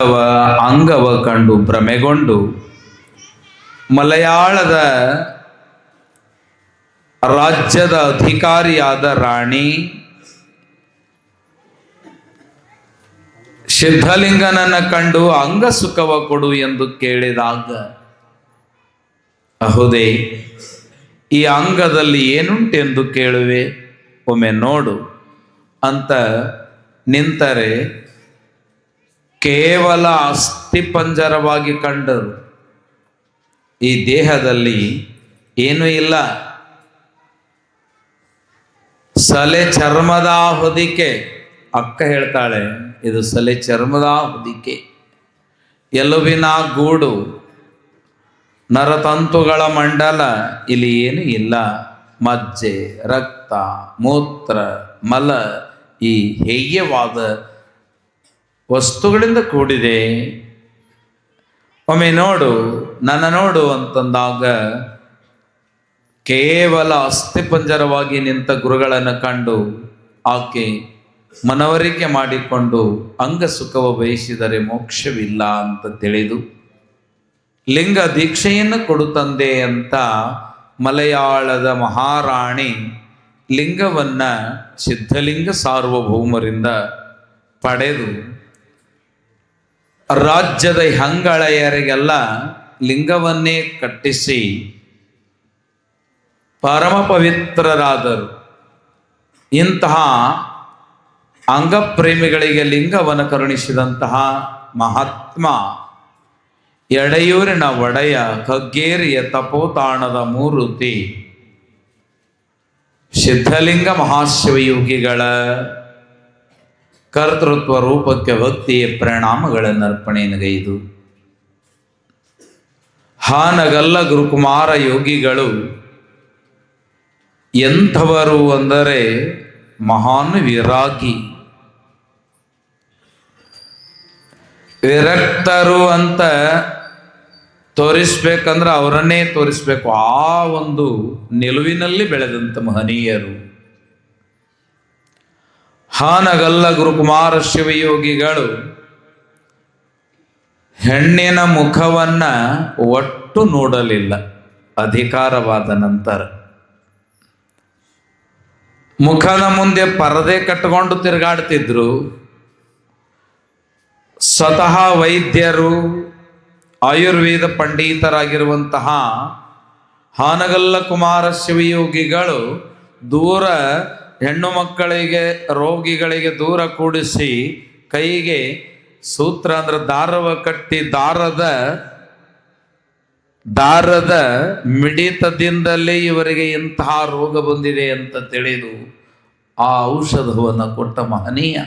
ಅಂಗವ ಕಂಡು ಭ್ರಮೆಗೊಂಡು ಮಲಯಾಳದ ರಾಜ್ಯದ ಅಧಿಕಾರಿಯಾದ ರಾಣಿ ಸಿದ್ಧಲಿಂಗನನ್ನ ಕಂಡು ಅಂಗ ಸುಖವ ಕೊಡು ಎಂದು ಕೇಳಿದಾಗ, ಅಹುದೇ, ಈ ಅಂಗದಲ್ಲಿ ಏನುಂಟೆಂದು ಕೇಳುವೆ, ಒಮ್ಮೆ ನೋಡು ಅಂತ ನಿಂತರೆ ಕೇವಲ ಅಸ್ಥಿಪಂಜರವಾಗಿ ಕಂಡರು. ಈ ದೇಹದಲ್ಲಿ ಏನೂ ಇಲ್ಲ. ಸಲೆ ಚರ್ಮದ ಹೊದಿಕೆ. ಅಕ್ಕ ಹೇಳ್ತಾಳೆ, ಇದು ಸಲೆ ಚರ್ಮದ ಹೊದಿಕೆ, ಎಲುಬಿನ ಗೂಡು, ನರತಂತುಗಳ ಮಂಡಲ. ಇಲ್ಲಿ ಏನು ಇಲ್ಲ. ಮಜ್ಜೆ, ರಕ್ತ, ಮೂತ್ರ, ಮಲ ಈ ಹೇಯವಾದ ವಸ್ತುಗಳಿಂದ ಕೂಡಿದೆ. ಒಮ್ಮೆ ನೋಡು, ನನ್ನ ನೋಡು ಅಂತಂದಾಗ ಕೇವಲ ಅಸ್ಥಿಪಂಜರವಾಗಿ ನಿಂತ ಗುರುಗಳನ್ನು ಕಂಡು ಆಕೆ ಮನವರಿಕೆ ಮಾಡಿಕೊಂಡು ಅಂಗ ಸುಖವ ಬಯಸಿದರೆ ಮೋಕ್ಷವಿಲ್ಲ ಅಂತ ತಿಳಿದು ಲಿಂಗ ದೀಕ್ಷೆಯನ್ನು ಕೊಡು ತಂದೆ ಅಂತ ಮಲಯಾಳದ ಮಹಾರಾಣಿ ಲಿಂಗವನ್ನ ಸಿದ್ಧಲಿಂಗ ಸಾರ್ವಭೌಮರಿಂದ ಪಡೆದು ರಾಜ್ಯದ ಹಂಗಳೆಯರಿಗೆಲ್ಲ ಲಿಂಗವನ್ನೇ ಕಟ್ಟಿಸಿ ಪರಮ ಪವಿತ್ರರಾದರು. ಇಂತಹ ಅಂಗಪ್ರೇಮಿಗಳಿಗೆ ಲಿಂಗವನ್ನು ಕರುಣಿಸಿದಂತಹ ಮಹಾತ್ಮ ಎಡೆಯೂರಿನ ಒಡೆಯ ಕಗ್ಗೇರಿಯ ತಪೋತಾಣದ ಮೂರ್ತಿ ಸಿದ್ಧಲಿಂಗ ಮಹಾಶಿವಯೋಗಿಗಳ ಕರ್ತೃತ್ವ ರೂಪಕ್ಕೆ ಭಕ್ತಿಯ ಪರಿಣಾಮಗಳನ್ನು ಅರ್ಪಣೆಗೈದು ಹಾನಗಲ್ಲ ಗುರುಕುಮಾರ ಯೋಗಿಗಳು ಎಂಥವರು ಅಂದರೆ ಮಹಾನ್ ವಿರಾಗಿ, ವಿರಕ್ತರು ಅಂತ ತೋರಿಸ್ಬೇಕಂದ್ರೆ ಅವರನ್ನೇ ತೋರಿಸ್ಬೇಕು. ಆ ಒಂದು ನಿಲುವಿನಲ್ಲಿ ಬೆಳೆದಂಥ ಮಹನೀಯರು. ಹಾನಗಲ್ಲ ಗುರುಕುಮಾರ ಶಿವಯೋಗಿಗಳು ಹೆಣ್ಣಿನ ಮುಖವನ್ನ ಒಟ್ಟು ನೋಡಲಿಲ್ಲ. ಅಧಿಕಾರವಾದ ನಂತರ ಮುಖದ ಮುಂದೆ ಪರದೆ ಕಟ್ಟಿಕೊಂಡು ತಿರುಗಾಡ್ತಿದ್ರು. ಸ್ವತಃ ವೈದ್ಯರು, ಆಯುರ್ವೇದ ಪಂಡಿತರಾಗಿರುವಂತಹ ಹಾನಗಲ್ಲ ಕುಮಾರ ಶಿವಯೋಗಿಗಳು ದೂರ ಹೆಣ್ಣು ಮಕ್ಕಳಿಗೆ, ರೋಗಿಗಳಿಗೆ ದೂರ ಕೂಡಿಸಿ ಕೈಗೆ ಸೂತ್ರ ಅಂದ್ರೆ ದಾರವ ಕಟ್ಟಿ ದಾರದ ಮಿಡಿತದಿಂದಲೇ ಇವರಿಗೆ ಇಂತಹ ರೋಗ ಬಂದಿದೆ ಅಂತ ತಿಳಿದು ಆ ಔಷಧವನ್ನು ಕೊಟ್ಟ ಮಹನೀಯ.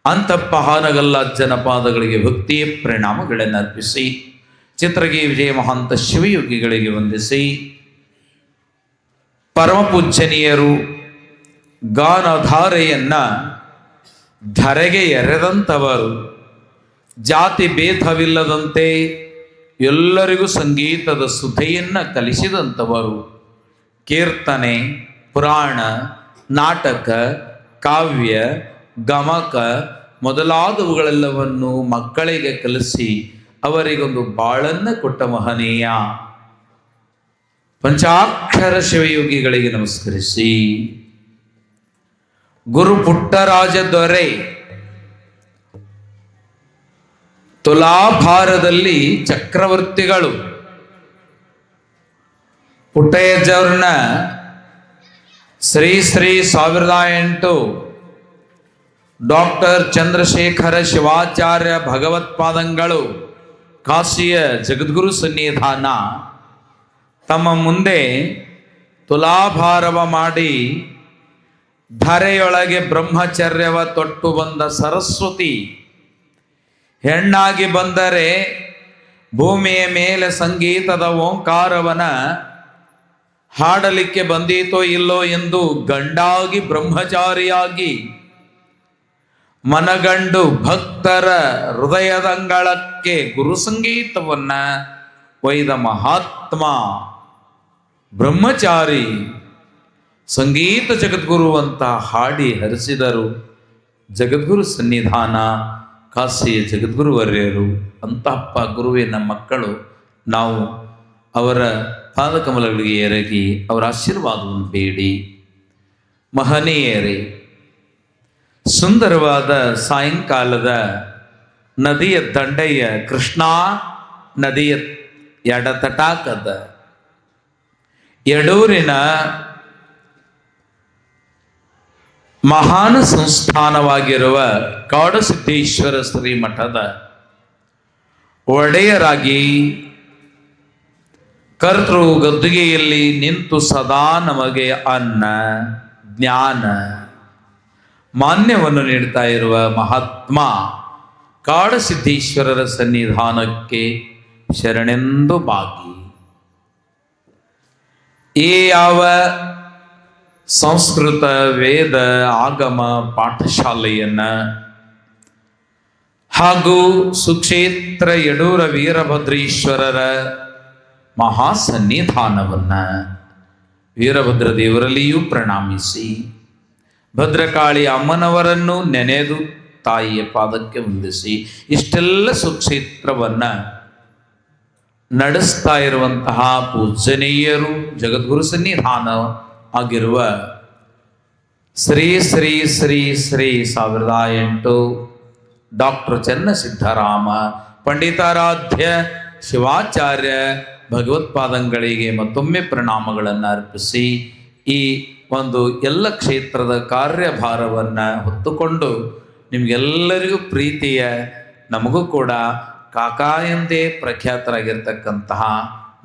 ಅಂತಪ್ಪ ಹಾನಗಲ್ಲ ಜನಪಾದಗಳಿಗೆ ಭಕ್ತಿಯ ಪರಿಣಾಮಗಳನ್ನು ಅರ್ಪಿಸಿ ಚಿತ್ರಗಿ ವಿಜಯ ಮಹಾಂತ ಶಿವಯೋಗಿಗಳಿಗೆ ವಂದಿಸಿ ಪರಮ ಪೂಜ್ಯನೀಯರು ಗಾನಧಾರೆಯನ್ನ ಧರೆಗೆ ಎರೆದಂಥವರು, ಜಾತಿ ಭೇದವಿಲ್ಲದಂತೆ ಎಲ್ಲರಿಗೂ ಸಂಗೀತದ ಸುಧೆಯನ್ನ ಕಲಿಸಿದಂಥವರು, ಕೀರ್ತನೆ, ಪುರಾಣ, ನಾಟಕ, ಕಾವ್ಯ, ಗಮಕ ಮೊದಲಾದವುಗಳೆಲ್ಲವನ್ನು ಮಕ್ಕಳಿಗೆ ಕಲಿಸಿ ಅವರಿಗೊಂದು ಬಾಳನ್ನು ಕೊಟ್ಟ ಮಹನೀಯ ಪಂಚಾಕ್ಷರ ಶಿವಯೋಗಿಗಳಿಗೆ ನಮಸ್ಕರಿಸಿ, ಗುರು ಪುಟ್ಟರಾಜ ದೊರೆ ತುಲಾಭಾರದಲ್ಲಿ ಚಕ್ರವರ್ತಿಗಳು ಪುಟ್ಟಯ್ಯಜ್ಜವ್ರನ್ನ ಶ್ರೀ 1008 ಡಾಕ್ಟರ್ ಚಂದ್ರಶೇಖರ ಶಿವಾಚಾರ್ಯ ಭಗವತ್ಪಾದಂಗಳು ಕಾಶಿಯ ಜಗದ್ಗುರು ಸನ್ನಿಧಾನ ತಮ್ಮ ಮುಂದೆ ತುಲಾಭಾರವ ಮಾಡಿ ಧರೆಯೊಳಗೆ ಬ್ರಹ್ಮಚರ್ಯವ ತೊಟ್ಟು ಬಂದ ಸರಸ್ವತಿ ಹೆಣ್ಣಾಗಿ ಬಂದರೆ ಭೂಮಿಯ ಮೇಲೆ ಸಂಗೀತದ ಓಂಕಾರವನ ಹಾಡಲಿಕ್ಕೆ ಬಂದೀತೋ ಇಲ್ಲೋ ಎಂದು ಗಂಡಾಗಿ ಬ್ರಹ್ಮಚಾರಿಯಾಗಿ ಮನಗಂಡು ಭಕ್ತರ ಹೃದಯದಂಗಳಕ್ಕೆ ಗುರು ಸಂಗೀತವನ್ನ ಒಯ್ದ ಮಹಾತ್ಮ ಬ್ರಹ್ಮಚಾರಿ ಸಂಗೀತ ಜಗದ್ಗುರು ಅಂತ ಹಾಡಿ ಹರಿಸಿದರು. ಜಗದ್ಗುರು ಸನ್ನಿಧಾನ ಕಾಶಿಯ ಜಗದ್ಗುರುವರ್ಯರು. ಅಂತಹಪ್ಪ ಗುರುವಿನ ಮಕ್ಕಳು ನಾವು ಅವರ ಪಾದಕಮಲಗಳಿಗೆ ಎರಗಿ ಅವರ ಆಶೀರ್ವಾದವನ್ನು ಬೇಡಿ. ಮಹನೀಯರೇ, ಸುಂದರವಾದ ಸಾಯಂಕಾಲದ ನದಿಯ ದಂಡೆಯ ಕೃಷ್ಣಾ ನದಿಯ ಎಡತಟಾಕದ ಯಡೂರಿನ ಮಹಾನ್ ಸಂಸ್ಥಾನವಾಗಿರುವ ಕಾಡಸಿದ್ದೇಶ್ವರ ಶ್ರೀಮಠದ ಒಡೆಯರಾಗಿ ಕರ್ತೃ ಗದ್ದುಗೆಯಲ್ಲಿ ನಿಂತು ಸದಾ ನಮಗೆ ಅನ್ನ ಜ್ಞಾನ ಮಾನ್ಯವನ್ನು ನೀಡ್ತಾ ಇರುವ ಮಹಾತ್ಮ ಕಾಡಸಿದ್ದೇಶ್ವರರ ಸನ್ನಿಧಾನಕ್ಕೆ ಶರಣೆಂದು ಬಾಗಿ. ಈ ಯಾವ ಸಂಸ್ಕೃತ ವೇದ ಆಗಮ ಪಾಠಶಾಲೆಯನ್ನ ಹಾಗೂ ಸುಕ್ಷೇತ್ರ ಯಡೂರ ವೀರಭದ್ರೇಶ್ವರರ ಮಹಾಸನ್ನಿಧಾನವನ್ನ ವೀರಭದ್ರ ದೇವರಲ್ಲಿಯೂ ಪ್ರಣಾಮಿಸಿ, ಭದ್ರಕಾಳಿ ಅಮ್ಮನವರನ್ನು ನೆನೆದು ತಾಯಿಯ ಪಾದಕ್ಕೆ ವಂದಿಸಿ, ಇಷ್ಟೆಲ್ಲ ಸುಕ್ಷೇತ್ರವನ್ನ ನಡೆಸ್ತಾ ಇರುವಂತಹ ಪೂಜನೀಯರು, ಜಗದ್ಗುರು ಸನ್ನಿಧಾನ ಆಗಿರುವ ಶ್ರೀ ಶ್ರೀ ಶ್ರೀ ಶ್ರೀ 1008 ಡಾಕ್ಟರ್ ಚನ್ನಸಿದ್ಧರಾಮ ಪಂಡಿತಾರಾಧ್ಯ ಶಿವಾಚಾರ್ಯ ಭಗವತ್ಪಾದಂಗಳಿಗೆ ಮತ್ತೊಮ್ಮೆ ಪ್ರಣಾಮಗಳನ್ನು ಅರ್ಪಿಸಿ, ಈ ಒಂದು ಎಲ್ಲ ಕ್ಷೇತ್ರದ ಕಾರ್ಯಭಾರವನ್ನು ಹೊತ್ತುಕೊಂಡು ನಿಮಗೆಲ್ಲರಿಗೂ ಪ್ರೀತಿಯ, ನಮಗೂ ಕೂಡ ಕಾಕಾ ಎಂದೇ ಪ್ರಖ್ಯಾತರಾಗಿರ್ತಕ್ಕಂತಹ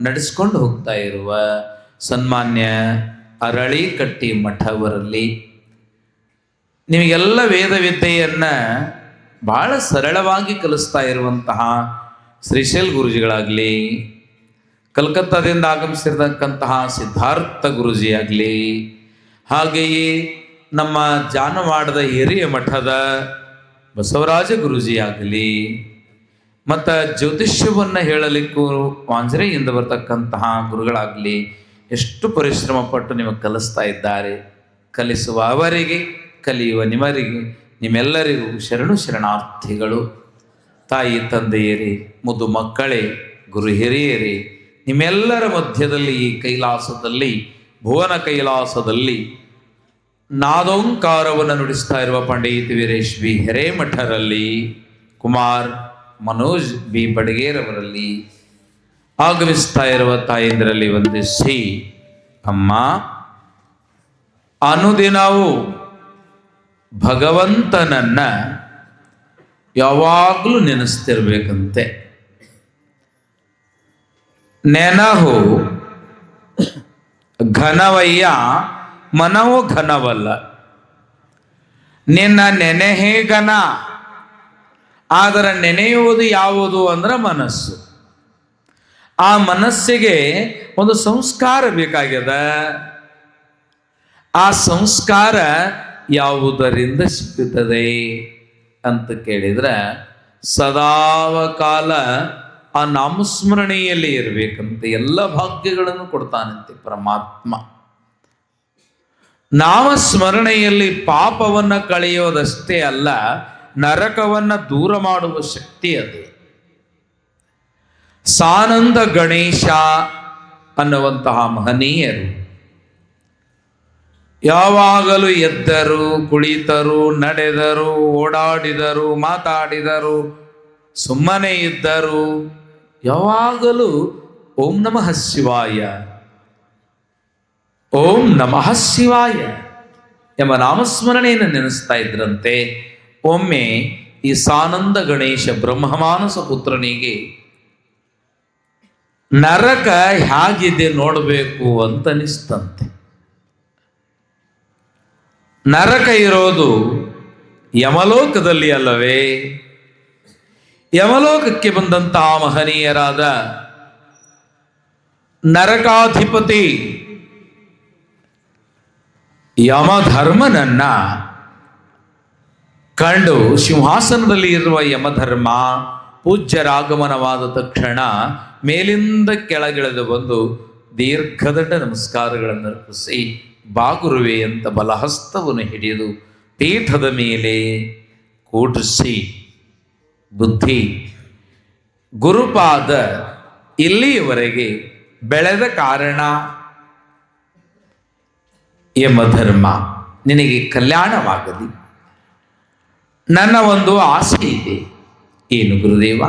ನಡೆಸ್ಕೊಂಡು ಹೋಗ್ತಾ ಇರುವ ಸನ್ಮಾನ್ಯ ಅರಳಿಕಟ್ಟಿ ಮಠವರಲ್ಲಿ ನಿಮಗೆಲ್ಲ ವೇದವಿದ್ಯೆಯನ್ನು ಬಹಳ ಸರಳವಾಗಿ ಕಲಿಸ್ತಾ ಇರುವಂತಹ ಶ್ರೀಶೈಲ್ ಗುರುಜಿಗಳಾಗಲಿ, ಕಲ್ಕತ್ತಾದಿಂದ ಆಗಮಿಸಿರ್ತಕ್ಕಂತಹ ಸಿದ್ಧಾರ್ಥ ಗುರುಜಿ ಆಗಲಿ, ಹಾಗೆಯೇ ನಮ್ಮ ಜಾನವಾಡದ ಹಿರಿಯ ಮಠದ ಬಸವರಾಜ ಗುರುಜಿ ಆಗಲಿ, ಮತ್ತು ಜ್ಯೋತಿಷ್ಯವನ್ನು ಹೇಳಲಿಕ್ಕೂ ವಾಂಜರೆಯಿಂದ ಬರ್ತಕ್ಕಂತಹ ಗುರುಗಳಾಗಲಿ ಎಷ್ಟು ಪರಿಶ್ರಮ ಪಟ್ಟು ನಿಮಗೆ ಕಲಿಸ್ತಾ ಇದ್ದಾರೆ. ಕಲಿಸುವ ಅವರಿಗೆ, ಕಲಿಯುವ ನಿಮರಿಗೆ, ನಿಮ್ಮೆಲ್ಲರಿಗೂ ಶರಣು ಶರಣಾರ್ಥಿಗಳು. ತಾಯಿ ತಂದೆಯರೇ, ಮುದ್ದು ಮಕ್ಕಳೇ, ಗುರು ಹಿರಿಯರೇ, ನಿಮ್ಮೆಲ್ಲರ ಮಧ್ಯದಲ್ಲಿ ಈ ಕೈಲಾಸದಲ್ಲಿ, ಭುವನ ಕೈಲಾಸದಲ್ಲಿ ನಾದೋಂಕಾರವನ್ನು ನುಡಿಸ್ತಾ ಇರುವ ಪಂಡಿತ್ ವೀರೇಶ್ ಬಿ ಹಿರೇಮಠರಲ್ಲಿ, ಕುಮಾರ್ ಮನೋಜ್ ಬಿ ಬಡಗೇರವರಲ್ಲಿ ಆಗಮಿಸ್ತಾ ಇರುವ ತಾಯಂದಿರಲ್ಲಿ ವಂದಿಸಿ, ಅಮ್ಮ ಅನುದಿನವೂ ಭಗವಂತನನ್ನ ಯಾವಾಗಲೂ ನೆನೆಸ್ತಿರ್ಬೇಕಂತೆ. ನೆನಹು ಘನವಯ್ಯ, ಮನವು ಘನವಲ್ಲ. ನಿನ್ನ ನೆನೆಹೇ ಘನ, ಆದರೆ ನೆನೆಯುವುದು ಯಾವುದು ಅಂದ್ರೆ ಮನಸ್ಸು. ಆ ಮನಸ್ಸಿಗೆ ಒಂದು ಸಂಸ್ಕಾರ ಬೇಕಾಗ್ಯದ. ಆ ಸಂಸ್ಕಾರ ಯಾವುದರಿಂದ ಸಿಗುತ್ತದೆ ಅಂತ ಕೇಳಿದ್ರೆ, ಸದಾವಕಾಲ ಆ ನಾಮಸ್ಮರಣೆಯಲ್ಲಿ ಇರಬೇಕಂತೆ. ಎಲ್ಲ ಭಾಗ್ಯಗಳನ್ನು ಕೊಡ್ತಾನಂತೆ ಪರಮಾತ್ಮ. ನಾಮಸ್ಮರಣೆಯಲ್ಲಿ ಪಾಪವನ್ನು ಕಳೆಯೋದಷ್ಟೇ ಅಲ್ಲ, ನರಕವನ್ನು ದೂರ ಮಾಡುವ ಶಕ್ತಿ ಅದು. ಸಾನಂದ ಗಣೇಶ ಅನ್ನುವಂತಹ ಮಹನೀಯರು ಯಾವಾಗಲೂ ಎದ್ದರು, ಕುಳಿತರು, ನಡೆದರು, ಓಡಾಡಿದರು, ಮಾತಾಡಿದರು, ಸುಮ್ಮನೆ ಇದ್ದರು, ಯಾವಾಗಲೂ ಓಂ ನಮಃ ಶಿವಾಯ, ಓಂ ನಮಃ ಶಿವಾಯ ಎಂಬ ನಾಮಸ್ಮರಣೆಯನ್ನು ನೆನೆಸ್ತಾ ಇದ್ರಂತೆ. ಒಮ್ಮೆ ಈ ಸಾನಂದ ಗಣೇಶ ಬ್ರಹ್ಮಮಾನಸ ಪುತ್ರನಿಗೆ ನರಕ ಹೇಗಿದೆ ನೋಡಬೇಕು ಅಂತ ಅನಿಸ್ತಂತೆ. ನರಕ ಇರೋದು ಯಮಲೋಕದಲ್ಲಿ ಅಲ್ಲವೇ? ಯಮಲೋಕಕ್ಕೆ ಬಂದಂತಹ ಮಹನೀಯರಾದ ನರಕಾಧಿಪತಿ ಯಮಧರ್ಮನನ್ನ ಕಂಡು ಸಿಂಹಾಸನದಲ್ಲಿ ಇರುವ ಯಮಧರ್ಮ ಪೂಜ್ಯರಾಗಮನವಾದ ತಕ್ಷಣ ಮೇಲಿಂದ ಕೆಳಗಿಳಿದು ಬಂದು ದೀರ್ಘದಂಡ ನಮಸ್ಕಾರಗಳನ್ನು ಅರ್ಪಿಸಿ, ಬಾಗುರುವೆ ಅಂತ ಬಲಹಸ್ತವನ್ನು ಹಿಡಿದು ಪೀಠದ ಮೇಲೆ ಕೂಡಿಸಿ ಬುದ್ಧಿ, ಗುರುಪಾದ ಇಲ್ಲಿಯವರೆಗೆ ಬೆಳೆದ ಕಾರಣ ಯಮಧರ್ಮ ನಿನಗೆ ಕಲ್ಯಾಣವಾಗಲಿ. ನನ್ನ ಒಂದು ಆಸೆ ಇದೆ. ಏನು ಗುರುದೇವ?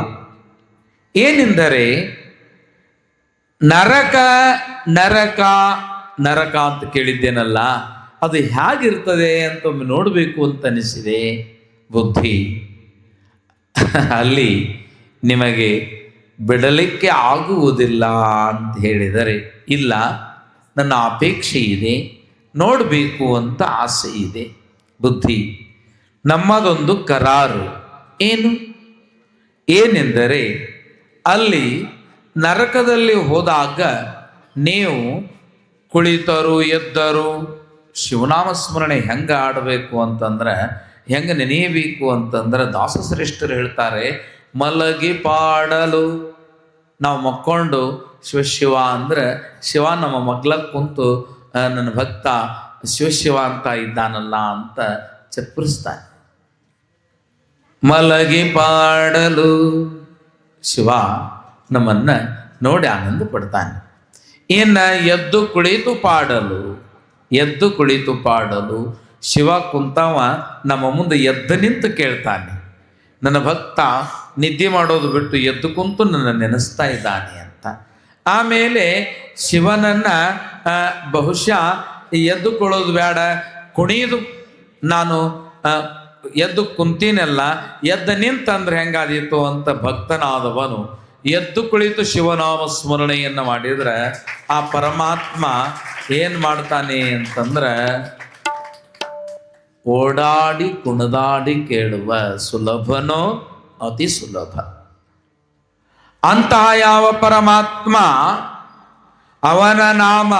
ಏನೆಂದರೆ ನರಕ ನರಕ ನರಕ ಅಂತ ಕೇಳಿದ್ದೇನಲ್ಲ, ಅದು ಹೇಗಿರ್ತದೆ ಅಂತ ಒಮ್ಮೆ ನೋಡಬೇಕು ಅಂತ ಅನಿಸಿದೆ ಬುದ್ಧಿ. ಅಲ್ಲಿ ನಿಮಗೆ ಬಿಡಲಿಕ್ಕೆ ಆಗುವುದಿಲ್ಲ ಅಂತ ಹೇಳಿದರೆ, ಇಲ್ಲ, ನನ್ನ ಅಪೇಕ್ಷೆ ಇದೆ, ನೋಡಬೇಕು ಅಂತ ಆಸೆ ಇದೆ ಬುದ್ಧಿ. ನಮ್ಮದೊಂದು ಕರಾರು. ಏನೆಂದರೆ ಅಲ್ಲಿ ನರಕದಲ್ಲಿ ಹೋದಾಗ ನೀವು ಕುಳಿತರು ಎದ್ದರು ಶಿವನಾಮ ಸ್ಮರಣೆ ಹೆಂಗೆ ಆಡಬೇಕು ಅಂತಂದ್ರೆ, ಹೆಂಗೆ ನೆನೆಯಬೇಕು ಅಂತಂದ್ರೆ, ದಾಸಶ್ರೇಷ್ಠರು ಹೇಳ್ತಾರೆ, ಮಲಗಿ ಪಾಡಲು. ನಾವು ಮಕ್ಕೊಂಡು ಶಿವ ಅಂದ್ರೆ ಶಿವ ನಮ್ಮ ಮಗ್ಲಕ್ಕೆ ಕುಂತು ನನ್ನ ಭಕ್ತ ಶಿವ ಅಂತ ಇದ್ದಾನಲ್ಲ ಅಂತ ಚಪ್ಪರಿಸ್ತಾನೆ. ಮಲಗಿ ಪಾಡಲು ಶಿವ ನಮ್ಮನ್ನ ನೋಡಿ ಆನಂದ ಪಡ್ತಾನೆ. ಇನ್ನು ಎದ್ದು ಕುಳಿತು ಪಾಡಲು ಶಿವ ಕುಂತವ ನಮ್ಮ ಮುಂದೆ ಎದ್ದು ನಿಂತು ಕೇಳ್ತಾನೆ, ನನ್ನ ಭಕ್ತ ನಿದ್ದೆ ಮಾಡೋದು ಬಿಟ್ಟು ಎದ್ದು ಕುಂತು ನನ್ನ ನೆನೆಸ್ತಾ ಇದ್ದಾನೆ ಅಂತ. ಆಮೇಲೆ ಶಿವನನ್ನ ಬಹುಶಃ ಎದ್ದುಕೊಳ್ಳೋದು ಬೇಡ, ಕುಣಿದು ನಾನು ಎದ್ದು ಕುಂತೀನಲ್ಲ, ಎದ್ದು ನಿಂತಂದ್ರೆ ಹೆಂಗಾದೀತು ಅಂತ ಭಕ್ತನಾದವನು ಎದ್ದು ಕುಳಿತು ಶಿವನಾಮ ಸ್ಮರಣೆಯನ್ನು ಮಾಡಿದ್ರೆ ಆ ಪರಮಾತ್ಮ ಏನ್ ಮಾಡ್ತಾನೆ ಅಂತಂದ್ರೆ, ಓಡಾಡಿ ಕುಣಿದಾಡಿ ಕೇಳುವ ಸುಲಭನೋ ಅತಿ ಸುಲಭ. ಅಂತಹ ಯಾವ ಪರಮಾತ್ಮ, ಅವನ ನಾಮ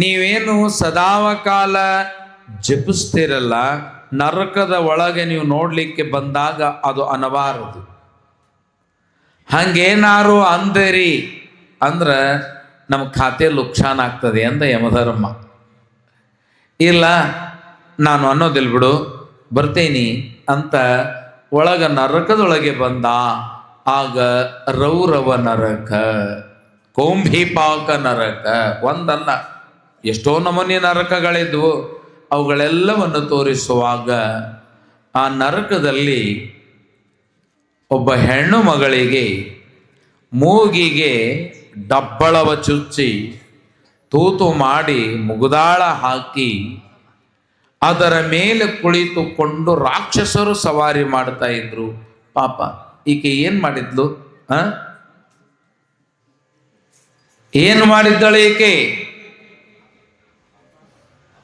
ನೀವೇನು ಸದಾವಕಾಲ ಜಪಿಸ್ತಿರಲ್ಲ, ನರಕದ ಒಳಗೆ ನೀವು ನೋಡ್ಲಿಕ್ಕೆ ಬಂದಾಗ ಅದು ಅನಬಾರದು. ಹಂಗೇನಾರು ಅಂದರಿ ಅಂದ್ರೆ ನಮ್ಮ ಖಾತೆ ಲುಕ್ಷಾನ್ ಆಗ್ತದೆ ಅಂದ ಯಮಧರ್ಮ. ಇಲ್ಲ ನಾನು ಅನ್ನೋದಿಲ್ ಬಿಡು, ಬರ್ತೀನಿ ಅಂತ ಒಳಗ ನರಕದೊಳಗೆ ಬಂದ ಆಗ ರೌರವ ನರಕ, ಕೌಂಭಿಪಾಕ ನರಕ ಒಂದಲ್ಲ, ಎಷ್ಟೋ ನಮೂನಿ ನರಕಗಳಿದ್ವು. ಅವುಗಳೆಲ್ಲವನ್ನು ತೋರಿಸುವಾಗ ಆ ನರಕದಲ್ಲಿ ಒಬ್ಬ ಹೆಣ್ಣು ಮಗಳಿಗೆ ಮೂಗಿಗೆ ಡಬ್ಬಳವ ಚುಚ್ಚಿ ತೂತು ಮಾಡಿ ಮುಗುದಾಳ ಹಾಕಿ ಅದರ ಮೇಲೆ ಕುಳಿತುಕೊಂಡು ರಾಕ್ಷಸರು ಸವಾರಿ ಮಾಡ್ತಾ ಇದ್ರು. ಪಾಪ ಈಕೆ ಏನ್ ಮಾಡಿದ್ಲು? ಏನು ಮಾಡಿದ್ದಳು ಈಕೆ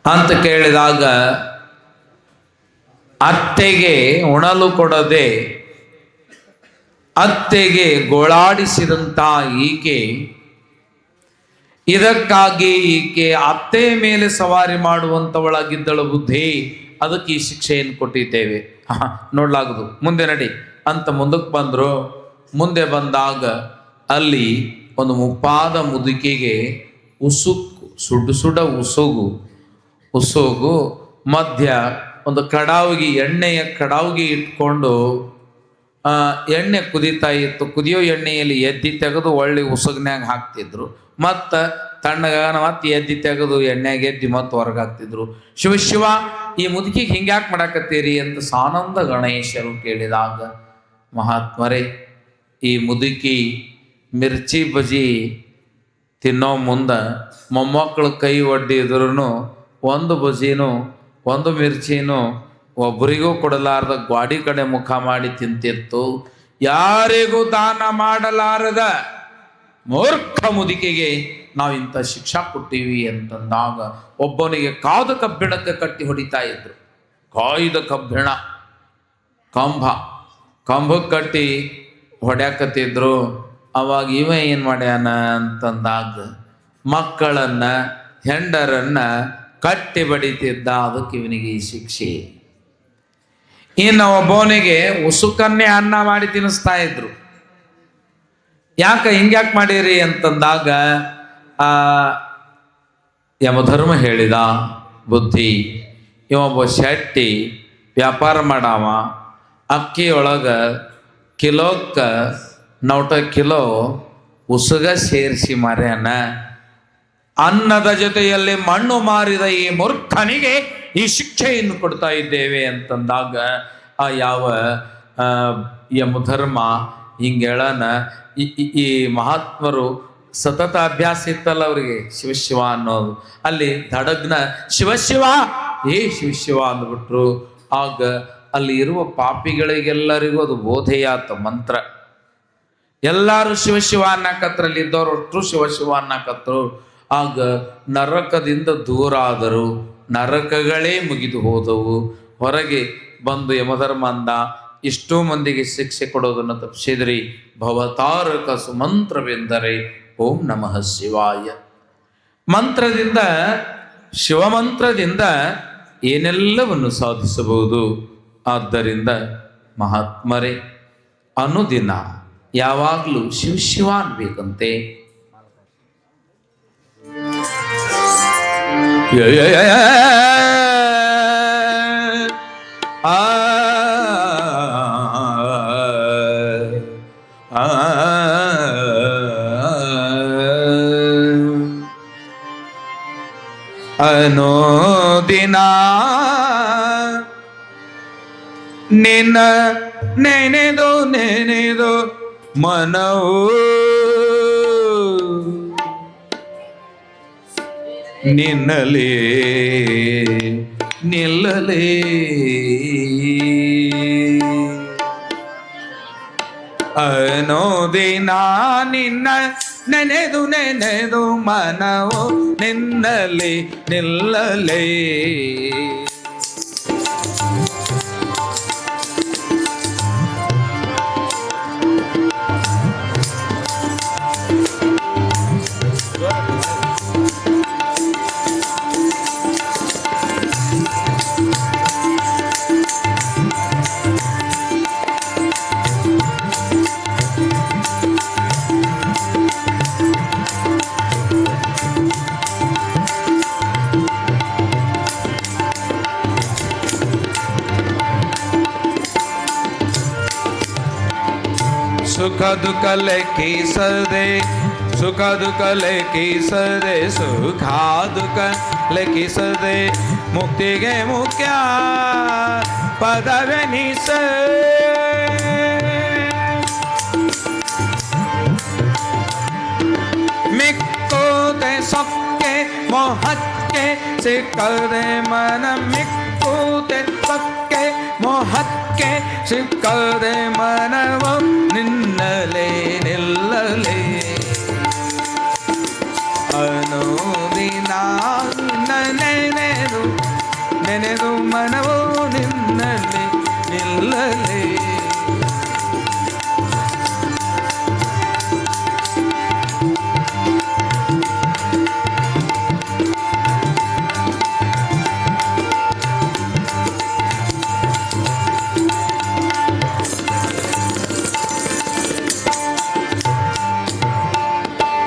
ಅಂತ ಕೇಳಿದಾಗ, ಅತ್ತೆಗೆ ಉಣಲು ಕೊಡದೆ ಅತ್ತೆಗೆ ಗೋಳಾಡಿಸಿದಂತ ಈಕೆ, ಇದಕ್ಕಾಗಿ ಈಕೆ ಅತ್ತೆ ಮೇಲೆ ಸವಾರಿ ಮಾಡುವಂಥವಳಾಗಿದ್ದಳು ಬುದ್ಧಿ. ಅದಕ್ಕೆ ಈ ಶಿಕ್ಷೆಯನ್ನು ಕೊಟ್ಟಿದ್ದೇವೆ, ನೋಡ್ಲಾಗದು, ಮುಂದೆ ನಡಿ ಅಂತ ಮುಂದಕ್ಕೆ ಬಂದರು. ಮುಂದೆ ಬಂದಾಗ ಅಲ್ಲಿ ಒಂದು ಮುಪ್ಪಾದ ಮುದುಕಿಗೆ ಸುಡ ಉಸುಗು ಮಧ್ಯ ಒಂದು ಕಡಾವಿಗೆ ಎಣ್ಣೆಯ ಕಡಾವಿಗೆ ಇಟ್ಕೊಂಡು ಎಣ್ಣೆ ಕುದೀತಾ ಇತ್ತು. ಕುದಿಯೋ ಎಣ್ಣೆಯಲ್ಲಿ ಎದ್ದಿ ತೆಗೆದು ಒಳ್ಳೆ ಉಸುಗ್ನ್ಯಾಗ ಹಾಕ್ತಿದ್ರು, ಮತ್ತು ತಣ್ಣಗಾನ ಮತ್ತೆ ಎದ್ದಿ ತೆಗೆದು ಎಣ್ಣೆಗೆ ಎದ್ದಿ ಮತ್ತೆ ಹೊರಗೆ ಹಾಕ್ತಿದ್ರು. ಶಿವ ಈ ಮುದುಕಿಗೆ ಹಿಂಗ್ಯಾಕೆ ಮಾಡಾಕತ್ತೀರಿ ಅಂತ ಸಾನಂದ ಗಣೇಶರು ಕೇಳಿದಾಗ, ಮಹಾತ್ಮರೇ, ಈ ಮುದುಕಿ ಮಿರ್ಚಿ ಬಜಿ ತಿನ್ನೋ ಮುಂದೆ ಮೊಮ್ಮಕ್ಕಳು ಕೈ ಒಡ್ಡಿದ್ರು ಒಂದು ಬಜಿನೂ ಒಂದು ಮಿರ್ಚಿನೂ ಒಬ್ಬರಿಗೂ ಕೊಡಲಾರದ ಗ್ವಾಡಿ ಕಡೆ ಮುಖ ಮಾಡಿ ತಿಂತಿತ್ತು. ಯಾರಿಗೂ ದಾನ ಮಾಡಲಾರದ ಮೂರ್ಖ ಮುದುಕಿಗೆ ನಾವು ಇಂಥ ಶಿಕ್ಷಾ ಕೊಟ್ಟಿವಿ ಅಂತಂದಾಗ ಒಬ್ಬನಿಗೆ ಕಾದ ಕಬ್ಬಿಣಕ್ಕೆ ಕಟ್ಟಿ ಹೊಡಿತಾ ಇದ್ರು. ಕಾಯ್ದ ಕಬ್ಬಿಣ ಕಂಬಕ್ಕೆ ಕಟ್ಟಿ ಹೊಡ್ಯಾಕತ್ತಿದ್ರು. ಅವಾಗ ಇವ ಏನು ಮಾಡ್ಯಾನ ಅಂತಂದಾಗ ಮಕ್ಕಳನ್ನ ಹೆಂಡರನ್ನ ಕಟ್ಟಿ ಬಡಿತಿದ್ದ. ಅದಕ್ಕೆ ಇವನಿಗೆ ಈ ಶಿಕ್ಷೆ. ಇನ್ನು ಒಬ್ಬವನಿಗೆ ಉಸುಕನ್ನೇ ಅನ್ನ ಮಾಡಿ ತಿನ್ನಿಸ್ತಾ ಇದ್ರು. ಯಾಕೆ ಹಿಂಗ್ಯಾಕೆ ಮಾಡಿರಿ ಅಂತಂದಾಗ ಯಮಧರ್ಮ ಹೇಳಿದ, ಬುದ್ಧಿ, ಇವೊಬ್ಬ ಶೆಟ್ಟಿ ವ್ಯಾಪಾರ ಮಾಡಾವ, ಅಕ್ಕಿಯೊಳಗೆ ಕಿಲೋಕ್ಕ ನೌಟ ಕಿಲೋ ಉಸುಗ ಸೇರಿಸಿ ಮಾರ್ಯಾನ. ಅನ್ನದ ಜೊತೆಯಲ್ಲಿ ಮಣ್ಣು ಮಾರಿದ ಈ ಮೂರ್ಖನಿಗೆ ಈ ಶಿಕ್ಷೆಯನ್ನು ಕೊಡ್ತಾ ಇದ್ದೇವೆ ಅಂತಂದಾಗ ಆ ಯಾವ ಯಮಧರ್ಮ ಹಿಂಗೇಳನ ಈ ಮಹಾತ್ಮರು ಸತತ ಅಭ್ಯಾಸ ಇತ್ತಲ್ಲ ಅವರಿಗೆ ಶಿವಶಿವ ಅನ್ನೋದು, ಅಲ್ಲಿ ದಡಗ್ನ ಶಿವಶಿವ ಏ ಶಿವಶಿವ ಅಂದ್ಬಿಟ್ರು. ಆಗ ಅಲ್ಲಿ ಇರುವ ಪಾಪಿಗಳಿಗೆಲ್ಲರಿಗೂ ಅದು ಬೋಧೆಯಾತ ಮಂತ್ರ. ಎಲ್ಲರೂ ಶಿವಶಿವ ಅನ್ನಕತ್ರಲ್ಲಿ ಇದ್ದವ್ರು ಒಟ್ಟರು ಶಿವಶಿವ ಅನ್ನಕತ್ರು. ಆಗ ನರಕದಿಂದ ದೂರ ಆದರು, ನರಕಗಳೇ ಮುಗಿದು ಹೋದವು. ಹೊರಗೆ ಬಂದು ಯಮಧರ್ಮ ಅಂದ, ಇಷ್ಟೋ ಮಂದಿಗೆ ಶಿಕ್ಷೆ ಕೊಡೋದನ್ನು ತಪ್ಪಿಸಿದ್ರಿ, ಭವತಾರಕ ಸುಮಂತ್ರವೆಂದರೆ ಓಂ ನಮಃ ಶಿವಾಯ. ಮಂತ್ರದಿಂದ, ಶಿವಮಂತ್ರದಿಂದ ಏನೆಲ್ಲವನ್ನು ಸಾಧಿಸಬಹುದು. ಆದ್ದರಿಂದ ಮಹಾತ್ಮರೇ, ಅನುದಿನ ಯಾವಾಗಲೂ ಶಿವ ಅನ್ಬೇಕಂತೆ. ಅನುದಿನ ನಿನ್ನ ನೆನೆದು ನೆನೆದು ಮನವು ನಿನ್ನಲೇ ನಿಲ್ಲಲೇ. ಅನುದಿನ ನಿನ್ನ ನೆನೆದು ನೆನೆದು ಮನವು ನಿನ್ನಲೇ ನಿಲ್ಲಲೇ. ಸುಖ ದುಃಖ ಲೆಕ್ಕಿಸದೆ, ಸುಖ ದುಃಖ ಲೆಕ್ಕಿಸದೆ, ಸುಖ ದುಃಖ ಲೆಕ್ಕಿಸದೆ, ಮುಕ್ತಿಗೆ ಮುಖ್ಯ ಪದವೆನಿಸ. ಮಿಕ್ಕುದೆ ಸೊಕ್ಕೆ ಮೊಹಕ್ಕೆ ಸಿಕ್ಕದೆ ಮನ, ಮಿಕ್ಕುದೆ ಸೊಕ್ಕೆ ಮೊಹಕ್ಕೆ ಸಿಕ್ಕದೆ ಮನವ ನಿನ್ನಲೇ ನಿಲ್ಲಲೇ. ಅನುದಿನ ನೆನೆದು ನೆನೆದು ಮನವು ನಿನ್ನಲೇ ನಿಲ್ಲಲೇ.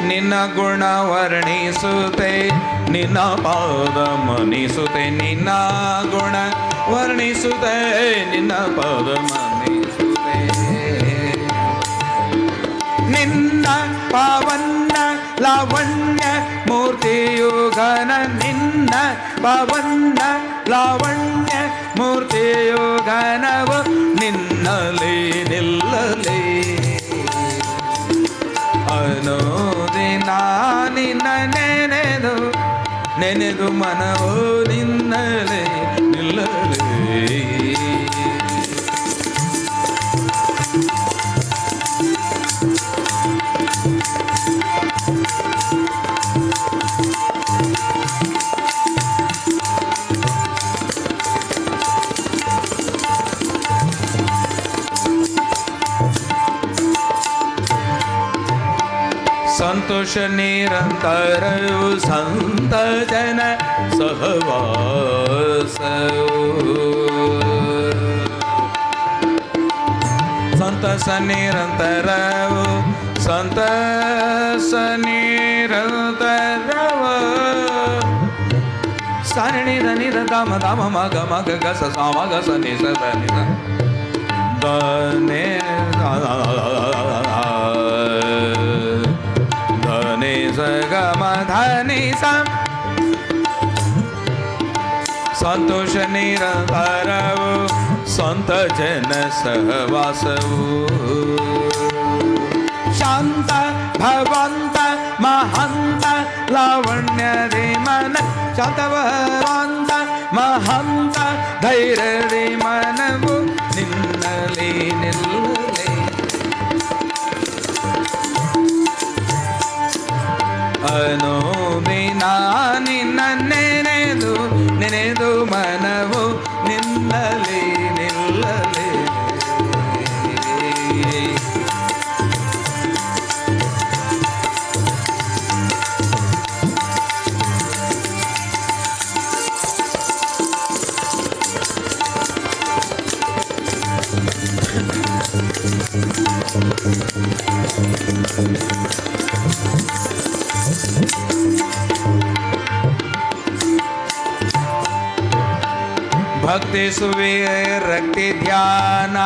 ನಿನ್ನ ಗುಣ ವರ್ಣಿಸುತ್ತೆ, ನಿನ್ನ ಪಾದ ಮನಿಸುತ್ತೆ, ನಿನ್ನ ಗುಣ ವರ್ಣಿಸುತ್ತೆ, ನಿನ್ನ ಪಾದ ಮನಿಸುತ್ತೆ. ನಿನ್ನ ಪಾವನ ಲಾವಣ್ಯ ಮೂರ್ತಿಯು ಘನ, ನಿನ್ನ ಪಾವನ ಲಾವಣ್ಯ ಮೂರ್ತಿಯು ಘನವು ನಿನ್ನಲೇ ನಿಲ್ಲಲೇ. ಅನುದಿನ ನಿನ್ನ ನೆನೆದು ನೆನೆದು ಮನವು ನಿನ್ನಲೇ ನಿಲ್ಲಲೇ. ಸಂತೋಷ ನಿರಂತರವು ಸಂತ ಜನ ಸಹವಾಸವು, ಸಂತಸ ನಿರಂತರವು ಸಂತಸ ನಿರಂತರವು. ಸರಣಿ ಧನಿದ ಧಾಮ ಧಾಮ ಮಗ ಮಗ ಗಸ ಸಾಮ ಗಸ ನಿಸ ಧನಿದ ಧನೆ ಧನೆ ಸಗಮ ಧನಿ ಸ ಸಂತೋಷ ನಿರಂತರವು ಸಂತ ಜನ ಸಹವಾಸವು ಶಾಂತ ಭವಂತ ಮಹಂತ ಲಾವಣ್ಯದಿ ಮನ ಶಾಂತ ಭವಂತ ಮಹಂತ ಧೈರ್ಯದಿ ಮನವು ನಿನ್ನಲಿ ನಿಲ್ಲಲಿ ಅನೋದಿನ ನಿನ್ನ ನೆನೆದು ನೆನೆದು ಮನವು ನಿನ್ನಲಿ ನಿಲ್ಲಲಿ ಭಕ್ತಿ ಸುವಿರಕ್ತಿ ಧ್ಯಾನ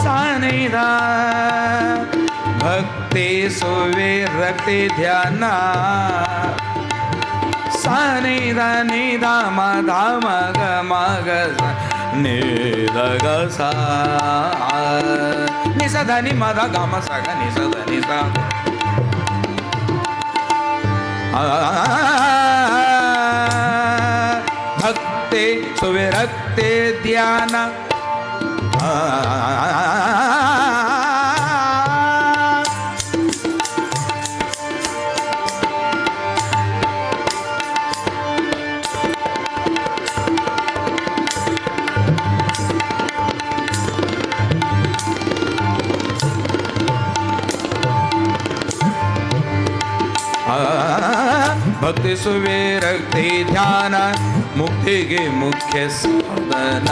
ಸಾನಿದ ಭಕ್ತಿ ಸುವಿರಕ್ತಿ ಧ್ಯಾನ ಸಾನಿದ ನಿಧ ಮಧ ಮಗ ಮಗ ನಿಧ ಸ ನಿಸದ ನಿ ಮದ ಗಮ ಸಗ ನಿಸದ ನಿಸ ಭಕ್ತಿ ಸುವಿರಕ್ತಿ ಧ್ಯಾನ ಭಕ್ತಿ ಸುವಿರಕ್ತಿ ಧ್ಯಾನ ಮುಕ್ತಿಗೆ ಮುಖ್ಯ ಸಾಧನ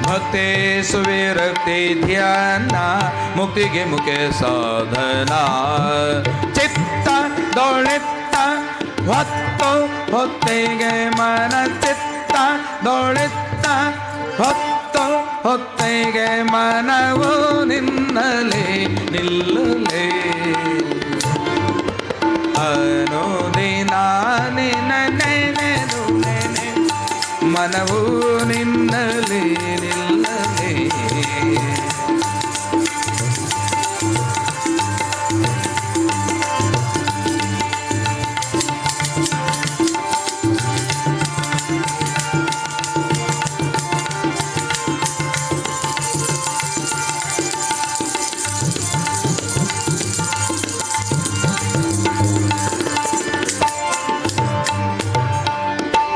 ಭಕ್ತಿ ಸುವಿರಕ್ತಿ ಧ್ಯಾನ ಮುಕ್ತಿಗೆ ಮುಖ್ಯ ಸಾಧನ ಚಿತ್ತ ದೊಳೆತ್ತ ಹೊತ್ತು ಹೊತ್ತಿಗೆ ಮನ ಚಿತ್ತ ದೊಳೆತ್ತ ಹೊತ್ತು ಹೊತ್ತಿಗೆ ಮನವು ನಿನ್ನಲೆ ನಿಲ್ಲಲೇ ಅನುದಿನ ನಿನ್ನ ನೆನೆದು ನೆನೆ ಮನವು ನಿನ್ನಲಿ ನಿಲ್ಲಲೇ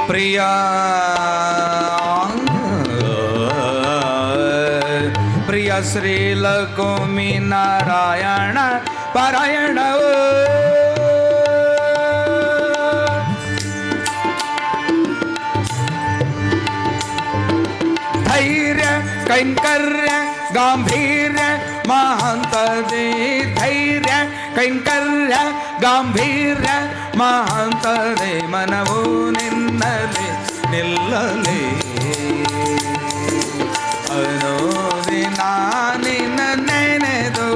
ಪ್ರಿಯ ಪ್ರಿಯ ಶ್ರೀ ಲಕ್ಷ್ಮೀ ನಾರಾಯಣ ಪಾರಾಯಣವು ಧೈರ್ಯ ಕೈಂಕರ್ಯ ಗಾಂಭೀರ್ಯ ಮಹಾಂತದೇ ಧೈರ್ಯ ಕೈಂಕರ್ಯ ಗಾಂಭೀರ್ಯ ಮಹಾಂತದೇ ಮನವು ನಿನ್ನಲೆ ನಿಲ್ಲಲೇ ಅನೋದಿನ ನಿನ್ನ ನೆನೆದು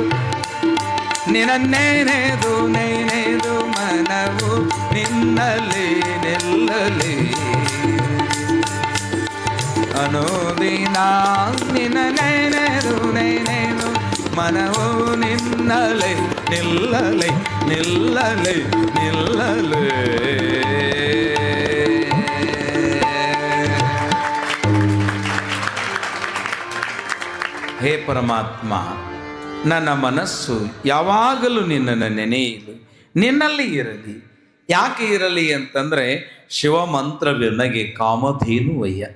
ನಿನ್ನ ನೆನೆದು ನೆನೆದು ಮನವು ನಿನ್ನಲೆ ನಿಲ್ಲಲೇ ಅನೋದಿನ ನಿನ್ನ ನೆನೆದು ನೆನೆದು ಮನವು ನಿನ್ನಲೆ ನಿಲ್ಲಲೆ ನಿಲ್ಲಲೆ ನಿಲ್ಲಲೆ ಹೇ ಪರಮಾತ್ಮ, ನನ್ನ ಮನಸ್ಸು ಯಾವಾಗಲೂ ನಿನ್ನನ್ನು ನೆನೆಯಲಿ, ನಿನ್ನಲ್ಲಿ ಇರಲಿ. ಯಾಕೆ ಇರಲಿ ಅಂತಂದರೆ ಶಿವಮಂತ್ರ ವಿಮಗೆ ಕಾಮಧೇನುವಯ್ಯ.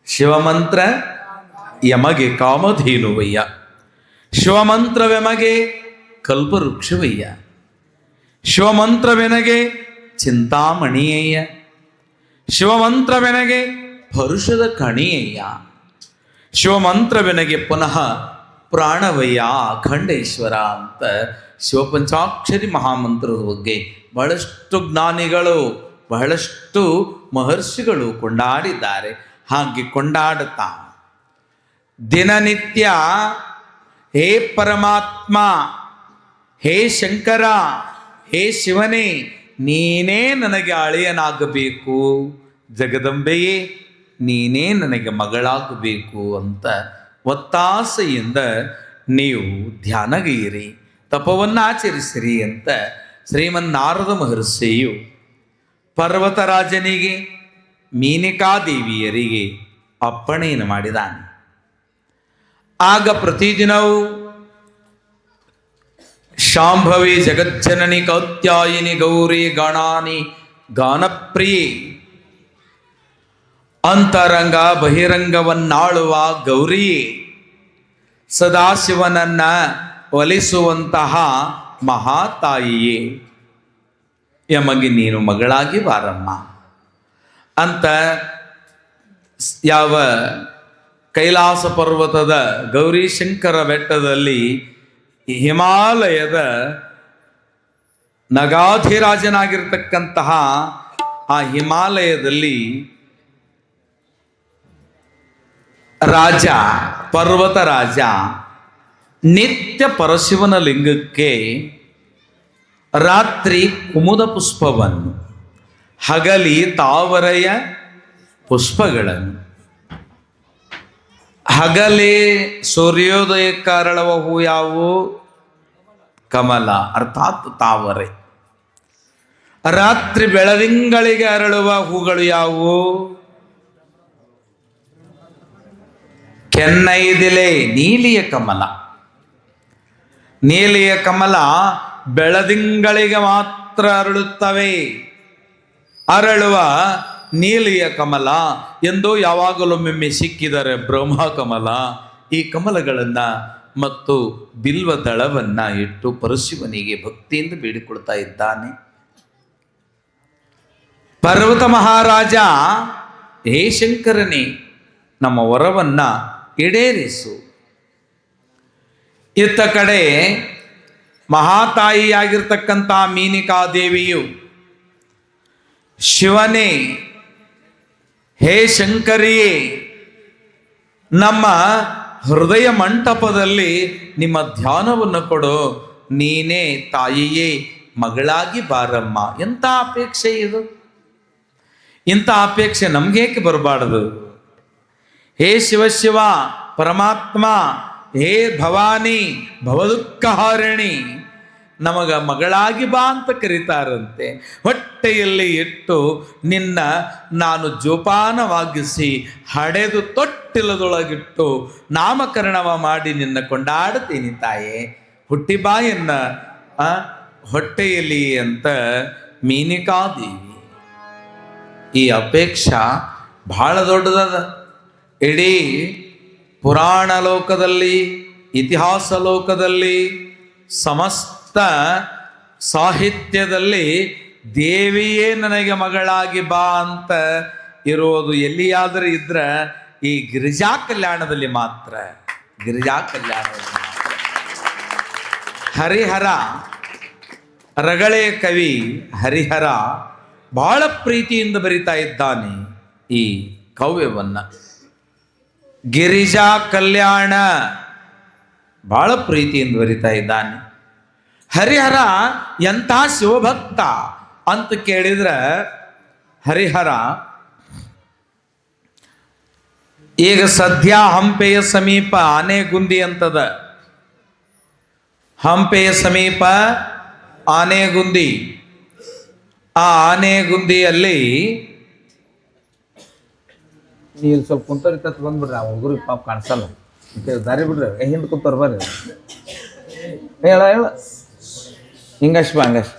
ಶಿವಮಂತ್ರ ಯಮಗೆ ಕಾಮಧೇನುವಯ್ಯ. ಶಿವಮಂತ್ರವೆಮಗೆ ಕಲ್ಪವೃಕ್ಷವಯ್ಯ. ಶಿವಮಂತ್ರವೆನಗೆ ಚಿಂತಾಮಣಿಯಯ್ಯ. ಶಿವಮಂತ್ರವೆನಗೆ ಪರುಷದ ಕಣಿಯಯ್ಯ. ಶಿವಮಂತ್ರವೆನಗೆ ಪುನಃ ಪ್ರಾಣವಯ್ಯ ಅಖಂಡೇಶ್ವರ ಅಂತ ಶಿವಪಂಚಾಕ್ಷರಿ ಮಹಾಮಂತ್ರದ ಬಗ್ಗೆ ಬಹಳಷ್ಟು ಜ್ಞಾನಿಗಳು, ಬಹಳಷ್ಟು ಮಹರ್ಷಿಗಳು ಕೊಂಡಾಡಿದ್ದಾರೆ. ಹಾಗೆ ಕೊಂಡಾಡುತ್ತಾ ದಿನನಿತ್ಯ ಹೇ ಪರಮಾತ್ಮ, ಹೇ ಶಂಕರ, ಹೇ ಶಿವನೇ, ನೀನೇ ನನಗೆ ಅಳಿಯನಾಗಬೇಕು, ಜಗದಂಬೆಯೇ ನೀನೇ ನನಗೆ ಮಗಳಾಗಬೇಕು ಅಂತ ಒತ್ತಾಸೆಯಿಂದ ನೀವು ಧ್ಯಾನಗೈರಿ, ತಪವನ್ನು ಆಚರಿಸಿರಿ ಅಂತ ಶ್ರೀಮನ್ನಾರದ ಮಹರ್ಷಿಯು ಪರ್ವತರಾಜನಿಗೆ, ಮೀನಿಕಾದೇವಿಯರಿಗೆ ಅಪ್ಪಣೆಯನ್ನು ಮಾಡಿದಾನೆ. ಆಗ ಪ್ರತಿದಿನವೂ ಶಾಂಭವಿ ಜಗಜ್ಜನನಿ ಕೌತ್ಯಾಯಿನಿ ಗೌರಿ ಗಣಾನಿ ಗಾನಪ್ರಿಯೆ, ಅಂತರಂಗ ಬಹಿರಂಗವನ್ನಾಳುವ ಗೌರಿಯೇ, ಸದಾಶಿವನನ್ನ ಒಲಿಸುವಂತಹ ಮಹಾತಾಯಿಯೇ, ಯಮಗೆ ನೀನು ಮಗಳಾಗಿ ಬಾರಮ್ಮ ಅಂತ ಯಾವ ಕೈಲಾಸ ಪರ್ವತದ ಗೌರೀಶಂಕರ ಬೆಟ್ಟದಲ್ಲಿ ಹಿಮಾಲಯದ ನಗಾಧಿರಾಜನಾಗಿರ್ತಕ್ಕಂತಹ ಆ ಹಿಮಾಲಯದಲ್ಲಿ ರಾಜ, ಪರ್ವತ ರಾಜ ನಿತ್ಯ ಪರಶಿವನ ಲಿಂಗಕ್ಕೆ ರಾತ್ರಿ ಕುಮುದ ಪುಷ್ಪವನ್ನು, ಹಗಲಿ ತಾವರೆಯ ಪುಷ್ಪಗಳನ್ನು, ಹಗಲೇ ಸೂರ್ಯೋದಯಕ್ಕೆ ಅರಳುವ ಹೂ ಯಾವುವು? ಕಮಲ ಅರ್ಥಾತ್ ತಾವರೆ. ರಾತ್ರಿ ಬೆಳದಿಂಗಳಿಗೆ ಅರಳುವ ಹೂಗಳು ಯಾವುವು? ಕೆನ್ನೈದಿಲೆ ನೀಲಿಯ ಕಮಲ. ನೀಲಿಯ ಕಮಲ ಬೆಳದಿಂಗಳಿಗೆ ಮಾತ್ರ ಅರಳುತ್ತವೆ. ಅರಳುವ ನೀಲಿಯ ಕಮಲ ಎಂದು ಯಾವಾಗಲೊಮ್ಮೆ ಸಿಕ್ಕಿದರೆ ಬ್ರಹ್ಮ ಕಮಲ. ಈ ಕಮಲಗಳನ್ನು ಮತ್ತು ಬಿಲ್ವ ದಳವನ್ನ ಇಟ್ಟು ಪರಶಿವನಿಗೆ ಭಕ್ತಿಯಿಂದ ಬೇಡಿಕೊಳ್ತಾ ಇದ್ದಾನೆ. ಪರ್ವತ ಮಹಾರಾಜ, ಹೇ ಶಂಕರನೇ, ನಮ್ಮ ವರವನ್ನ ಈಡೇರಿಸು. ಇತ್ತ ಕಡೆ ಮಹಾತಾಯಿಯಾಗಿರ್ತಕ್ಕಂಥ ಮೀನಿಕಾದೇವಿಯು, ಶಿವನೇ, ಹೇ ಶಂಕರಿಯೇ, ನಮ್ಮ ಹೃದಯ ಮಂಟಪದಲ್ಲಿ ನಿಮ್ಮ ಧ್ಯಾನವನ್ನು ಕೊಡು, ನೀನೇ ತಾಯಿಯೇ ಮಗಳಾಗಿ ಬಾರಮ್ಮ. ಎಂಥ ಅಪೇಕ್ಷೆ ಇದು! ಇಂಥ ಅಪೇಕ್ಷೆ ನಮ್ಗೇಕೆ ಬರಬಾರದು? ಹೇ ಶಿವಶಿವ ಪರಮಾತ್ಮ, ಹೇ ಭವಾನಿ ಭವದುಃಖಹಾರಿಣಿ, ನಮಗ ಮಗಳಾಗಿ ಬಾ ಅಂತ ಕರೀತಾರಂತೆ. ಹೊಟ್ಟೆಯಲ್ಲಿ ಇಟ್ಟು ನಿನ್ನ ನಾನು ಜೋಪಾನವಾಗಿಸಿ ಹಡೆದು ತೊಟ್ಟಿಲದೊಳಗಿಟ್ಟು ನಾಮಕರಣವ ಮಾಡಿ ನಿನ್ನ ಕೊಂಡಾಡುತ್ತೀನಿ ತಾಯೇ, ಹುಟ್ಟಿ ಬಾಯನ್ನ ಹೊಟ್ಟೆಯಲ್ಲಿ ಅಂತ ಮೀನಿಕಾದೇವಿ. ಈ ಅಪೇಕ್ಷಾ ಬಹಳ ದೊಡ್ಡದದ. ಇಡೀ ಪುರಾಣ ಲೋಕದಲ್ಲಿ, ಇತಿಹಾಸ ಲೋಕದಲ್ಲಿ, ಸಮಸ್ತ ಸಾಹಿತ್ಯದಲ್ಲಿ ದೇವಿಯೇ ನನಗೆ ಮಗಳಾಗಿ ಬಾ ಅಂತ ಇರೋದು ಎಲ್ಲಿಯಾದರೂ ಇದ್ರೆ ಈ ಗಿರಿಜಾ ಕಲ್ಯಾಣದಲ್ಲಿ ಮಾತ್ರ. ಗಿರಿಜಾ ಕಲ್ಯಾಣದಲ್ಲಿ ಮಾತ್ರ. ಹರಿಹರ, ರಗಳೆ ಕವಿ ಹರಿಹರ ಬಹಳ ಪ್ರೀತಿಯಿಂದ ಬರಿತಾ ಇದ್ದಾನೆ ಈ ಕಾವ್ಯವನ್ನ. ಗಿರಿಜಾ ಕಲ್ಯಾಣ ಬಹಳ ಪ್ರೀತಿಯಿಂದ ಬರಿತಾ ಇದ್ದಾನೆ. ಹರಿಹರ ಎಂಥ ಶಿವಭಕ್ತ ಅಂತ ಕೇಳಿದ್ರೆ, ಹರಿಹರ ಈಗ ಸದ್ಯ ಹಂಪೆಯ ಸಮೀಪ ಆನೆಗುಂದಿ ಅಂತದ. ಹಂಪೆಯ ಸಮೀಪ ಆನೆಗುಂದಿ. ಆ ಆನೆಗುಂದಿಯಲ್ಲಿ ನೀವು ಸ್ವಲ್ಪ ಕುಂತರಿತ ಬಂದ್ಬಿಡ್ರಿ. ಆ ಹುಡುಗರಿಗೆ ಪಾಪ ಕಾಣಿಸಲ್ಲ, ದಾರಿ ಬಿಡ್ರಿ, ಹಿಂದೆ ಕುಂತಾರ ಬರ್ರಿ. ಹೇಳ ಹೇಳ ಹಿಂಗಷ್ಟ ಬಾ, ಹಂಗಷ್ಟ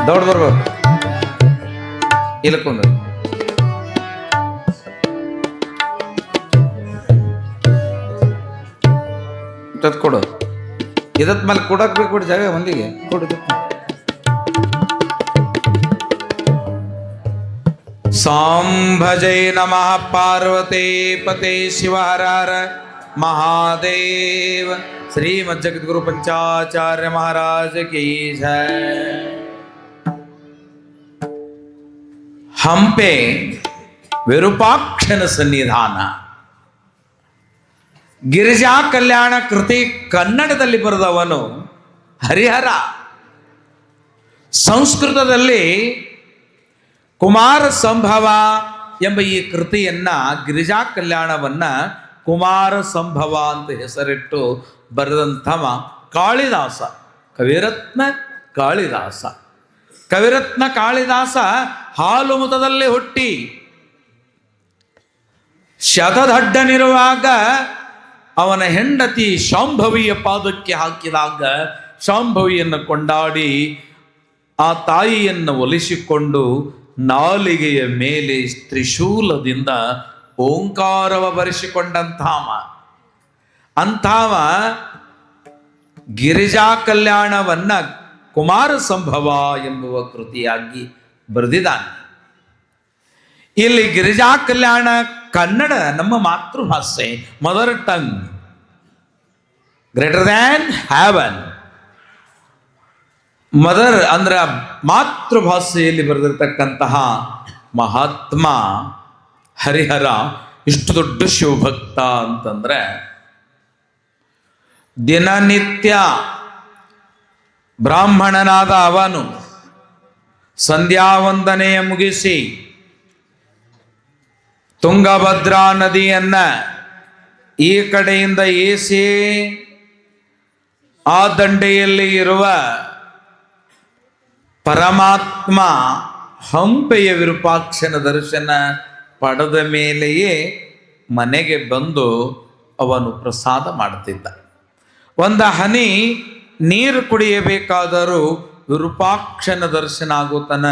ದೌಡ್ ಬರ್ಬೇಕು. ಇಲ್ಲ ಕುಂದ್ರ ಕೊಡು. ಇದತ್ ಮೇಲೆ ಕೊಡಕ್ ಬೇಕು ಕೊಡಿ, ಜಾಗ ಮಂದಿಗೆ ಕೊಡು. ಸಾಂಭಜೈ ನಮಃ ಪಾರ್ವತೇ ಪತೆ ಶಿವ ಹರ ಹರ ಮಹಾದೇವ. ಶ್ರೀಮದ್ ಜಗದ್ಗುರು ಪಂಚಾಚಾರ್ಯ ಮಹಾರಾಜ ಕೀ ಜಯ. ಹಂಪೆ ವಿರೂಪಾಕ್ಷನ ಸನ್ನಿಧಾನ. ಗಿರಿಜಾ ಕಲ್ಯಾಣ ಕೃತಿ ಕನ್ನಡದಲ್ಲಿ ಬರೆದವನು ಹರಿಹರ. ಸಂಸ್ಕೃತದಲ್ಲಿ ಕುಮಾರ ಸಂಭವ ಎಂಬ ಈ ಕೃತಿಯನ್ನ, ಗಿರಿಜಾ ಕಲ್ಯಾಣವನ್ನ ಕುಮಾರ ಸಂಭವ ಅಂತ ಹೆಸರಿಟ್ಟು ಬರೆದಂಥವ ಕಾಳಿದಾಸ, ಕವಿರತ್ನ ಕಾಳಿದಾಸ. ಕವಿರತ್ನ ಕಾಳಿದಾಸ ಹಾಲು ಮುತದಲ್ಲಿ ಹುಟ್ಟಿ ಶತದಡ್ಡನಿರುವಾಗ ಅವನ ಹೆಂಡತಿ ಶಾಂಭವಿಯ ಪಾದಕ್ಕೆ ಹಾಕಿದಾಗ ಶಾಂಭವಿಯನ್ನು ಕೊಂಡಾಡಿ ಆ ತಾಯಿಯನ್ನು ಒಲಿಸಿಕೊಂಡು ನಾಲಿಗೆಯ ಮೇಲೆ ತ್ರಿಶೂಲದಿಂದ ಓಂಕಾರವ ಬರೆಸಿಕೊಂಡಂಥವ. ಅಂಥವ ಗಿರಿಜಾ ಕಲ್ಯಾಣವನ್ನ ಕುಮಾರ ಸಂಭವ ಎಂಬುವ ಕೃತಿಯಾಗಿ ಬರೆದಿದ್ದಾನೆ. ಇಲ್ಲಿ ಗಿರಿಜಾ ಕಲ್ಯಾಣ ಕನ್ನಡ ನಮ್ಮ ಮಾತೃಭಾಷೆ, mother tongue, greater than haven. Mother ಅಂದ್ರೆ ಮಾತೃಭಾಷೆಯಲ್ಲಿ ಬರೆದಿರ್ತಕ್ಕಂತಹ ಮಹಾತ್ಮ ಹರಿಹರ ಇಷ್ಟು ದೊಡ್ಡ ಶಿವಭಕ್ತ ಅಂತಂದ್ರೆ, ದಿನನಿತ್ಯ ಬ್ರಾಹ್ಮಣನಾದ ಅವನು ಸಂಧ್ಯಾವಂದನೆಯ ಮುಗಿಸಿ ತುಂಗಭದ್ರಾ ನದಿಯನ್ನ ಈ ಕಡೆಯಿಂದ ಏಸಿ ಆ ದಂಡೆಯಲ್ಲಿ ಇರುವ ಪರಮಾತ್ಮ ಹಂಪೆಯ ವಿರೂಪಾಕ್ಷನ ದರ್ಶನ ಪಡೆದ ಮೇಲೆಯೇ ಮನೆಗೆ ಬಂದು ಅವನು ಪ್ರಸಾದ ಮಾಡುತ್ತಿದ್ದ. ಒಂದು ಹನಿ ನೀರು ಕುಡಿಯಬೇಕಾದರೂ ವಿರೂಪಾಕ್ಷನ ದರ್ಶನ ಆಗುತ್ತಾನ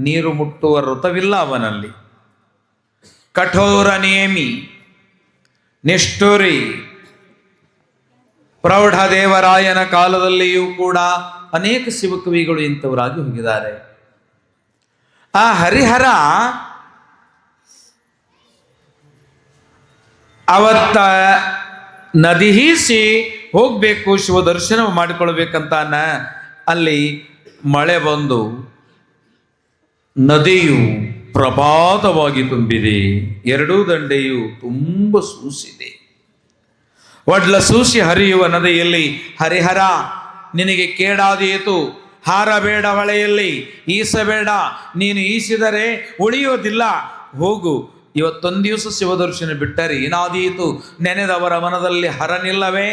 ನೀರು ಮುಟ್ಟುವ ವ್ರತವಿಲ್ಲ ಅವನಲ್ಲಿ. ಕಠೋರ ನೇಮಿ, ನಿಷ್ಠುರಿ, ಪ್ರೌಢದೇವರಾಯನ ಕಾಲದಲ್ಲಿಯೂ ಕೂಡ ಅನೇಕ ಶಿವಕವಿಗಳು ಇಂಥವರಾಗಿ ಹೋಗಿದ್ದಾರೆ. ಆ ಹರಿಹರ ಅವತ್ತ ನದಿ ಹೀಸಿ ಹೋಗ್ಬೇಕು, ಶಿವ ದರ್ಶನ ಮಾಡಿಕೊಳ್ಬೇಕಂತಾನ. ಅಲ್ಲಿ ಮಳೆ ಬಂದು ನದಿಯು ಪ್ರಪಾತವಾಗಿ ತುಂಬಿದೆ. ಎರಡೂ ದಂಡೆಯು ತುಂಬ ಸೂಸಿದೆ. ಒಡ್ಲ ಸೂಸಿ ಹರಿಯುವ ನದಿಯಲ್ಲಿ ಹರಿಹರ ನಿನಗೆ ಕೇಡಾದೀತು, ಹಾರಬೇಡ ಹೊಳೆಯಲ್ಲಿ, ಈಸಬೇಡ, ನೀನು ಈಸಿದರೆ ಉಳಿಯೋದಿಲ್ಲ, ಹೋಗು, ಇವತ್ತೊಂದು ದಿವಸ ಶಿವದರ್ಶನ ಬಿಟ್ಟರೆ ಏನಾದೀತು, ನೆನೆದವರ ಮನದಲ್ಲಿ ಹರನಿಲ್ಲವೇ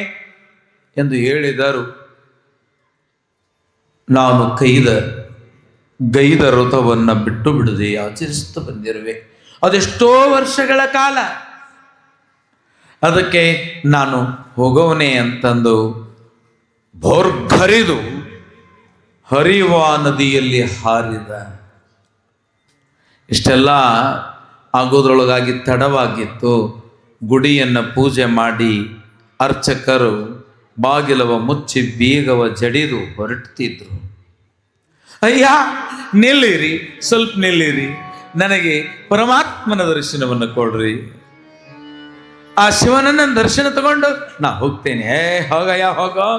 ಎಂದು ಹೇಳಿದರು. ನಾನು ಗೈದ ವ್ರತವನ್ನು ಬಿಟ್ಟು ಬಿಡದೆ ಆಚರಿಸುತ್ತಾ ಬಂದಿರುವೆ, ಅದೆಷ್ಟೋ ವರ್ಷಗಳ ಕಾಲ. ಅದಕ್ಕೆ ನಾನು ಹೋಗೋವನೇ ಅಂತಂದು ಭೋರ್ಗರಿದು ಹರಿಯುವ ನದಿಯಲ್ಲಿ ಹಾರಿದ. ಇಷ್ಟೆಲ್ಲ ಆಗೋದ್ರೊಳಗಾಗಿ ತಡವಾಗಿತ್ತು. ಗುಡಿಯನ್ನು ಪೂಜೆ ಮಾಡಿ ಅರ್ಚಕರು ಬಾಗಿಲವ ಮುಚ್ಚಿ ಬೀಗವ ಜಡಿದು ಹೊರಡ್ತಿದ್ರು. ಅಯ್ಯ ನಿಲ್ಲಿರಿ, ಸ್ವಲ್ಪ ನಿಲ್ಲಿರಿ, ನನಗೆ ಪರಮಾತ್ಮನ ದರ್ಶನವನ್ನು ಕೊಡ್ರಿ. ಆ ಶಿವನನ್ನ ದರ್ಶನ ತಗೊಂಡು ನಾ ಹೋಗ್ತೇನೆ. ಹೋಗಯ್ಯ ಹೋಗೋ,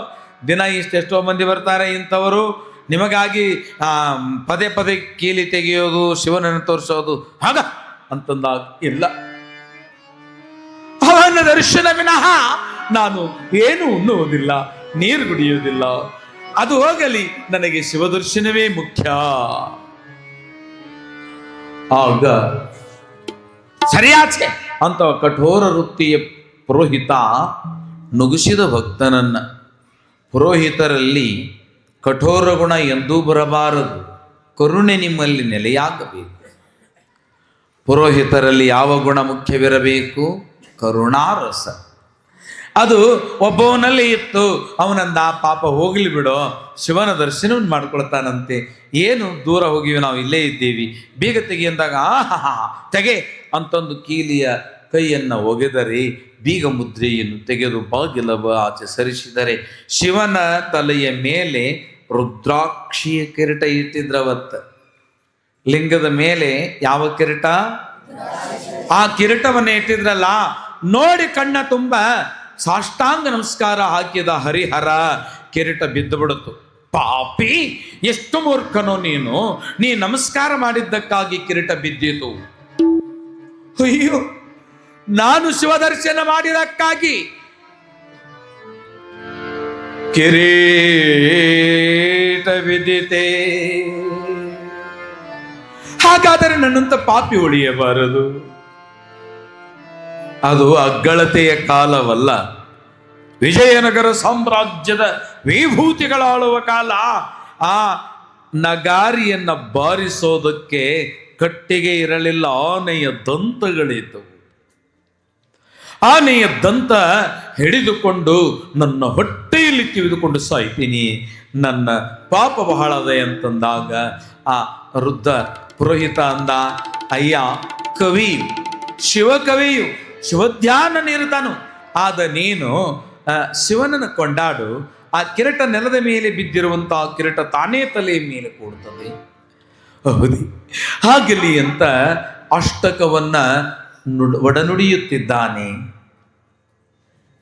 ದಿನ ಇಷ್ಟೆಷ್ಟೋ ಮಂದಿ ಬರ್ತಾರೆ ಇಂಥವರು, ನಿಮಗಾಗಿ ಪದೇ ಪದೇ ಕೀಲಿ ತೆಗೆಯೋದು, ಶಿವನನ್ನು ತೋರಿಸೋದು ಹಾಗ ಅಂತಂದಾಗ ಇಲ್ಲ. ಅವನ ದರ್ಶನ ವಿನಃ ನಾನು ಏನು ಉಣ್ಣುವುದಿಲ್ಲ, ನೀರು ಕುಡಿಯುವುದಿಲ್ಲ. ಅದು ಹೋಗಲಿ, ನನಗೆ ಶಿವದರ್ಶನವೇ ಮುಖ್ಯ. ಆಗ ಸರಿಯಾಚೆ ಅಂತ ಕಠೋರ ವೃತ್ತಿಯ ಪುರೋಹಿತ ನುಗ್ಗಿಸಿದ ಭಕ್ತನನ್ನ. ಪುರೋಹಿತರಲ್ಲಿ ಕಠೋರ ಗುಣ ಎಂದೂ ಬರಬಾರದು, ಕರುಣೆ ನಿಮ್ಮಲ್ಲಿ ನೆಲೆಯಾಗಬೇಕು. ಪುರೋಹಿತರಲ್ಲಿ ಯಾವ ಗುಣ ಮುಖ್ಯವಿರಬೇಕು? ಕರುಣಾರಸ. ಅದು ಒಬ್ಬವನಲ್ಲಿ ಇತ್ತು. ಅವನಂದ, ಪಾಪ ಹೋಗ್ಲಿ ಬಿಡೋ, ಶಿವನ ದರ್ಶನವನ್ನು ಮಾಡ್ಕೊಳ್ತಾನಂತೆ, ಏನು ದೂರ ಹೋಗಿವಿ, ನಾವು ಇಲ್ಲೇ ಇದ್ದೀವಿ, ಬೀಗ ತೆಗಿ ಅಂದಾಗ ಆಹಾ ತೆಗೆ ಅಂತಂದು ಕೀಲಿಯ ಕೈಯನ್ನು ಒಗೆದರೆ ಬೀಗ ಮುದ್ರೆಯನ್ನು ತೆಗೆದು ಬಾಗಿಲವ ಆಚೆ ಸರಿಸಿದರೆ ಶಿವನ ತಲೆಯ ಮೇಲೆ ರುದ್ರಾಕ್ಷಿಯ ಕಿರೀಟ ಇಟ್ಟಿದ್ರವತ್ತ. ಲಿಂಗದ ಮೇಲೆ ಯಾವ ಕಿರೀಟ? ಆ ಕಿರೀಟವನ್ನು ಇಟ್ಟಿದ್ರಲ್ಲ, ನೋಡಿ ಕಣ್ಣ ತುಂಬ ಸಾಷ್ಟಾಂಗ ನಮಸ್ಕಾರ ಹಾಕಿದ ಹರಿಹರ ಕಿರೀಟ ಬಿದ್ದು ಬಿಡುತ್ತು. ಪಾಪಿ, ಎಷ್ಟು ಮೂರ್ಖನೋ ನೀ ನಮಸ್ಕಾರ ಮಾಡಿದ್ದಕ್ಕಾಗಿ ಕಿರೀಟ ಬಿದ್ದಿತು. ಅಯ್ಯೋ, ನಾನು ಶಿವದರ್ಶನ ಮಾಡಿದಕ್ಕಾಗಿ ಕಿರೀಟ ಬಿದ್ದಿತೆ. ಹಾಗಾದರೆ ನನ್ನಂತ ಪಾಪಿ ಉಳಿಯಬಾರದು. ಅದು ಅಗ್ಗಳತೆಯ ಕಾಲವಲ್ಲ, ವಿಜಯನಗರ ಸಾಮ್ರಾಜ್ಯದ ವಿಭೂತಿಗಳಾಳುವ ಕಾಲ. ಆ ನಗಾರಿಯನ್ನ ಬಾರಿಸೋದಕ್ಕೆ ಕಟ್ಟಿಗೆ ಇರಲಿಲ್ಲ, ಆನೆಯ ದಂತಗಳಿದ್ದವು. ಆನೆಯ ದಂತ ಹಿಡಿದುಕೊಂಡು ನನ್ನ ಹೊಟ್ಟೆಯಲ್ಲಿ ತಿವಿದುಕೊಂಡು ಸಾಯ್ತೀನಿ, ನನ್ನ ಪಾಪ ಬಹಳದೆ ಅಂತಂದಾಗ ಆ ವೃದ್ಧ ಪುರೋಹಿತ ಅಂದ, ಅಯ್ಯ ಕವಿ, ಶಿವಕವಿಯು, ಶಿವಧ್ಯಾನ ನಿರತನು ಆದ ನೀನು ಶಿವನನ್ನು ಕೊಂಡಾಡು. ಆ ಕಿರೀಟ ನೆಲದ ಮೇಲೆ ಬಿದ್ದಿರುವಂತಹ ಕಿರೀಟ ತಾನೇ ತಲೆಯ ಮೇಲೆ ಕೂಡುತ್ತದೆ. ಹೌದಿ, ಹಾಗಲಿ ಅಂತ ಅಷ್ಟಕವನ್ನ ಒಡನುಡಿಯುತ್ತಿದ್ದಾನೆ.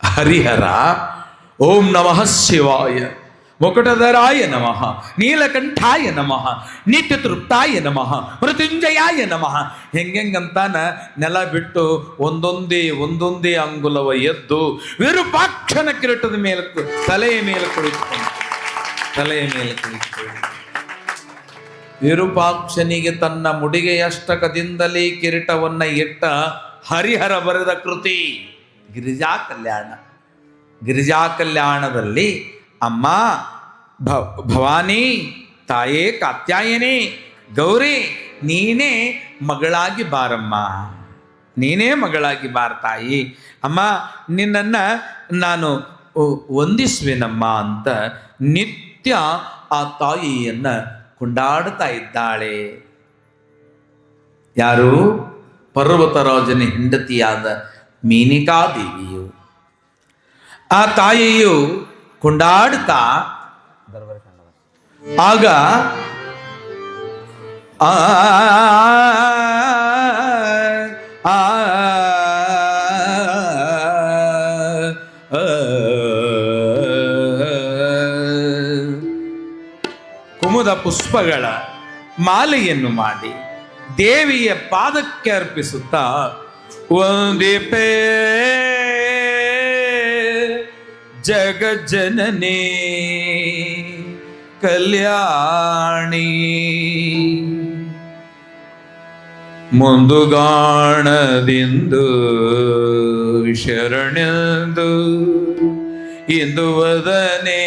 ಹರಿಹರ ಓಂ ನಮಃ ಶಿವಾಯ, ಮುಕುಟಧರಾಯ ನಮಃ, ನೀಲಕಂಠಾಯ ನಮಃ, ನಿತ್ಯತೃಪ್ತಾಯ ನಮಃ, ಮೃತ್ಯುಂಜಯಾಯ ನಮಃ. ಹೆಂಗಂತಾನ ನೆಲ ಬಿಟ್ಟು ಒಂದೊಂದೇ ಅಂಗುಲವ ಎದ್ದು ವಿರೂಪಾಕ್ಷನ ಕಿರೀಟದ ಮೇಲೆ ತಲೆಯ ಮೇಲೆ ಕುಳಿತುಕೊಂಡು ವಿರೂಪಾಕ್ಷನಿಗೆ ತನ್ನ ಮುಡಿಗೆಯಷ್ಟಕದಿಂದಲೇ ಕಿರೀಟವನ್ನ ಇಟ್ಟ ಹರಿಹರ ಬರೆದ ಕೃತಿ ಗಿರಿಜಾ ಕಲ್ಯಾಣ. ಗಿರಿಜಾ ಕಲ್ಯಾಣದಲ್ಲಿ ಅಮ್ಮ ಭವಾನಿ, ತಾಯೇ ಕಾತ್ಯಾಯನಿ, ಗೌರಿ, ನೀನೇ ಮಗಳಾಗಿ ಬಾರಮ್ಮ, ನೀನೇ ಮಗಳಾಗಿ ಬಾರ ತಾಯಿ. ಅಮ್ಮ ನಿನ್ನನ್ನು ನಾನು ವಂದಿಸುವೆನಮ್ಮ ಅಂತ ನಿತ್ಯ ಆ ತಾಯಿಯನ್ನ ಕೊಂಡಾಡ್ತಾ ಇದ್ದಾಳೆ. ಯಾರು? ಪರ್ವತರಾಜನ ಹೆಂಡತಿಯಾದ ಮೇನಕಾದೇವಿಯು. ಆ ತಾಯಿಯು ಕೊಂಡಾಡ್ತಾ ಆಗ ಕುಮುದ ಪುಷ್ಪಗಳ ಮಾಲೆಯನ್ನು ಮಾಡಿ ದೇವಿಯ ಪಾದಕ್ಕೆ ಅರ್ಪಿಸುತ್ತಾ ವಂದಿಪೇ ಜಗಜ್ಜನನೇ ಕಲ್ಯಾಣಿ, ಮುಂದುಗಾಣದಿಂದು ಶರಣೆಂದು ಇಂದು ವದನೆ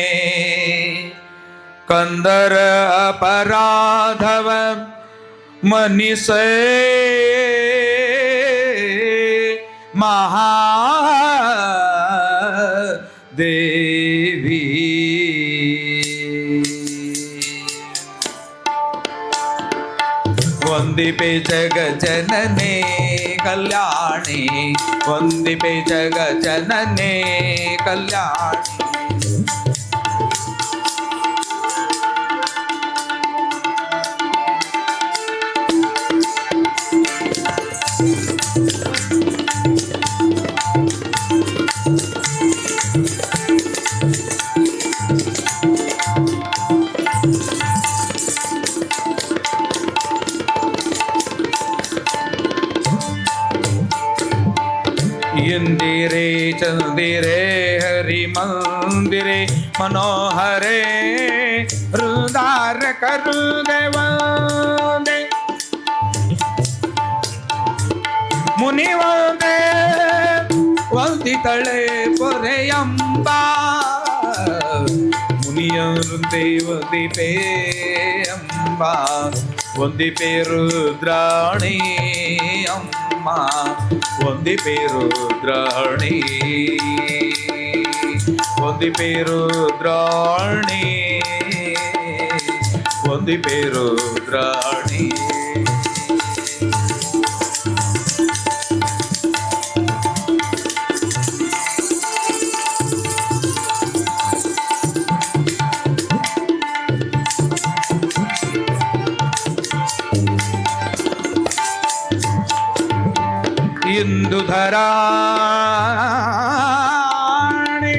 ಕಂದರ ಅಪರಾಧವ ಮನ್ನಿಸೇ ಮಹಾದೇವಿ. ವಂದಿಪೆ ಜಗ ಜನನೇ ಕಲ್ಯಾಣಿ, ವಂದಿಪೆ ಜಗ ಜನನೇ ಕಲ್ಯಾಣಿ. ಇಂದಿರೆ ಚಂದಿರೆ ಹರಿ ಮಂದಿರೆ ಮನೋಹರೆ ಹೃದಾರ ಕರುದೇವಂದೆ ಮುನಿವಂದೆ ವಂದಿತಳೆ ಪೊರೆಯಂಬ ಮುನಿಯಂದೆ ವಂದಿಪೇ ಅಂಬ ವಂದಿಪೇ ರುದ್ರಾಣಿ ಅಮ್ಮ ವಂದಿಪೇ ರುದ್ರಾಣಿ ವಂದಿಪೇ ರುದ್ರಾಣಿ ವಂದಿಪೇ ರುದ್ರಾಣಿ. ಇಂದುಧರಾಣಿ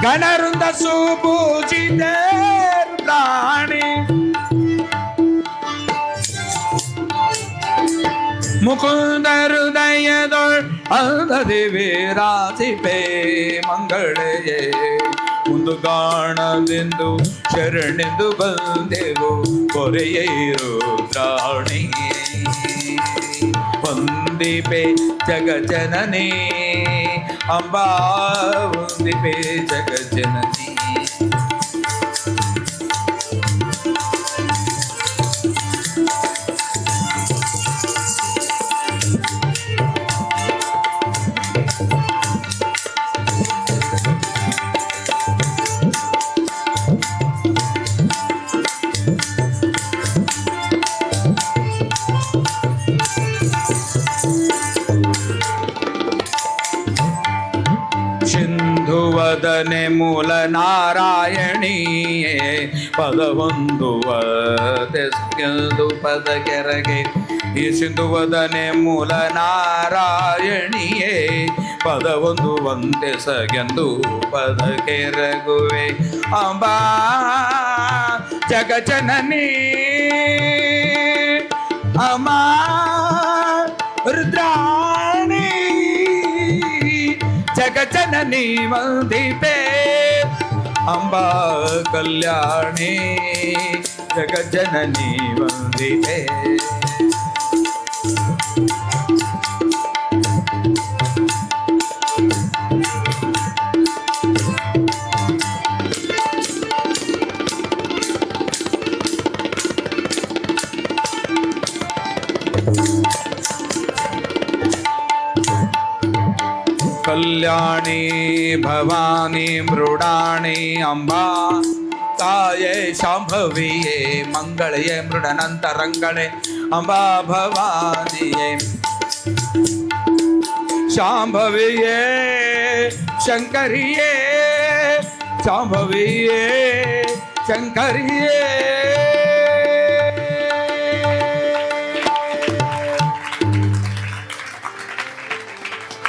ಗಣವೃಂದ ಸುಪೂಜಿತೆ ರುದ್ರಾಣಿ ಮುಕುಂದ ಹೃದಯದೊಳ್ ಅಲ್ಲದೆ ವಿರಾಜಿಪೆ ಮಂಗಳಯೇ ಒಂದು ಗಾಣದೆಂದು ಶರಣೆಂದು ಬಂದೆವು ಕೊರೆಯೇ ರುದ್ರಾಣಿ ವಂದಿಪೆ ಜಗಜನನೇ ಅಂಬಾ ವಂದಿಪೆ ಜಗಜನನಿ ಸಿಂಧುವದನೆ ಮೂಲ ನಾರಾಯಣೀಯೇ ಪದವೊಂದುವದೆಂದು ಪದ ಕೆರಗೆ ಈ ಸಿಂಧುವದನೆ ಮೂಲ ನಾರಾಯಣಿಯೇ ಪದವೊಂದು ಒಂದೆ ಸಗೆಂದು ಪದ ಕೆರಗುವೆ ಅಂಬಾ ಜಗಜನನಿ ಅಮಾ ರುದ್ರಾಣಿ ಜಗಜನನಿ ವಂದಿಪೆ ಅಂಬಾ ಕಲ್ಯಾಣಿ ಜಗಜನನಿ ವಂದಿಪೆ ಕಲ್ಯಾಣಿ ಭವಾನಿ ಮೃಡಾಣಿ ಅಂಬಾ ತಾಯೇ ಶಾಂಭವಿಯೇ ಮಂಗಳಯೇ ಮೃಡನಂತರಂಗಳೇ ಅಂಬಾ ಭವಾನಿಯೇ ಶಾಂಭವಿಯೇ ಶಂಕರಿಯೇ ಶಾಂಭವಿಯೇ ಶಂಕರಿಯೇ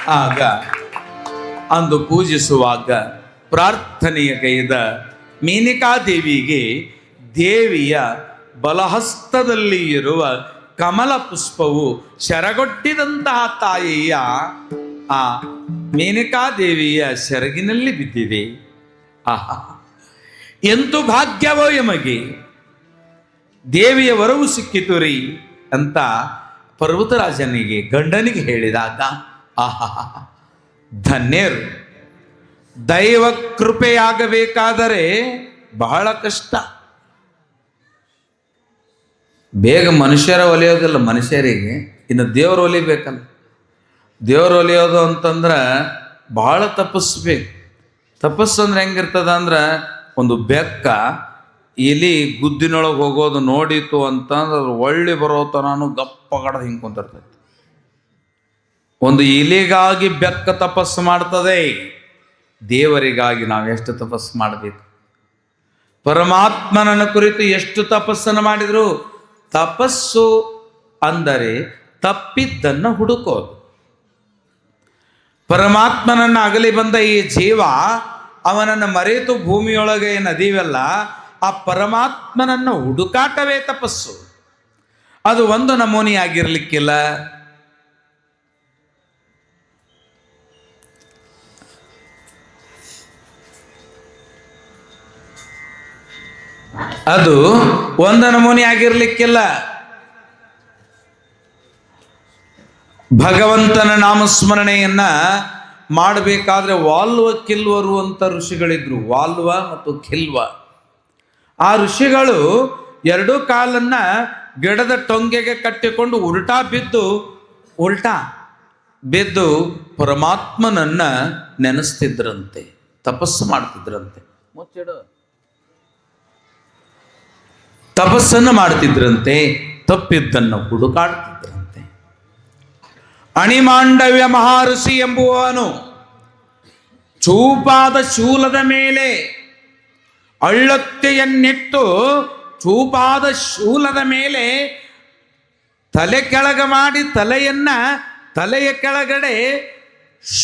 ಆಗ ಅಂದು ಪೂಜಿಸುವಾಗ ಪ್ರಾರ್ಥನೆಯ ಕೈದ ಮೇನಕಾದೇವಿಗೆ ದೇವಿಯ ಬಲಹಸ್ತದಲ್ಲಿ ಇರುವ ಕಮಲ ಪುಷ್ಪವು ಶರಗೊಟ್ಟಿದಂತಹ ತಾಯಿಯ ಆ ಮೇನಕಾದೇವಿಯ ಸೆರಗಿನಲ್ಲಿ ಬಿದ್ದಿದೆ. ಆಹಾ, ಎಂತು ಭಾಗ್ಯವೋ ಎಮಗೆ, ದೇವಿಯ ವರವು ಸಿಕ್ಕಿತು ರೀ ಅಂತ ಪರ್ವತರಾಜನಿಗೆ ಗಂಡನಿಗೆ ಹೇಳಿದಾಗ ಆಹಾ ಧನ್ಯರು. ದೈವ ಕೃಪೆಯಾಗಬೇಕಾದರೆ ಬಹಳ ಕಷ್ಟ. ಬೇಗ ಮನುಷ್ಯರ ಒಲಿಯೋದಿಲ್ಲ ಮನುಷ್ಯರಿಗೆ, ಇನ್ನು ದೇವರು ಒಲಿಬೇಕಲ್ಲ. ದೇವರು ಒಲಿಯೋದು ಅಂತಂದ್ರೆ ಬಹಳ ತಪಸ್ಬೇಕು. ತಪಸ್ಸು ಅಂದ್ರೆ ಹೆಂಗಿರ್ತದ ಅಂದ್ರೆ, ಒಂದು ಬೆಕ್ಕ ಇಲಿ ಗುದ್ದಿನೊಳಗೆ ಹೋಗೋದು ನೋಡಿತು ಅಂತಂದ್ರೆ ಒಳ್ಳೆ ಬರೋತನಾನು ಗಪ್ಪಗಡ ಹಿಂಗೆ ಕುಂತಿರ್ತೈತಿ. ಒಂದು ಇಲಿಗಾಗಿ ಬೆಕ್ಕ ತಪಸ್ಸು ಮಾಡ್ತದೆ, ದೇವರಿಗಾಗಿ ನಾವು ಎಷ್ಟು ತಪಸ್ಸು ಮಾಡಬೇಕು. ಪರಮಾತ್ಮನನ್ನು ಕುರಿತು ಎಷ್ಟು ತಪಸ್ಸನ್ನು ಮಾಡಿದ್ರು. ತಪಸ್ಸು ಅಂದರೆ ತಪ್ಪಿದ್ದನ್ನು ಹುಡುಕೋದು. ಪರಮಾತ್ಮನನ್ನು ಅಗಲಿ ಬಂದ ಈ ಜೀವ ಅವನನ್ನು ಮರೆತು ಭೂಮಿಯೊಳಗೆ ನದಿವೆಲ್ಲ, ಆ ಪರಮಾತ್ಮನನ್ನು ಹುಡುಕಾಟವೇ ತಪಸ್ಸು. ಅದು ಒಂದು ನಮೂನೆಯಾಗಿರ್ಲಿಕ್ಕಿಲ್ಲ. ಅದು ಒಂದು ನಮೂನೆ ಆಗಿರ್ಲಿಕ್ಕಿಲ್ಲ. ಭಗವಂತನ ನಾಮಸ್ಮರಣೆಯನ್ನ ಮಾಡಬೇಕಾದ್ರೆ ವಾಲ್ವ ಕಿಲ್ವರು ಅಂತ ಋಷಿಗಳಿದ್ರು. ವಾಲ್ವ ಮತ್ತು ಖಿಲ್ವ. ಆ ಋಷಿಗಳು ಎರಡೂ ಕಾಲನ್ನ ಗಿಡದ ಟೊಂಗೆಗೆ ಕಟ್ಟಿಕೊಂಡು ಉಲ್ಟಾ ಬಿದ್ದು ಪರಮಾತ್ಮನನ್ನ ನೆನೆಸ್ತಿದ್ರಂತೆ, ತಪಸ್ಸು ಮಾಡ್ತಿದ್ರಂತೆ. ಮುಚ್ಚಿಡು. ತಪಸ್ಸನ್ನು ಮಾಡ್ತಿದ್ರಂತೆ, ತಪ್ಪಿದ್ದನ್ನು ಹುಡುಕಾಡ್ತಿದ್ರಂತೆ. ಅಣಿಮಾಂಡವ್ಯ ಮಹರ್ಷಿ ಎಂಬುವನು ಚೂಪಾದ ಶೂಲದ ಮೇಲೆ ಅಳ್ಳೊತ್ತೆಯನ್ನಿಟ್ಟು ಚೂಪಾದ ಶೂಲದ ಮೇಲೆ ತಲೆ ಕೆಳಗೆ ಮಾಡಿ ತಲೆಯ ಕೆಳಗಡೆ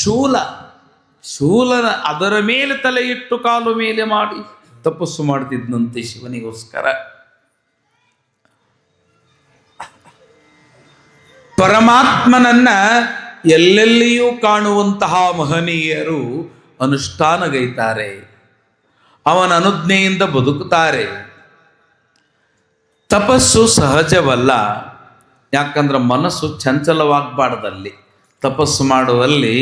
ಶೂಲ ಶೂಲನ ಅದರ ಮೇಲೆ ತಲೆ ಇಟ್ಟು ಕಾಲು ಮೇಲೆ ಮಾಡಿ ತಪಸ್ಸು ಮಾಡ್ತಿದ್ದಂತೆ ಶಿವನಿಗೋಸ್ಕರ. ಪರಮಾತ್ಮನನ್ನ ಎಲ್ಲೆಲ್ಲಿಯೂ ಕಾಣುವಂತಹ ಮಹನೀಯರು ಅನುಷ್ಠಾನಗೈತಾರೆ, ಅವನ ಅನುಜ್ಞೆಯಿಂದ ಬದುಕುತ್ತಾರೆ. ತಪಸ್ಸು ಸಹಜವಲ್ಲ, ಯಾಕಂದ್ರೆ ಮನಸ್ಸು ಚಂಚಲವಾಗಬಾರ್ದಲ್ಲಿ. ತಪಸ್ಸು ಮಾಡುವಲ್ಲಿ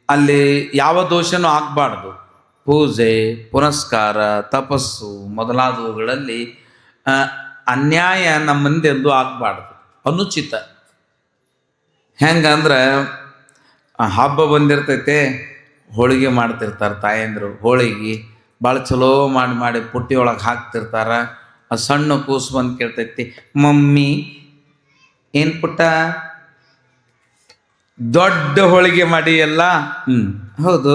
ಅಲ್ಲಿ ಯಾವ ದೋಷನೂ ಆಗಬಾರ್ದು. ಪೂಜೆ ಪುನಸ್ಕಾರ ತಪಸ್ಸು ಮೊದಲಾದವುಗಳಲ್ಲಿ ಅನ್ಯಾಯ ನಮ್ಮ ಮುಂದೆಂದು ಆಗಬಾರ್ದು, ಅನುಚಿತ. ಹೆಂಗಂದ್ರೆ ಹಬ್ಬ ಬಂದಿರ್ತೈತೆ, ಹೋಳಿಗೆ ಮಾಡ್ತಿರ್ತಾರೆ ತಾಯಂದರು. ಹೋಳಿಗೆ ಭಾಳ ಚಲೋ ಮಾಡಿ ಮಾಡಿ ಪುಟ್ಟಿ ಒಳಗೆ ಹಾಕ್ತಿರ್ತಾರೆ. ಆ ಸಣ್ಣ ಕೂಸು ಬಂದು ಕೇಳ್ತೈತಿ, ಮಮ್ಮಿ ಏನು ಪುಟ್ಟ ದೊಡ್ಡ ಹೋಳಿಗೆ ಮಾಡಿಯಲ್ಲ? ಹೌದು.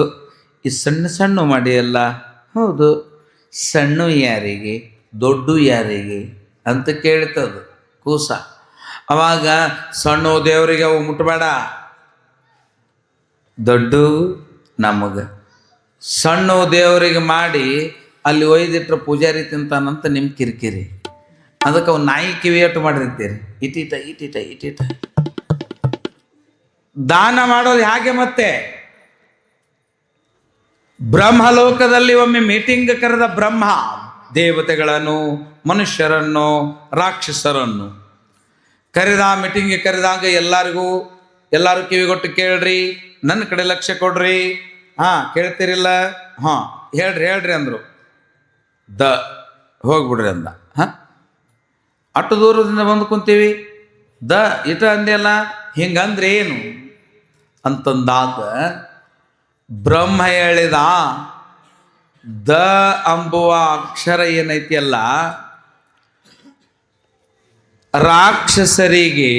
ಈ ಸಣ್ಣ ಸಣ್ಣ ಮಾಡಿಯಲ್ಲ? ಹೌದು. ಸಣ್ಣ ಯಾರಿಗೆ ದೊಡ್ಡ ಯಾರಿಗೆ ಅಂತ ಕೇಳ್ತದ ಕೂಸ. ಅವಾಗ ಸಣ್ಣ ದೇವರಿಗೆ ಅವು ಮುಟ್ಟಬೇಡ, ದೊಡ್ಡ ನಮಗೆ. ಸಣ್ಣ ದೇವರಿಗೆ ಮಾಡಿ ಅಲ್ಲಿ ಒಯ್ದಿಟ್ರೆ ಪೂಜಾರಿ ತಿಂತಾನಂತ ನಿಮ್ಮ ಕಿರಿಕಿರಿ. ಅದಕ್ಕೆ ಅವು ನಾಯಿ ಕಿವಿಯಟ್ಟು ಮಾಡಿರ್ತೀರಿ, ಇಟೀಟ ಇಟೀಟ ಇಟೀಟ. ದಾನ ಮಾಡೋದು ಹಾಗೆ. ಮತ್ತೆ ಬ್ರಹ್ಮಲೋಕದಲ್ಲಿ ಒಮ್ಮೆ ಮೀಟಿಂಗ್ ಕರೆದ ಬ್ರಹ್ಮ ದೇವತೆಗಳನ್ನು, ಮನುಷ್ಯರನ್ನು, ರಾಕ್ಷಸರನ್ನು ಕರೆದ. ಮೀಟಿಂಗ್ಗೆ ಕರೆದಾಗ ಎಲ್ಲರೂ ಕಿವಿಗೊಟ್ಟು ಕೇಳ್ರಿ, ನನ್ನ ಕಡೆ ಲಕ್ಷ್ಯ ಕೊಡ್ರಿ. ಕೇಳ್ತೀರಿಲ್ಲ? ಹೇಳ್ರಿ ಅಂದರು. ಹೋಗ್ಬಿಡ್ರಿ ಅಂದ. ಅಷ್ಟು ದೂರದಿಂದ ಬಂದು ಕುಂತೀವಿ, ಇಟ ಅಂದೆಲ್ಲ, ಹಿಂಗಂದ್ರೆ ಏನು ಅಂತಂದಾಗ ಬ್ರಹ್ಮ ಹೇಳಿದ, ಅಂಬುವ ಅಕ್ಷರ ಏನೈತಿಯಲ್ಲ, ರಾಕ್ಷಸರಿಗೆ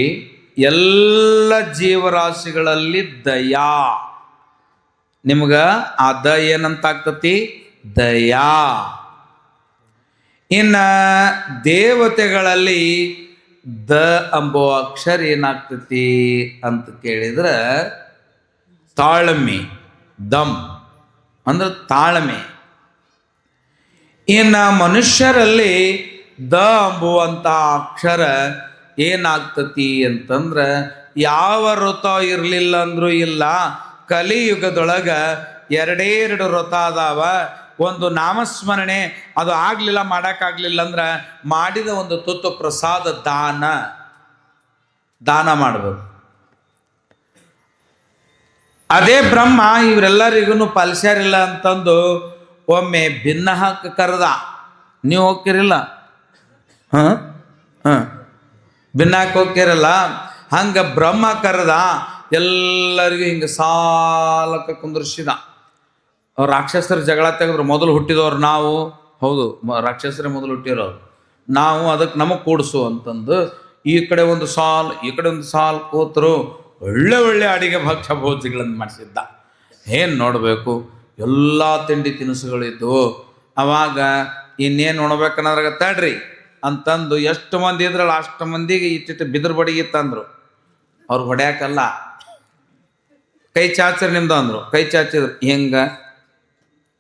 ಎಲ್ಲ ಜೀವರಾಶಿಗಳಲ್ಲಿ ದಯಾ. ನಿಮ್ಗ ಆ ಏನಂತ ಆಗ್ತತಿ? ದಯಾ. ಇನ್ನ ದೇವತೆಗಳಲ್ಲಿ ಅಂಬೋ ಅಕ್ಷರ ಏನಾಗ್ತತಿ ಅಂತ ಕೇಳಿದ್ರೆ ತಾಳ್ಮೆ. ದಮ್ ಅಂದ್ರೆ ತಾಳ್ಮೆ. ಇನ್ನು ಮನುಷ್ಯರಲ್ಲಿ ಅಂಬುವಂತ ಅಕ್ಷರ ಏನಾಗ್ತತಿ ಅಂತಂದ್ರೆ, ಯಾವ ವ್ರತ ಇರಲಿಲ್ಲ ಅಂದ್ರೂ ಇಲ್ಲ, ಕಲಿಯುಗದೊಳಗ 2 ವ್ರತ ಅದಾವ. ಒಂದು ನಾಮಸ್ಮರಣೆ ಅದು ಆಗ್ಲಿಲ್ಲ, ಮಾಡೋಕ್ಕಾಗ್ಲಿಲ್ಲ ಅಂದ್ರೆ ಮಾಡಿದ ಒಂದು ತುತ್ತು ಪ್ರಸಾದ ದಾನ ಮಾಡಬೇಕು. ಅದೇ ಬ್ರಹ್ಮ ಇವರೆಲ್ಲರಿಗೂ ಪಾಲಿಸ್ಯಾರಿಲ್ಲ ಅಂತಂದು ಒಮ್ಮೆ ಭಿನ್ನ ಹಾಕಿ ಕರೆದ. ನೀವು ಹೋಗ್ತಿರಿಲ್ಲ? ಭಿನ್ನ ಹಾಕಿ ಹೋಗ್ತಿರಲ್ಲ, ಹಂಗ ಬ್ರಹ್ಮ ಕರೆದ. ಎಲ್ಲರಿಗೂ ಹಿಂಗೆ ಸಾಲಕ್ಕೆ ಕುಂದ್ರಿಸಿದ. ರಾಕ್ಷಸರ ಜಗಳ ತೆಗೆದ್ರು. ಮೊದಲು ಹುಟ್ಟಿದವ್ರು ನಾವು, ಹೌದು ರಾಕ್ಷಸರೇ ಮೊದಲು ಹುಟ್ಟಿರೋರು ನಾವು, ಅದಕ್ಕೆ ನಮಗೆ ಕೂಡಿಸು ಅಂತಂದು ಈ ಕಡೆ ಒಂದು ಸಾಲ್ ಈ ಕಡೆ ಒಂದು ಸಾಲ್ ಕೂತರು. ಒಳ್ಳೆ ಅಡಿಗೆ ಭಕ್ಷ್ಯ ಭೋಜಿಗಳನ್ನು ಮಾಡಿಸಿದ್ದ. ಏನು ನೋಡಬೇಕು, ಎಲ್ಲ ತಿಂಡಿ ತಿನಿಸುಗಳಿದ್ದವು. ಅವಾಗ ಇನ್ನೇನು ಉಣ್ಬೇಕನ್ನೋದ್ರಾಗ ತಡ್ರಿ ಅಂತಂದು ಎಷ್ಟು ಮಂದಿ ಇದ್ರಲ್ಲ ಅಷ್ಟು ಮಂದಿಗೆ ಇಟ್ಟಿಟ್ಟು ಬಿದ್ರ ಬಡಿಗೆ ತಂದರು. ಅವ್ರು ಹೊಡ್ಯಾಕಲ್ಲ, ಕೈ ಚಾಚ್ರಿ ನಿಮ್ದು ಅಂದರು. ಕೈ ಚಾಚಿದ್ರು, ಹಿಂಗೆ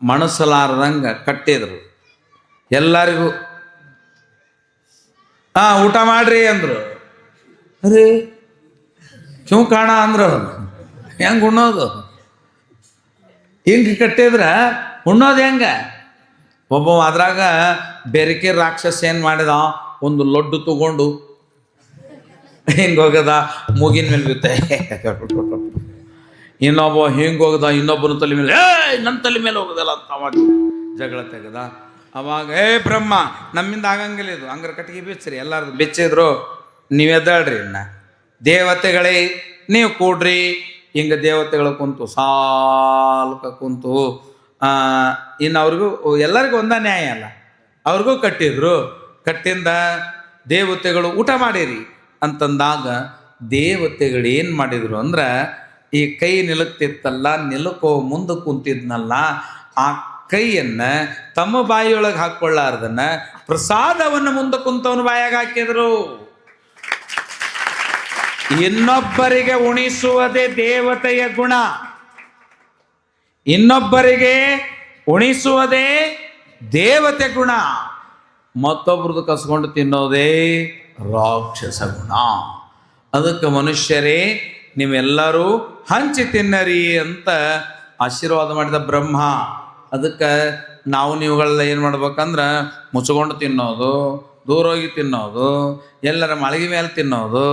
ಮಣಸಲಾರ್ದಂಗೆ ಕಟ್ಟಿದ್ರು. ಎಲ್ಲರಿಗೂ ಊಟ ಮಾಡ್ರಿ ಅಂದರು. ಅರೇ ಕ್ಯೂ ಕಾಣ ಅಂದ್ರು. ಹೆಂಗೆ ಉಣ್ಣೋದು? ಹಿಂಗೆ ಕಟ್ಟಿದ್ರ ಉಣ್ಣೋದು ಹೆಂಗೆ? ಒಬ್ಬ ಅದ್ರಾಗ ಬೆರಕೆ ರಾಕ್ಷಸ ಏನು ಮಾಡಿದ, ಒಂದು ಲಡ್ಡು ತಗೊಂಡು ಹಿಂಗೆ ಹೋಗದ, ಮೂಗಿನ ಮೇಲೆ ಬಿತ್ತೆ. ಇನ್ನೊಬ್ಬ ಹಿಂಗೆ ಹೋಗದ, ಇನ್ನೊಬ್ಬನ ತಲೆ ಮೇಲೆ ನನ್ನ ತಲೆ ಮೇಲೆ ಹೋಗೋದಲ್ಲ ಅಂತ ಮಾಡಿ ಜಗಳ ತೆಗೆದ. ಅವಾಗ ಬ್ರಹ್ಮ ನಮ್ಮಿಂದ ಆಗಂಗಿಲ್ಲ ಇದು, ಹಂಗಾರೆ ಕಟ್ಟಿಗೆ ಬಿಚ್ಚ್ರಿ. ಎಲ್ಲಾರ್ದು ಬಿಚ್ಚಿದ್ರು. ನೀವು ಎದ್ದಾಳ್ರಿ, ಇನ್ನ ದೇವತೆಗಳೇ ನೀವು ಕೂಡ್ರಿ. ಹಿಂಗೆ ದೇವತೆಗಳು ಕುಂತು ಸಾಲ್ಕ ಕುಂತು. ಇನ್ನು ಅವ್ರಿಗೂ ಎಲ್ಲರಿಗೂ ಒಂದ ನ್ಯಾಯ ಅಲ್ಲ, ಅವ್ರಿಗೂ ಕಟ್ಟಿದ್ರು. ಕಟ್ಟಿಂದ ದೇವತೆಗಳು ಊಟ ಮಾಡಿರಿ ಅಂತಂದಾಗ ದೇವತೆಗಳು ಏನು ಮಾಡಿದ್ರು ಅಂದ್ರೆ, ಈ ಕೈ ನಿಲುಕ್ತಿತ್ತಲ್ಲ, ನಿಲುಕೋ ಮುಂದೆ ಕುಂತಿದ್ನಲ್ಲ, ಆ ಕೈಯನ್ನ ತಮ್ಮ ಬಾಯಿಯೊಳಗೆ ಹಾಕೊಳ್ಳಾರ್ದನ್ನ ಪ್ರಸಾದವನ್ನು ಮುಂದೆ ಕುಂತವನ ಬಾಯಾಗ ಹಾಕಿದ್ರು. ಇನ್ನೊಬ್ಬರಿಗೆ ಉಣಿಸುವುದೇ ದೇವತೆಯ ಗುಣ. ಇನ್ನೊಬ್ಬರಿಗೆ ಉಣಿಸುವುದೇ ದೇವತೆ ಗುಣ, ಮತ್ತೊಬ್ರದ್ದು ಕಸ್ಕೊಂಡು ತಿನ್ನೋದೇ ರಾಕ್ಷಸ ಗುಣ. ಅದಕ್ಕೆ ಮನುಷ್ಯರೇ ನೀವೆಲ್ಲರೂ ಹಂಚಿ ತಿನ್ನರಿ ಅಂತ ಆಶೀರ್ವಾದ ಮಾಡಿದ ಬ್ರಹ್ಮ. ಅದಕ್ಕೆ ನಾವು ನೀವುಗಳೆಲ್ಲ ಏನು ಮಾಡ್ಬೇಕಂದ್ರೆ ಮುಚ್ಕೊಂಡು ತಿನ್ನೋದು, ದೂರ ಹೋಗಿ ತಿನ್ನೋದು, ಎಲ್ಲರ ಮಳಗಿ ಮೇಲೆ ತಿನ್ನೋದು,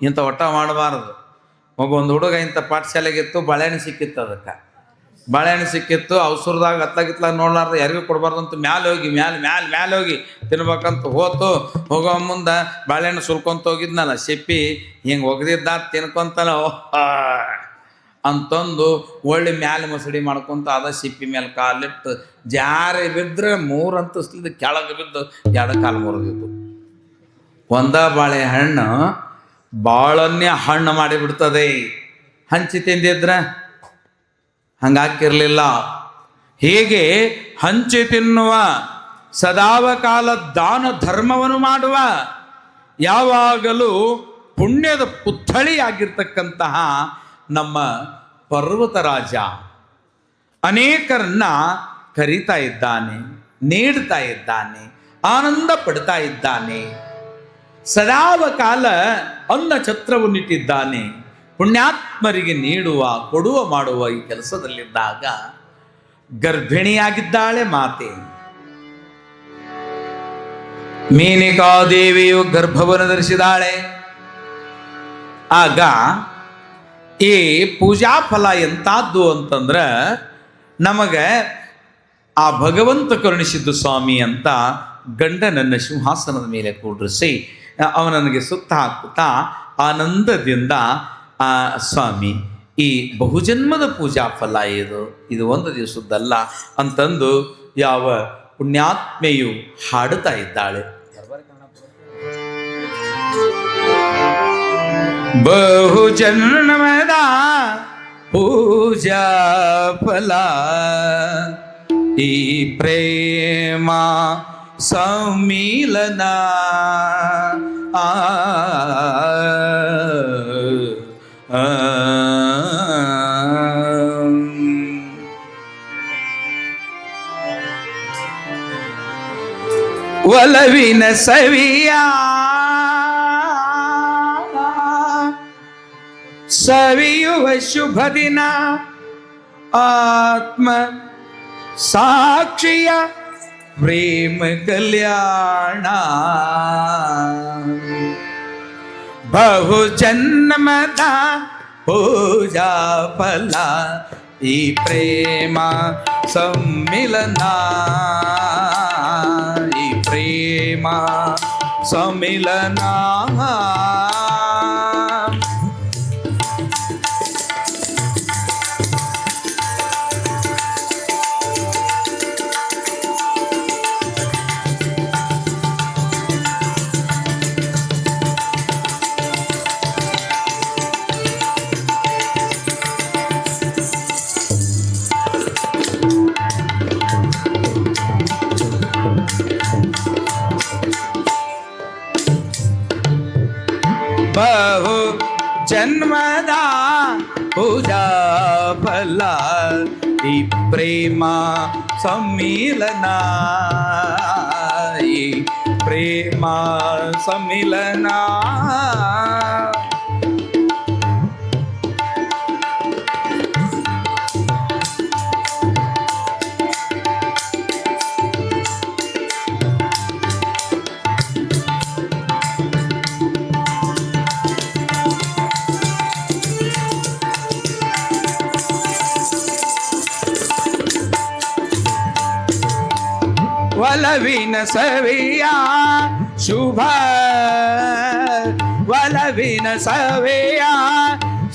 ಇಂಥ ಒಟ್ಟ ಮಾಡಬಾರ್ದು. ಒಂದು ಹುಡುಗ ಇಂಥ ಪಾಠಶಾಲೆಗಿತ್ತು, ಬಾಳೆಹಣ್ಣು ಸಿಕ್ಕಿತ್ತು. ಅದಕ್ಕೆ ಬಾಳೆಹಣ್ಣು ಸಿಕ್ಕಿತ್ತು, ಅವಸರದಾಗ ಹತ್ತಲಾಗಿತ್ಲಾಗ ನೋಡ್ಲಾರ್ದು ಯಾರಿಗೂ ಕೊಡ್ಬಾರ್ದಂತ ಮ್ಯಾಲೆ ಹೋಗಿ ತಿನ್ಬೇಕಂತ ಹೋಗೋ ಮುಂದೆ ಬಾಳೆಹಣ್ಣು ಸುಲ್ಕೊಂತ ಹೋಗಿದ್ನಲ್ಲ, ಸಿಪ್ಪಿ ಹಿಂಗೆ ಒಗದಿದ್ದ ತಿನ್ಕೊಂತನ ಅಂತಂದು ಒಳ್ಳೆ ಮ್ಯಾಲೆ ಮಸಡಿ ಮಾಡ್ಕೊಂತ ಅದ ಸಿಪ್ಪಿ ಮೇಲೆ ಕಾಲಿಟ್ಟು ಜಾರಿ ಬಿದ್ದರೆ 3 ಅಂತಸ್ತಿದ್ದು ಕೆಳಗೆ ಬಿದ್ದು 2 ಕಾಲು ಮುರಿದಿದ್ದು. ಒಂದ ಬಾಳೆಹಣ್ಣು ಬಾಳನ್ನೇ ಹಣ್ಣು ಮಾಡಿಬಿಡ್ತದೆ. ಹಂಚಿ ತಿಂದಿದ್ರೆ ಹಂಗಾಕಿರಲಿಲ್ಲ. ಹೀಗೆ ಹಂಚಿ ತಿನ್ನುವ, ಸದಾವ ಕಾಲ ದಾನ ಧರ್ಮವನ್ನು ಮಾಡುವ, ಯಾವಾಗಲೂ ಪುಣ್ಯದ ಪುತ್ಥಳಿಯಾಗಿರ್ತಕ್ಕಂತಹ ನಮ್ಮ ಪರ್ವತರಾಜ ಅನೇಕರನ್ನ ಕರೀತಾ ಇದ್ದಾನೆ, ನೀಡ್ತಾ ಇದ್ದಾನೆ, ಆನಂದ ಪಡ್ತಾ ಇದ್ದಾನೆ. ಸದಾವ ಕಾಲ ಅನ್ನ ಛತ್ರವನ್ನಿಟ್ಟಿದ್ದಾನೆ. ಪುಣ್ಯಾತ್ಮರಿಗೆ ನೀಡುವ, ಕೊಡುವ, ಮಾಡುವ ಈ ಕೆಲಸದಲ್ಲಿದ್ದಾಗ ಗರ್ಭಿಣಿಯಾಗಿದ್ದಾಳೆ ಮಾತೆ. ಮೇನಕಾದೇವಿಯು ಗರ್ಭವನ್ನು ಧರಿಸಿದಾಳೆ. ಆಗ ಈ ಪೂಜಾ ಫಲ ಎಂತಾದ್ದು ಅಂತಂದ್ರೆ, ನಮಗೆ ಆ ಭಗವಂತ ಕರುಣಿಸಿದ್ದು ಸ್ವಾಮಿ ಅಂತ ಗಂಡನನ್ನು ಸಿಂಹಾಸನದ ಮೇಲೆ ಕೂಡಿಸಿ ಅವನಿಗೆ ಸುತ್ತ ಹಾಕುತ್ತಾ ಆನಂದದಿಂದ, ಆ ಸ್ವಾಮಿ ಈ ಬಹುಜನ್ಮದ ಪೂಜಾ ಫಲ ಇದು ಒಂದು ದಿವಸದ್ದಲ್ಲ ಅಂತಂದು ಯಾವ ಪುಣ್ಯಾತ್ಮೆಯು ಹಾಡುತ್ತಾ ಇದ್ದಾಳೆ. ಬಹುಜನ್ಮದ ಪೂಜಾ ಫಲ ಈ ಪ್ರೇಮ ಸಮ್ಮಿಲನ, ಒಲವಿನ ಸವಿಯ ಸವಿಯುವ ಶುಭ ದಿನ, ಆತ್ಮ ಸಾಕ್ಷಿಯ ಪ್ರೇಮ ಕಲ್ಯಾಣ, ಬಹುಜನ್ಮದ ಪೂಜಾ ಫಲ ಈ ಪ್ರೇಮ ಸಮ್ಮಿಲನ, ಈ ಪ್ರೇಮ ಸಮ್ಮಿಲನ. ಬಹು ಜನ್ಮದ ಪೂಜಾ ಫಲ ಈ ಪ್ರೇಮ ಸಮ್ಮಿಲನ, ಈ ಪ್ರೇಮ ಸಮ್ಮಿಲನ. ಒಲವಿನ ಸವಿಯ ಶುಭ, ಒಲವಿನ ಸವಿಯ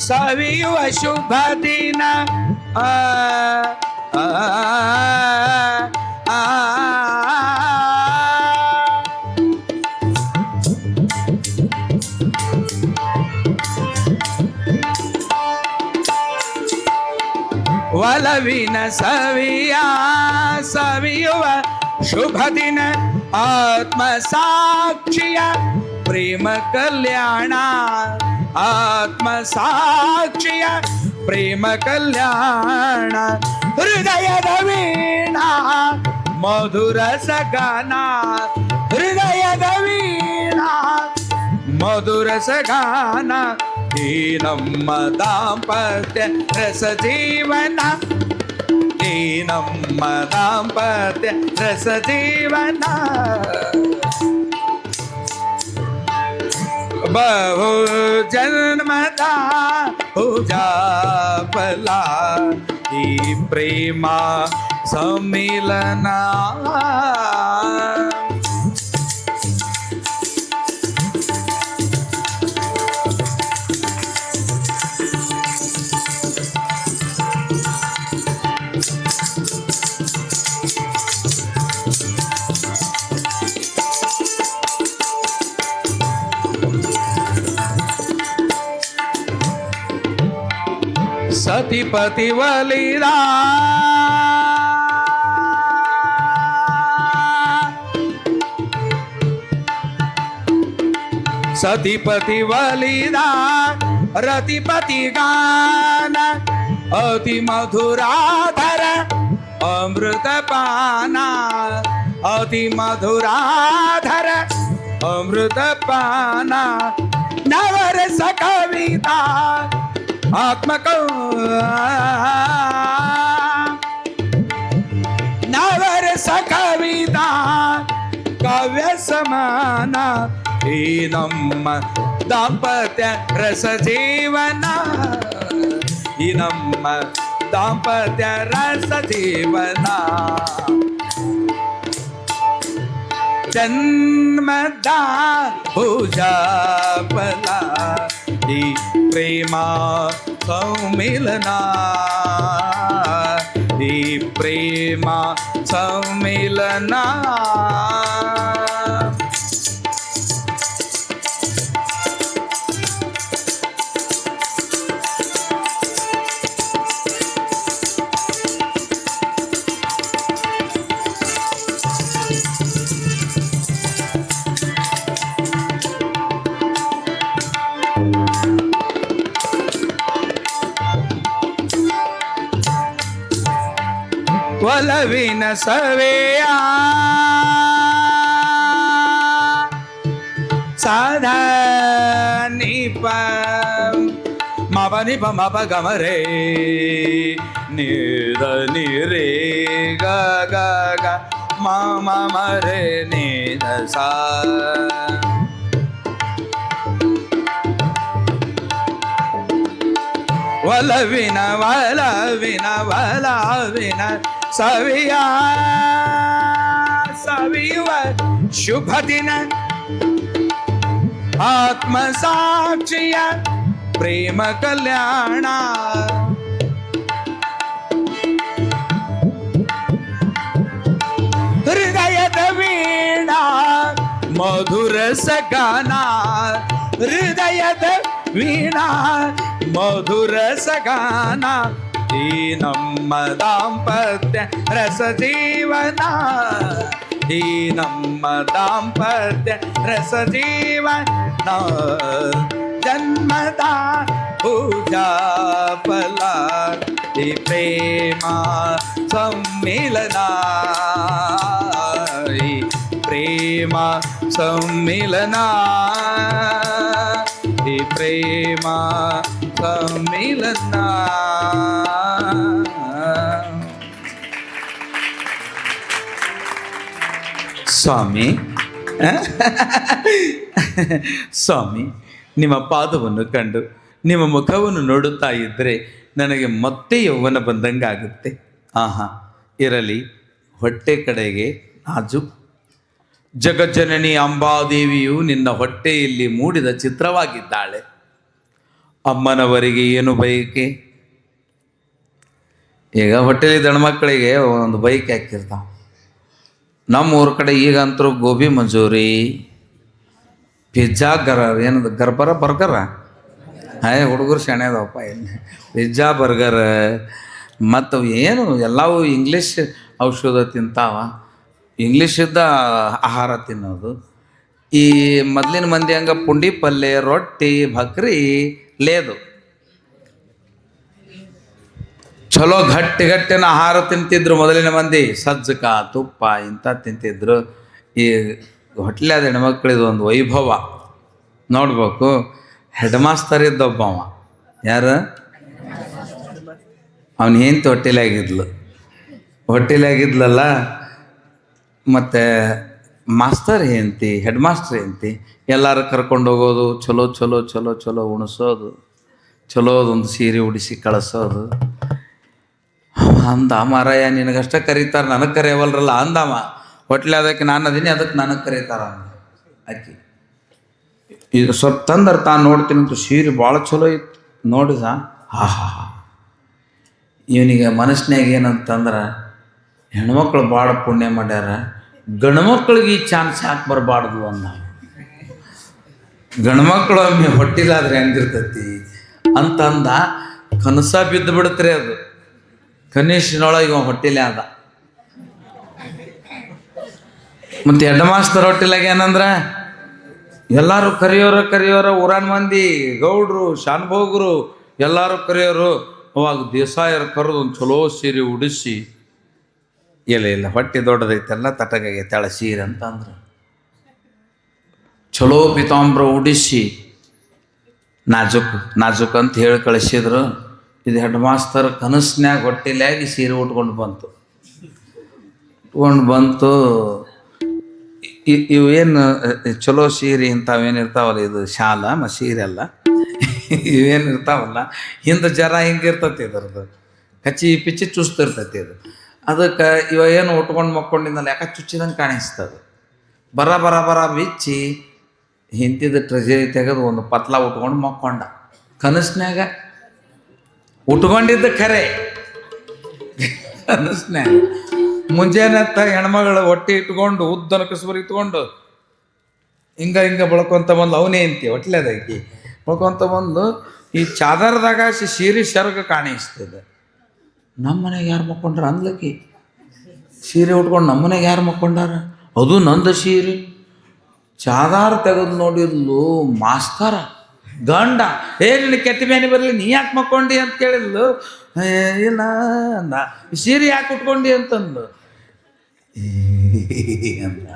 ಸವಿಯುವ ಶುಭ ದಿನ, ಒಲವಿನ ಸವಿಯ ಸವಿಯುವ ಶುಭ ದಿನ, ಆತ್ಮ ಸಾಕ್ಷಿಯ ಪ್ರೇಮ ಕಲ್ಯಾಣ, ಆತ್ಮ ಸಾಕ್ಷಿಯ ಪ್ರೇಮ ಕಲ್ಯಾಣ, ಹೃದಯದ ವೀಣಾ ಮಧುರ ಸಗಾನ, ಹೃದಯದ ವೀಣಾ ಮಧುರ ಸಗಾನ, ಈ ನಮ್ಮ ದಾಂಪತ್ಯ ರಸ ಜೀವನ, ಈ ನಮ್ಮ ದಾಂಪತ್ಯ ರಸ ಜೀವನ. ಬಹು ಜನ್ಮದ ಪೂಜಾ ಫಲ ಈ ಪ್ರೇಮ ಸಮ್ಮಿಲನ. ಸತಿಪತಿ ವಲಿದ ಸತಿಪತಿ ವಲಿದ ರತಿಪತಿ ಗಾನ, ಅತಿ ಮಧುರಾಧರ ಅಮೃತ ಪಾನ, ಅತಿ ಮಧುರಾಧರ ಅಮೃತ ಪಾನ. ನವರಸ ಕವಿತಾ ಆತ್ಮಕ ನವರಸ ಕವಿತಾ ಕಾವ್ಯ ಸಮಾನ, ಈ ನಮ್ಮ ದಾಂಪತ್ಯ ರಸ ಜೀವನ, ಈ ನಮ್ಮ ದಾಂಪತ್ಯ ರಸ ಜೀವನ. ಜನ್ಮದ ಪೂಜಾ ಫಲ ಈ ಪ್ರೇಮ ಸಮ್ಮಿಲನ, ಈ ಪ್ರೇಮ ಸಮ್ಮಿಲನ. ಒಲವಿನ ಸವೆಯ ಸಾಧಾ ನಿಪ ಮಪ ನಿಪ ಮಪ ಗಮರೇ ನೀದ ನಿರೇ ಗ ಗ ಗ ಮ ಮರೆ ನೀದ ಸಾ. ಒಲವಿನ ಒಲವಿನ ಒಲವಿನ ಸವಿಯ ಸವಿಯುವ ಶುಭ ದಿನ, ಆತ್ಮ ಸಾಕ್ಷಿಯ ಪ್ರೇಮ ಕಲ್ಯಾಣ. ಹೃದಯದ ವೀಣಾ ಮಧುರ ಸಗಾನ, ಹೃದಯದ ವೀಣಾ ಮಧುರ ಸಗಾನ, ಈ ನಮ್ಮ ದಾಂಪತ್ಯ ರಸ ಜೀವನ, ಈ ನಮ್ಮ ದಾಂಪತ್ಯ ರಸ ಜೀವನ. ಜನ್ಮದ ಪೂಜಾ ಫಲ ಈ ಪ್ರೇಮ ಸಮ್ಮಿಲನ, ಈ ಪ್ರೇಮ ಸಮ್ಮಿಲನ, ಈ ಪ್ರೇಮ ಸಮ್ಮಿಲನ. ಸ್ವಾಮಿ ಸ್ವಾಮಿ, ನಿಮ್ಮ ಪಾದವನ್ನು ಕಂಡು ನಿಮ್ಮ ಮುಖವನ್ನು ನೋಡುತ್ತಾ ಇದ್ದರೆ ನನಗೆ ಮತ್ತೆ ಯೌವನ ಬಂದಂಗಾಗುತ್ತೆ. ಆಹಾ, ಇರಲಿ, ಹೊಟ್ಟೆ ಕಡೆಗೆ ನಾಜು. ಜಗಜ್ಜನನಿ ಅಂಬಾದೇವಿಯು ನಿನ್ನ ಹೊಟ್ಟೆಯಲ್ಲಿ ಮೂಡಿದ ಚಿತ್ರವಾಗಿದ್ದಾಳೆ. ಅಮ್ಮನವರಿಗೆ ಏನು ಬಯಕೆ? ಈಗ ಹೊಟ್ಟೆಯಲ್ಲಿ ದಣ್ಮಕ್ಕಳಿಗೆ ಒಂದು ಬೈಕ್ ಹಾಕಿರ್ತಾವೆ. ನಮ್ಮ ಊರ ಕಡೆ ಈಗಂತರೂ ಗೋಬಿ ಮಂಚೂರಿ, ಪಿಜ್ಜಾ, ಏನದು ಗರ್ಬರ ಬರ್ಗರ, ಹುಡುಗರು ಶಾಣೆ ಅದಾವಪ್ಪ. ಏನು ಪಿಜ್ಜಾ ಬರ್ಗರ್ ಮತ್ತು ಏನು ಎಲ್ಲವೂ ಇಂಗ್ಲೀಷ್ ಔಷಧ ತಿಂತಾವ, ಇಂಗ್ಲೀಷಿದ್ದ ಆಹಾರ ತಿನ್ನೋದು. ಈ ಮೊದಲಿನ ಮಂದಿ ಹಂಗೆ ಪುಂಡಿ ಪಲ್ಯ, ರೊಟ್ಟಿ, ಭಕ್ರಿ ಲೇದು. ಚಲೋ ಗಟ್ಟಿನ ಆಹಾರ ತಿಂತಿದ್ರು ಮೊದಲಿನ ಮಂದಿ. ಸಜ್ಜಕ, ತುಪ್ಪ ಇಂಥ ತಿಂತಿದ್ರು. ಈ ಹೊಟ್ಲಾದ ಹೆಣ್ಮಕ್ಳಿದು ಒಂದು ವೈಭವ ನೋಡ್ಬೇಕು. ಹೆಡ್ ಮಾಸ್ತರ್ ಇದ್ದೊಬ್ಬವ, ಯಾರು ಅವನು ಹೆಂಡ್ತಿ ಹೊಟ್ಟಿಲಾಗಿದ್ಲಲ್ಲ, ಮತ್ತು ಮಾಸ್ತರ್ ಹೆಂಡ್ತಿ, ಹೆಡ್ ಮಾಸ್ಟರ್ ಹೆಂಡ್ತಿ ಎಲ್ಲರೂ ಕರ್ಕೊಂಡು ಹೋಗೋದು, ಚಲೋ ಚಲೋ ಚಲೋ ಚಲೋ ಉಣಿಸೋದು, ಚಲೋದೊಂದು ಸೀರೆ ಉಡಿಸಿ ಕಳಿಸೋದು. ಅಂದ ಮಾರಾಯ ನಿನಗಷ್ಟ ಕರೀತಾರೆ, ನನಗೆ ಕರೆಯವಲ್ರಲ್ಲ ಅಂದವ. ಹೊಟ್ಲೆ ಅದಕ್ಕೆ ನಾನು ಅದೀನಿ, ಅದಕ್ಕೆ ನನಗೆ ಕರೀತಾರ ಅಂದ ಆಕಿ. ಈಗ ಸ್ವಲ್ಪ ತಂದ್ರೆ ತಾನು ನೋಡ್ತೀನಿ ಅಂತ ಸೀರೆ ಭಾಳ ಚಲೋ ಇತ್ತು ನೋಡಿದ. ಹಾ ಇವನಿಗೆ ಮನಸ್ಸಿನಾಗ ಏನಂತಂದ್ರೆ ಹೆಣ್ಮಕ್ಳು ಭಾಳ ಪುಣ್ಯ ಮಾಡ್ಯಾರ, ಗಂಡ್ಮಕ್ಳಿಗೆ ಈ ಚಾನ್ಸ್ ಯಾಕೆ ಬರಬಾರ್ದು ಅಂದ. ಗಂಡ್ಮಕ್ಳು ಒಮ್ಮೆ ಹೊಟ್ಟಿಲಾದ್ರೆ ಹೆಂಗಿರ್ತೈತಿ ಅಂತಂದ. ಕನಸ ಬಿದ್ದು ಬಿಡುತ್ತಾರೆ ಅದು. ಕನಿಷ್ಠನೊಳಗೆ ಇವ ಹೊಟ್ಟಿಲೆ ಆದ. ಮತ್ತು ಹೆಡ್ ಮಾಸ್ತರ್ ಹೊಟ್ಟಿಲಾಗ ಏನಂದ್ರೆ ಎಲ್ಲರೂ ಕರೆಯೋರ ಊರಾನ್ ಮಂದಿ, ಗೌಡ್ರು, ಶಾನ್ಭೋಗರು ಎಲ್ಲರೂ ಕರೆಯೋರು. ಅವಾಗ ದೇಸಾಯರು ಕರೆದು ಒಂದು ಚಲೋ ಸೀರೆ ಉಡಿಸಿ, ಇಲ್ಲ ಹೊಟ್ಟೆ ದೊಡ್ಡದೈತೆಲ್ಲ ತಟಗಾಗೈತೆ ಅಳ ಸೀರೆ ಅಂತ ಅಂದ್ರು. ಚಲೋ ಪಿತಾಂಬ್ರ ಉಡಿಸಿ ನಾಜುಕ್ ಅಂತ ಹೇಳಿ ಕಳಿಸಿದ್ರು. ಇದು ಹೆಡ್ ಮಾಸ್ತರ್ ಕನಸ್ನ್ಯಾಗ ಹೊಟ್ಟೆಲಾಗಿ ಸೀರೆ ಉಟ್ಕೊಂಡು ಬಂತು. ಇವೇನು ಚಲೋ ಸೀರೆ ಇಂಥವೇನಿರ್ತಾವಲ್ಲ, ಇದು ಶಾಲ ಸೀರೆ ಅಲ್ಲ, ಇವೇನಿರ್ತಾವಲ್ಲ ಹಿಂದೆ ಜರ ಹಿಂಗಿರ್ತತಿ ಇದ್ರದ್ದು, ಕಚ್ಚಿ ಪಿಚ್ಚಿ ಚುಸ್ತಿರ್ತೈತಿ ಅದು. ಅದಕ್ಕೆ ಇವ ಏನು ಉಟ್ಕೊಂಡು ಮಕ್ಕೊಂಡಿದ್ದಲ್ಲ, ಯಾಕೆ ಚುಚ್ಚಿದಂಗೆ ಕಾಣಿಸ್ತದೆ. ಬರ ಬಿಚ್ಚಿ ಹಿಂತಿದ ಟ್ರೆಜರಿ ತೆಗೆದು ಒಂದು ಪತ್ಲ ಉಟ್ಕೊಂಡು ಮಕ್ಕೊಂಡ. ಕನಸ್ನ್ಯಾಗ ಉಟ್ಕೊಂಡಿದ್ದ ಖರೆ, ಕನಸ್ನ್ಯಾಗ ಮುಂಜಾನೆ ಹೆಣ್ಮಗಳು ಹೊಟ್ಟೆ ಇಟ್ಕೊಂಡು ಉದ್ದನ ಕಸಬರಿ ಇಟ್ಕೊಂಡು ಹಿಂಗೆ ಬಳ್ಕೊಂತ ಬಂದು ಅವನೇ ಅಂತಿ ಹೊಟ್ಲೆದಾಕಿ ಬಳ್ಕೊಂತ ಬಂದು ಈ ಚಾದರದಾಗ ಸೀರೆ ಶರ್ಗ ಕಾಣಿಸ್ತದೆ. ನಮ್ಮ ಮನೆಗೆ ಯಾರು ಮಕ್ಕೊಂಡ್ರ ಅಂದ್ಲಕ್ಕಿ. ಸೀರೆ ಉಟ್ಕೊಂಡು ನಮ್ಮ ಮನೆಗೆ ಯಾರು ಮಕ್ಕೊಂಡಾರ, ಅದು ನಂದು ಸೀರೆ. ಚಾದಾರ ತೆಗೆದು ನೋಡಿದ್ಲು ಮಾಸ್ತರ ಗಂಡ. ನಿನ್ನ ಕೆಟ್ಟ ಬೇನೆ ಬರಲಿ, ನೀ ಯಾಕೆ ಮಕ್ಕೊಂಡಿ ಅಂತ ಕೇಳಿದ್ಲು. ಇಲ್ಲ ಅಂದ. ಸೀರೆ ಯಾಕೆ ಉಟ್ಕೊಂಡಿ ಅಂತಂದು ಅಂದ.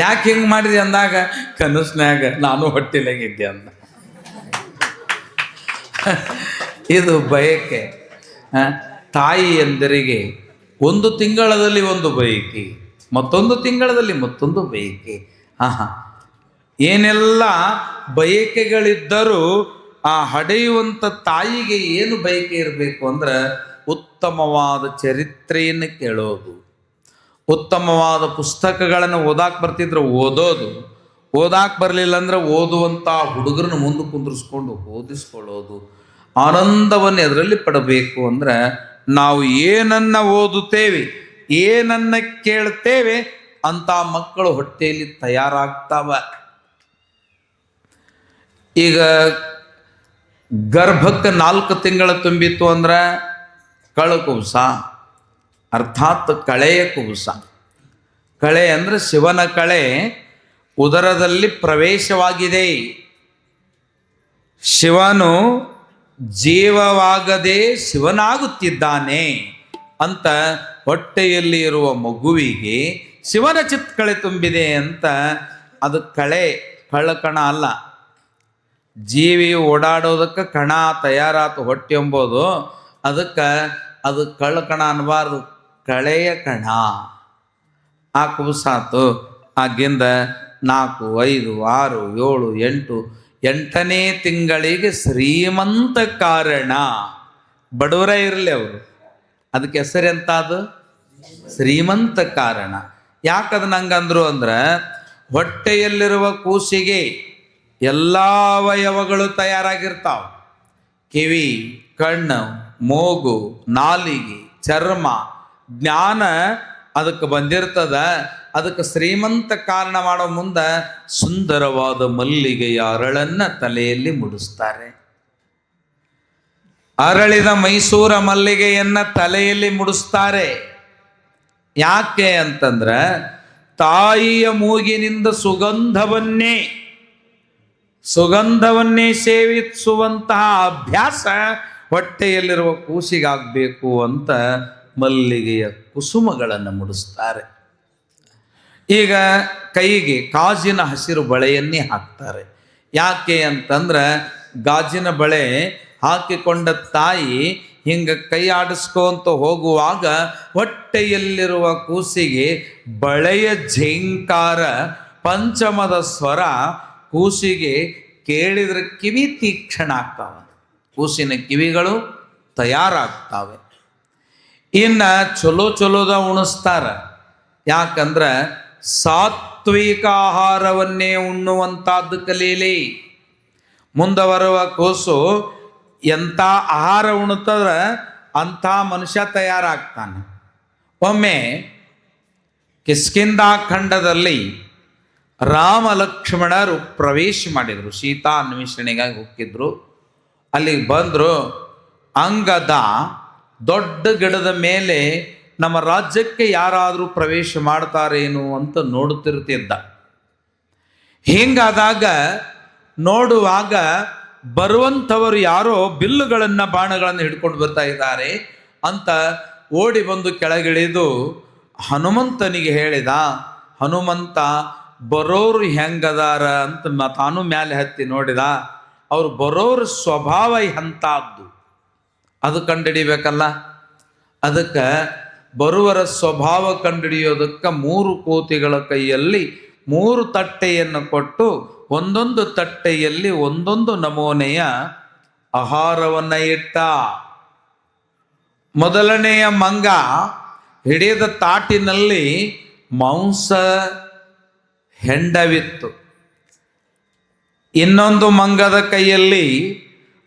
ಯಾಕೆ ಹಿಂಗೆ ಮಾಡಿದೆ ಅಂದಾಗ ಕನಸ್ನ್ಯಾಗ ನಾನು ಹೊಟ್ಟಿಲಾಗಿದ್ದೆ ಅಂದ. ಇದು ಬಯಕೆ. ತಾಯಿ ಎಂದರಿಗೆ ಒಂದು ತಿಂಗಳಲ್ಲಿ ಒಂದು ಬಯಕೆ, ಮತ್ತೊಂದು ತಿಂಗಳಲ್ಲಿ ಮತ್ತೊಂದು ಬಯಕೆ. ಏನೆಲ್ಲ ಬಯಕೆಗಳಿದ್ದರೂ ಆ ಹಡೆಯುವಂಥ ತಾಯಿಗೆ ಏನು ಬಯಕೆ ಇರಬೇಕು ಅಂದ್ರೆ ಉತ್ತಮವಾದ ಚರಿತ್ರೆಯನ್ನು ಕೇಳೋದು, ಉತ್ತಮವಾದ ಪುಸ್ತಕಗಳನ್ನು ಓದಾಕ್ ಬರ್ತಿದ್ರೆ ಓದೋದು, ಓದಾಕ್ ಬರಲಿಲ್ಲ ಅಂದ್ರೆ ಓದುವಂಥ ಹುಡುಗರನ್ನ ಮುಂದೆ ಕುಂದ್ರಿಸ್ಕೊಂಡು ಓದಿಸ್ಕೊಳ್ಳೋದು, ಆನಂದವನ್ನು ಎದರಲ್ಲಿ ಪಡಬೇಕು ಅಂದ್ರೆ ನಾವು ಏನನ್ನ ಓದುತ್ತೇವೆ, ಏನನ್ನ ಕೇಳ್ತೇವೆ ಅಂತ ಮಕ್ಕಳು ಹೊಟ್ಟೆಯಲ್ಲಿ ತಯಾರಾಗ್ತಾವ. ಈಗ ಗರ್ಭಕ್ಕೆ 4 ತಿಂಗಳು ತುಂಬಿತ್ತು ಅಂದ್ರೆ ಕಳಕುಬ್ಸ, ಅರ್ಥಾತ್ ಕಳೆಯ ಕುಬುಸ. ಕಳೆ ಅಂದರೆ ಶಿವನ ಕಳೆ ಉದರದಲ್ಲಿ ಪ್ರವೇಶವಾಗಿದೆ. ಶಿವನು ಜೀವವಾಗದೆ ಶಿವನಾಗುತ್ತಿದ್ದಾನೆ ಅಂತ ಹೊಟ್ಟೆಯಲ್ಲಿ ಇರುವ ಮಗುವಿಗೆ ಶಿವನ ಚಿತ್ಕಳೆ ತುಂಬಿದೆ ಅಂತ. ಅದು ಕಳ್ಳಕಣ ಅಲ್ಲ. ಜೀವಿಯು ಓಡಾಡೋದಕ್ಕೆ ಕಣ ತಯಾರಾತು ಹೊಟ್ಟೆ ಎಂಬುದು, ಅದಕ್ಕೆ ಅದು ಕಳ್ಳಕಣ ಅನ್ನಬಾರ್ದು, ಕಳೆಯ ಕಣ. ಆ ಕುಬಸಾತು. ಆಗಿಂದ 4, 5, 6, 7, 8 8ನೇ ತಿಂಗಳಿಗೆ ಶ್ರೀಮಂತ ಕಾರಣ. ಬಡವರ ಇರಲಿ ಅವರು, ಅದಕ್ಕೆ ಹೆಸರೆಂತ ಅದು ಶ್ರೀಮಂತ ಕಾರಣ. ಯಾಕದನ್ನ ಹಂಗಂದ್ರು ಅಂದ್ರೆ ಹೊಟ್ಟೆಯಲ್ಲಿರುವ ಕೂಸಿಗೆ ಎಲ್ಲ ಅವಯವಗಳು ತಯಾರಾಗಿರ್ತಾವ. ಕಿವಿ, ಕಣ್ಣು, ಮೂಗು, ನಾಲಿಗೆ, ಚರ್ಮ, ಜ್ಞಾನ ಅದಕ್ಕೆ ಬಂದಿರ್ತದ. ಅದಕ್ಕೆ ಶ್ರೀಮಂತ ಕಾರಣ ಮಾಡೋ ಮುಂದೆ ಸುಂದರವಾದ ಮಲ್ಲಿಗೆಯ ಅರಳನ್ನ ತಲೆಯಲ್ಲಿ ಮುಡಿಸ್ತಾರೆ. ಅರಳಿದ ಮೈಸೂರ ಮಲ್ಲಿಗೆಯನ್ನ ತಲೆಯಲ್ಲಿ ಮುಡಿಸ್ತಾರೆ. ಯಾಕೆ ಅಂತಂದ್ರೆ ತಾಯಿಯ ಮೂಗಿನಿಂದ ಸುಗಂಧವನ್ನೇ ಸೇವಿಸುವಂತಹ ಅಭ್ಯಾಸ ಹೊಟ್ಟೆಯಲ್ಲಿರುವ ಕೂಸಿಗಾಗಬೇಕು ಅಂತ ಮಲ್ಲಿಗೆಯ ಕುಸುಮಗಳನ್ನು ಮುಡಿಸ್ತಾರೆ. ಈಗ ಕೈಗೆ ಗಾಜಿನ ಹಸಿರು ಬಳೆಯನ್ನೇ ಹಾಕ್ತಾರೆ. ಯಾಕೆ ಅಂತಂದ್ರೆ ಗಾಜಿನ ಬಳೆ ಹಾಕಿಕೊಂಡ ತಾಯಿ ಹಿಂಗೆ ಕೈ ಆಡಿಸ್ಕೊಂತ ಹೋಗುವಾಗ ಹೊಟ್ಟೆಯಲ್ಲಿರುವ ಕೂಸಿಗೆ ಬಳೆಯ ಝೇಂಕಾರ, ಪಂಚಮದ ಸ್ವರ ಕೂಸಿಗೆ ಕೇಳಿದ್ರೆ ಕಿವಿ ತೀಕ್ಷಣ ಆಗ್ತಾವೆ, ಕೂಸಿನ ಕಿವಿಗಳು ತಯಾರಾಗ್ತಾವೆ. ಇನ್ನು ಚಲೋದ ಉಣಿಸ್ತಾರ. ಯಾಕಂದ್ರೆ ಸಾತ್ವಿಕ ಆಹಾರವನ್ನೇ ಉಣ್ಣುವಂಥದ್ದು ಕಲೀಲಿ. ಮುಂದೆ ಬರುವ ಕೂಸು ಎಂಥ ಆಹಾರ ಉಣ್ತದ್ರೆ ಅಂಥ ಮನುಷ್ಯ ತಯಾರಾಗ್ತಾನೆ. ಒಮ್ಮೆ ಕಿಷ್ಕಿಂಧಾ ಖಂಡದಲ್ಲಿ ರಾಮ ಲಕ್ಷ್ಮಣರು ಪ್ರವೇಶ ಮಾಡಿದರು. ಸೀತಾ ಅನ್ವೇಷಣೆಗಾಗಿ ಹೋಗಿದ್ರು. ಅಲ್ಲಿಗೆ ಬಂದರು. ಅಂಗದ ದೊಡ್ಡ ಗಿಡದ ಮೇಲೆ ನಮ್ಮ ರಾಜ್ಯಕ್ಕೆ ಯಾರಾದರೂ ಪ್ರವೇಶ ಮಾಡ್ತಾರೇನು ಅಂತ ನೋಡುತ್ತಿರ್ತಿದ್ದ. ಹಿಂಗಾದಾಗ ನೋಡುವಾಗ ಬರುವಂಥವರು ಯಾರೋ ಬಿಲ್ಲುಗಳನ್ನು ಬಾಣಗಳನ್ನು ಹಿಡ್ಕೊಂಡು ಬರ್ತಾ ಇದ್ದಾರೆ ಅಂತ ಓಡಿ ಬಂದು ಕೆಳಗಿಳಿದು ಹನುಮಂತನಿಗೆ ಹೇಳಿದ. ಹನುಮಂತ ಬರೋರು ಹೆಂಗದಾರ ಅಂತ ತಾನು ಮೇಲೆ ಹತ್ತಿ ನೋಡಿದ. ಅವ್ರು ಬರೋರ ಸ್ವಭಾವ ಎಂಥದ್ದು ಅದು ಕಂಡುಹಿಡಿಬೇಕಲ್ಲ. ಅದಕ್ಕೆ ಬರುವರ ಸ್ವಭಾವ ಕಂಡುಹಿಡಿಯೋದಕ್ಕೆ 3 ಕೋತಿಗಳ ಕೈಯಲ್ಲಿ 3 ತಟ್ಟೆಯನ್ನು ಕೊಟ್ಟು ಒಂದೊಂದು ತಟ್ಟೆಯಲ್ಲಿ ಒಂದೊಂದು ನಮೂನೆಯ ಆಹಾರವನ್ನು ಇಟ್ಟ. ಮೊದಲನೆಯ ಮಂಗ ಹಿಡಿದ ತಾಟಿನಲ್ಲಿ ಮಾಂಸ ಹೆಂಡವಿತ್ತು. ಇನ್ನೊಂದು ಮಂಗದ ಕೈಯಲ್ಲಿ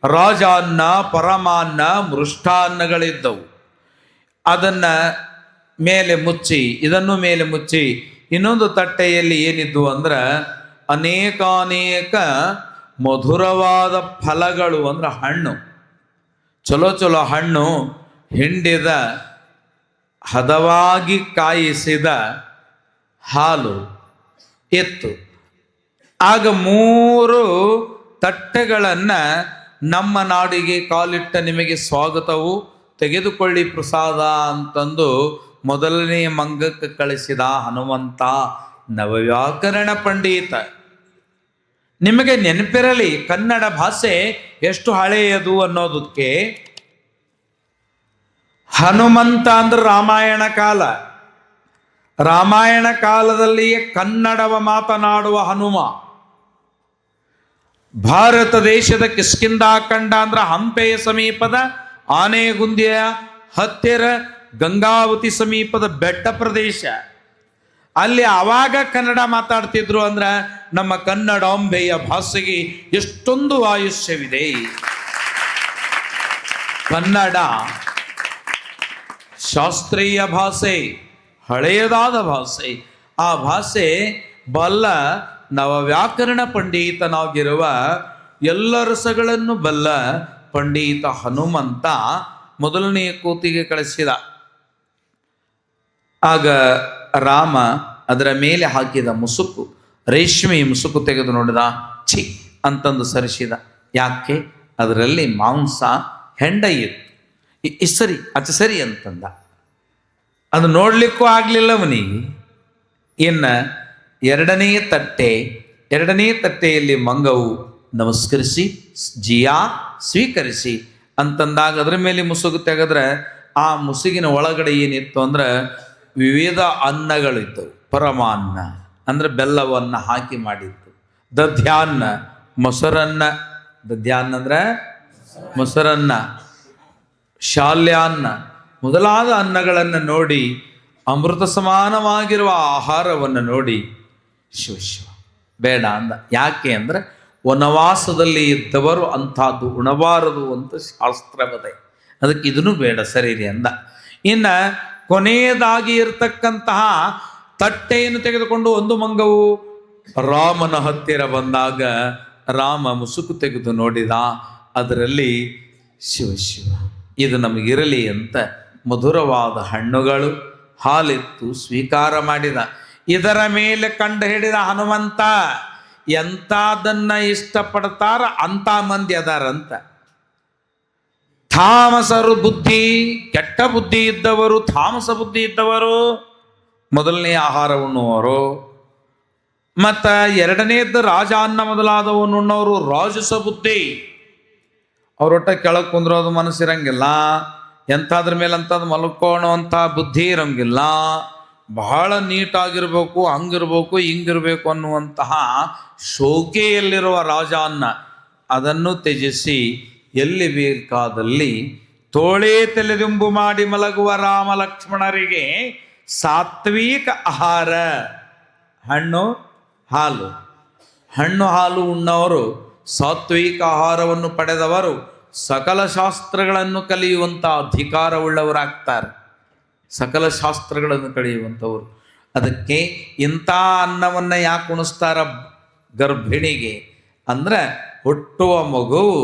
ರಾಜಾನ್ನ, ಪರಮಾನ್ನ, ಮೃಷ್ಟಾನ್ನಗಳಿದ್ದವು. ಅದನ್ನು ಮೇಲೆ ಮುಚ್ಚಿ, ಇದನ್ನು ಮೇಲೆ ಮುಚ್ಚಿ, ಇನ್ನೊಂದು ತಟ್ಟೆಯಲ್ಲಿ ಏನಿದ್ದು ಅಂದ್ರೆ ಅನೇಕಾನೇಕ ಮಧುರವಾದ ಫಲಗಳು, ಅಂದ್ರೆ ಹಣ್ಣು, ಚಲೋ ಹಣ್ಣು, ಹಿಂಡಿದ ಹದವಾಗಿ ಕಾಯಿಸಿದ ಹಾಲು ಇತ್ತು. ಆಗ 3 ತಟ್ಟೆಗಳನ್ನು ನಮ್ಮ ನಾಡಿಗೆ ಕಾಲಿಟ್ಟ ನಿಮಗೆ ಸ್ವಾಗತವು, ತೆಗೆದುಕೊಳ್ಳಿ ಪ್ರಸಾದ ಅಂತಂದು ಮೊದಲನೆಯ ಮಂಗಕ್ಕೆ ಕಳಿಸಿದ ಹನುಮಂತ ನವವ್ಯಾಕರಣ ಪಂಡಿತ. ನಿಮಗೆ ನೆನಪಿರಲಿ ಕನ್ನಡ ಭಾಷೆ ಎಷ್ಟು ಹಳೆಯದು ಅನ್ನೋದಕ್ಕೆ. ಹನುಮಂತ ಅಂದ್ರೆ ರಾಮಾಯಣ ಕಾಲ. ರಾಮಾಯಣ ಕಾಲದಲ್ಲಿಯೇ ಕನ್ನಡವ ಮಾತನಾಡುವ ಹನುಮ. ಭಾರತ ದೇಶದ ಕಿಷ್ಕಿಂಧಾ ಖಂಡ ಅಂದ್ರೆ ಹಂಪೆಯ ಸಮೀಪದ ಆನೆಗುಂದಿಯ ಹತ್ತಿರ ಗಂಗಾವತಿ ಸಮೀಪದ ಬೆಟ್ಟ ಪ್ರದೇಶ. ಅಲ್ಲಿ ಆವಾಗ ಕನ್ನಡ ಮಾತಾಡ್ತಿದ್ರು ಅಂದ್ರೆ ನಮ್ಮ ಕನ್ನಡಾಂಬೆಯ ಭಾಷೆಗೆ ಎಷ್ಟೊಂದು ಆಯುಷ್ಯವಿದೆ. ಕನ್ನಡ ಶಾಸ್ತ್ರೀಯ ಭಾಷೆ, ಹಳೆಯದಾದ ಭಾಷೆ. ಆ ಭಾಷೆ ಬಲ್ಲ ನವವ್ಯಾಕರಣ ಪಂಡಿತನಾಗಿರುವ ಎಲ್ಲ ರಸಗಳನ್ನು ಬಲ್ಲ ಪಂಡಿತ ಹನುಮಂತ ಮೊದಲನೆಯ ಕೋತಿಗೆ ಕಳಿಸಿದ. ಆಗ ರಾಮ ಅದರ ಮೇಲೆ ಹಾಕಿದ ಮುಸುಕು, ರೇಷ್ಮೆ ಮುಸುಕು ತೆಗೆದು ನೋಡಿದ. ಛಿ ಅಂತಂದು ಸರಿಸಿದ. ಯಾಕೆ? ಅದರಲ್ಲಿ ಮಾಂಸ ಹೆಂಡ ಇತ್ತು. ಸರಿ ಅದು ಸರಿ ಅಂತಂದ. ಅದು ನೋಡ್ಲಿಕ್ಕೂ ಆಗ್ಲಿಲ್ಲ ಅವನಿಗೆ. ಇನ್ನು ಎರಡನೇ ತಟ್ಟೆಯಲ್ಲಿ ಮಂಗವು ನಮಸ್ಕರಿಸಿ ಜಿಯಾ ಸ್ವೀಕರಿಸಿ ಅಂತಂದಾಗ ಅದರ ಮೇಲೆ ಮುಸುಗು ತೆಗೆದ್ರೆ ಆ ಮುಸುಗಿನ ಒಳಗಡೆ ಏನಿತ್ತು ಅಂದ್ರೆ ವಿವಿಧ ಅನ್ನಗಳಿದ್ದವು. ಪರಮಾನ್ನ ಅಂದ್ರೆ ಬೆಲ್ಲವನ್ನು ಹಾಕಿ ಮಾಡಿತ್ತು. ದಧ್ಯಾನ್ನ ಮೊಸರನ್ನ, ದಧ್ಯಾನ್ನ ಅಂದ್ರೆ ಮೊಸರನ್ನ, ಶಾಲ್ಯಾನ್ನ ಮೊದಲಾದ ಅನ್ನಗಳನ್ನು ನೋಡಿ, ಅಮೃತ ಸಮಾನವಾಗಿರುವ ಆಹಾರವನ್ನು ನೋಡಿ ಶಿವ ಬೇಡ ಅಂದ. ಯಾಕೆ ಅಂದ್ರೆ ವನವಾಸದಲ್ಲಿ ಇದ್ದವರು ಅಂಥದ್ದು ಉಣಬಾರದು ಅಂತ ಶಾಸ್ತ್ರವದೆ. ಅದಕ್ಕೆ ಇದನ್ನು ಬೇಡ, ಸರಿರಿ ಅಂದ. ಇನ್ನು ಕೊನೆಯದಾಗಿ ಇರತಕ್ಕಂತಹ ತಟ್ಟೆಯನ್ನು ತೆಗೆದುಕೊಂಡು ಒಂದು ಮಂಗವು ರಾಮನ ಹತ್ತಿರ ಬಂದಾಗ ರಾಮ ಮುಸುಕು ತೆಗೆದು ನೋಡಿದ. ಅದರಲ್ಲಿ ಶಿವ ಇದು ನಮಗಿರಲಿ ಅಂತ ಮಧುರವಾದ ಹಣ್ಣುಗಳು, ಹಾಲಿತ್ತು, ಸ್ವೀಕಾರ ಮಾಡಿದ. ಇದರ ಮೇಲೆ ಕಂಡು ಹಿಡಿದ ಹನುಮಂತ ಎಂಥದನ್ನ ಇಷ್ಟಪಡ್ತಾರ ಅಂಥ ಮಂದಿ ಅದಾರಂತ. ತಾಮಸರು ಬುದ್ಧಿ, ಕೆಟ್ಟ ಬುದ್ಧಿ ಇದ್ದವರು, ತಾಮಸ ಬುದ್ಧಿ ಇದ್ದವರು ಮೊದಲನೇ ಆಹಾರ ಉಣ್ಣುವರು. ಮತ್ತು ಎರಡನೇದ್ದು ರಾಜ ಅನ್ನ ಮೊದಲಾದವನ್ನು ಉಣ್ಣವರು ರಾಜಸ ಬುದ್ಧಿ. ಅವರೊಟ್ಟ ಕೆಳಗೆ ಕುಂದ್ರೋದು ಮನಸ್ಸಿರಂಗಿಲ್ಲ, ಎಂಥದ್ರ ಮೇಲೆ ಅಂಥದ್ದು ಮಲ್ಕೊಳ್ಳೋವಂಥ ಬುದ್ಧಿ ಇರಂಗಿಲ್ಲ, ಬಹಳ ನೀಟಾಗಿರ್ಬೇಕು, ಹಂಗಿರ್ಬೇಕು, ಹಿಂಗಿರ್ಬೇಕು ಅನ್ನುವಂತಹ ಶೋಕೆಯಲ್ಲಿರುವ ರಾಜ ಅನ್ನ ಅದನ್ನು ತ್ಯಜಿಸಿ ಎಲ್ಲಿ ಬೇಕಾದಲ್ಲಿ ತೋಳೇ ತಲೆದಿಂಬು ಮಾಡಿ ಮಲಗುವ ರಾಮ ಲಕ್ಷ್ಮಣರಿಗೆ ಸಾತ್ವಿಕ ಆಹಾರ, ಹಣ್ಣು ಹಾಲು, ಹಣ್ಣು ಹಾಲು ಉಣ್ಣವರು ಸಾತ್ವಿಕ ಆಹಾರವನ್ನು ಪಡೆದವರು ಸಕಲ ಶಾಸ್ತ್ರಗಳನ್ನು ಕಲಿಯುವಂಥ ಅಧಿಕಾರವುಳ್ಳವರಾಗ್ತಾರೆ. ಸಕಲ ಶಾಸ್ತ್ರಗಳನ್ನು ಕಲಿಯುವಂಥವ್ರು. ಅದಕ್ಕೆ ಇಂಥ ಅನ್ನವನ್ನು ಯಾಕೆ ಉಣಿಸ್ತಾರ ಗರ್ಭಿಣಿಗೆ ಅಂದರೆ, ಹುಟ್ಟುವ ಮಗುವು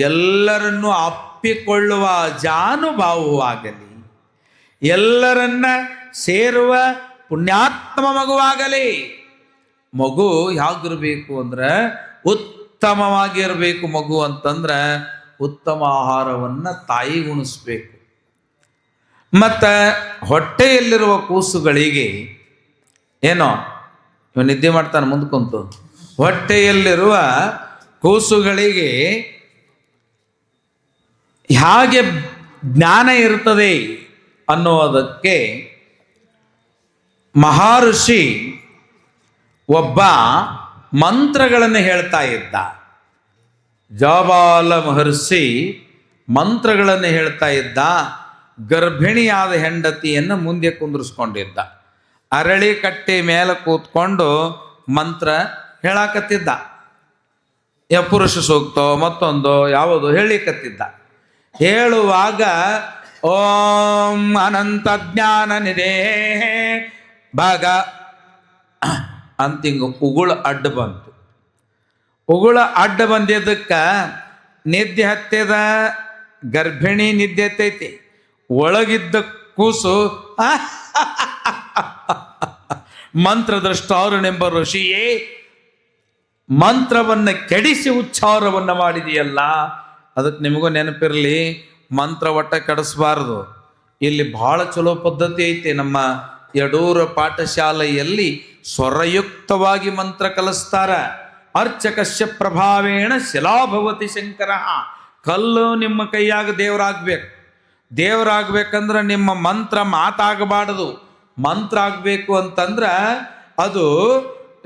ಎಲ್ಲರನ್ನೂ ಅಪ್ಪಿಕೊಳ್ಳುವ ಜಾನುಭಾವವಾಗಲಿ, ಎಲ್ಲರನ್ನ ಸೇರುವ ಪುಣ್ಯಾತ್ಮ ಮಗುವಾಗಲಿ. ಮಗು ಹೇಗಿರಬೇಕು ಅಂದ್ರೆ ಉತ್ತಮವಾಗಿರಬೇಕು. ಮಗು ಅಂತಂದ್ರೆ ಉತ್ತಮ ಆಹಾರವನ್ನು ತಾಯಿ ಉಣಿಸ್ಬೇಕು. ಮತ್ತು ಹೊಟ್ಟೆಯಲ್ಲಿರುವ ಕೂಸುಗಳಿಗೆ ಏನೋ ಇವ ನಿದ್ದೆ ಮಾಡ್ತಾನೆ ಮುಂದ್ಕೊಂತು, ಹೊಟ್ಟೆಯಲ್ಲಿರುವ ಕೂಸುಗಳಿಗೆ ಹೇಗೆ ಜ್ಞಾನ ಇರ್ತದೆ ಅನ್ನುವುದಕ್ಕೆ ಮಹರ್ಷಿ ಒಬ್ಬ ಮಂತ್ರಗಳನ್ನು ಹೇಳ್ತಾ ಇದ್ದ. ಜಾಬಾಲ ಮಹರ್ಷಿ ಮಂತ್ರಗಳನ್ನು ಹೇಳ್ತಾ ಇದ್ದ. ಗರ್ಭಿಣಿಯಾದ ಹೆಂಡತಿಯನ್ನು ಮುಂದೆ ಕುಂದ್ರಿಸ್ಕೊಂಡಿದ್ದ. ಅರಳಿ ಕಟ್ಟೆ ಮೇಲೆ ಕೂತ್ಕೊಂಡು ಮಂತ್ರ ಹೇಳಾಕತ್ತಿದ್ದ. ಪುರುಷ ಸೂಕ್ತೋ ಮತ್ತೊಂದು ಯಾವುದೋ ಹೇಳಿಕತ್ತಿದ್ದ. ಹೇಳುವಾಗ ಓಂ ಅನಂತ ಜ್ಞಾನ ನಿಧೇ ಭಾಗ ಅಂತಿಂಗ ಉಗುಳು ಅಡ್ಡ ಬಂತು. ಉಗುಳ ಅಡ್ಡ ಬಂದಿದ್ದಕ್ಕೆ ನಿದ್ದೆ ಹತ್ಯದ ಗರ್ಭಿಣಿ ನಿದ್ದೆ ಹತ್ತೈತಿ. ಒಳಗಿದ್ದ ಕೂಸು ಮಂತ್ರದ್ರಷ್ಟಾರನೆಂಬ ಋಷಿಯೇ, ಮಂತ್ರವನ್ನು ಕೆಡಿಸಿ ಉಚ್ಚಾರವನ್ನು ಮಾಡಿದೆಯಲ್ಲ. ಅದಕ್ಕೆ ನಿಮಗೂ ನೆನಪಿರಲಿ, ಮಂತ್ರ ಒಟ್ಟ ಕೆಡಿಸಬಾರ್ದು. ಇಲ್ಲಿ ಬಹಳ ಚಲೋ ಪದ್ಧತಿ ಐತಿ. ನಮ್ಮ ಯಡೂರ ಪಾಠಶಾಲೆಯಲ್ಲಿ ಸ್ವರಯುಕ್ತವಾಗಿ ಮಂತ್ರ ಕಲಿಸ್ತಾರ. ಅರ್ಚಕಸ್ಯ ಪ್ರಭಾವೇಣ ಶಿಲಾಭವತಿ ಶಂಕರ. ಕಲ್ಲು ನಿಮ್ಮ ಕೈಯಾಗ ದೇವರಾಗಬೇಕು. ದೇವರಾಗಬೇಕಂದ್ರೆ ನಿಮ್ಮ ಮಂತ್ರ ಮಾತಾಗಬಾರ್ದು. ಮಂತ್ರ ಆಗಬೇಕು ಅಂತಂದ್ರೆ ಅದು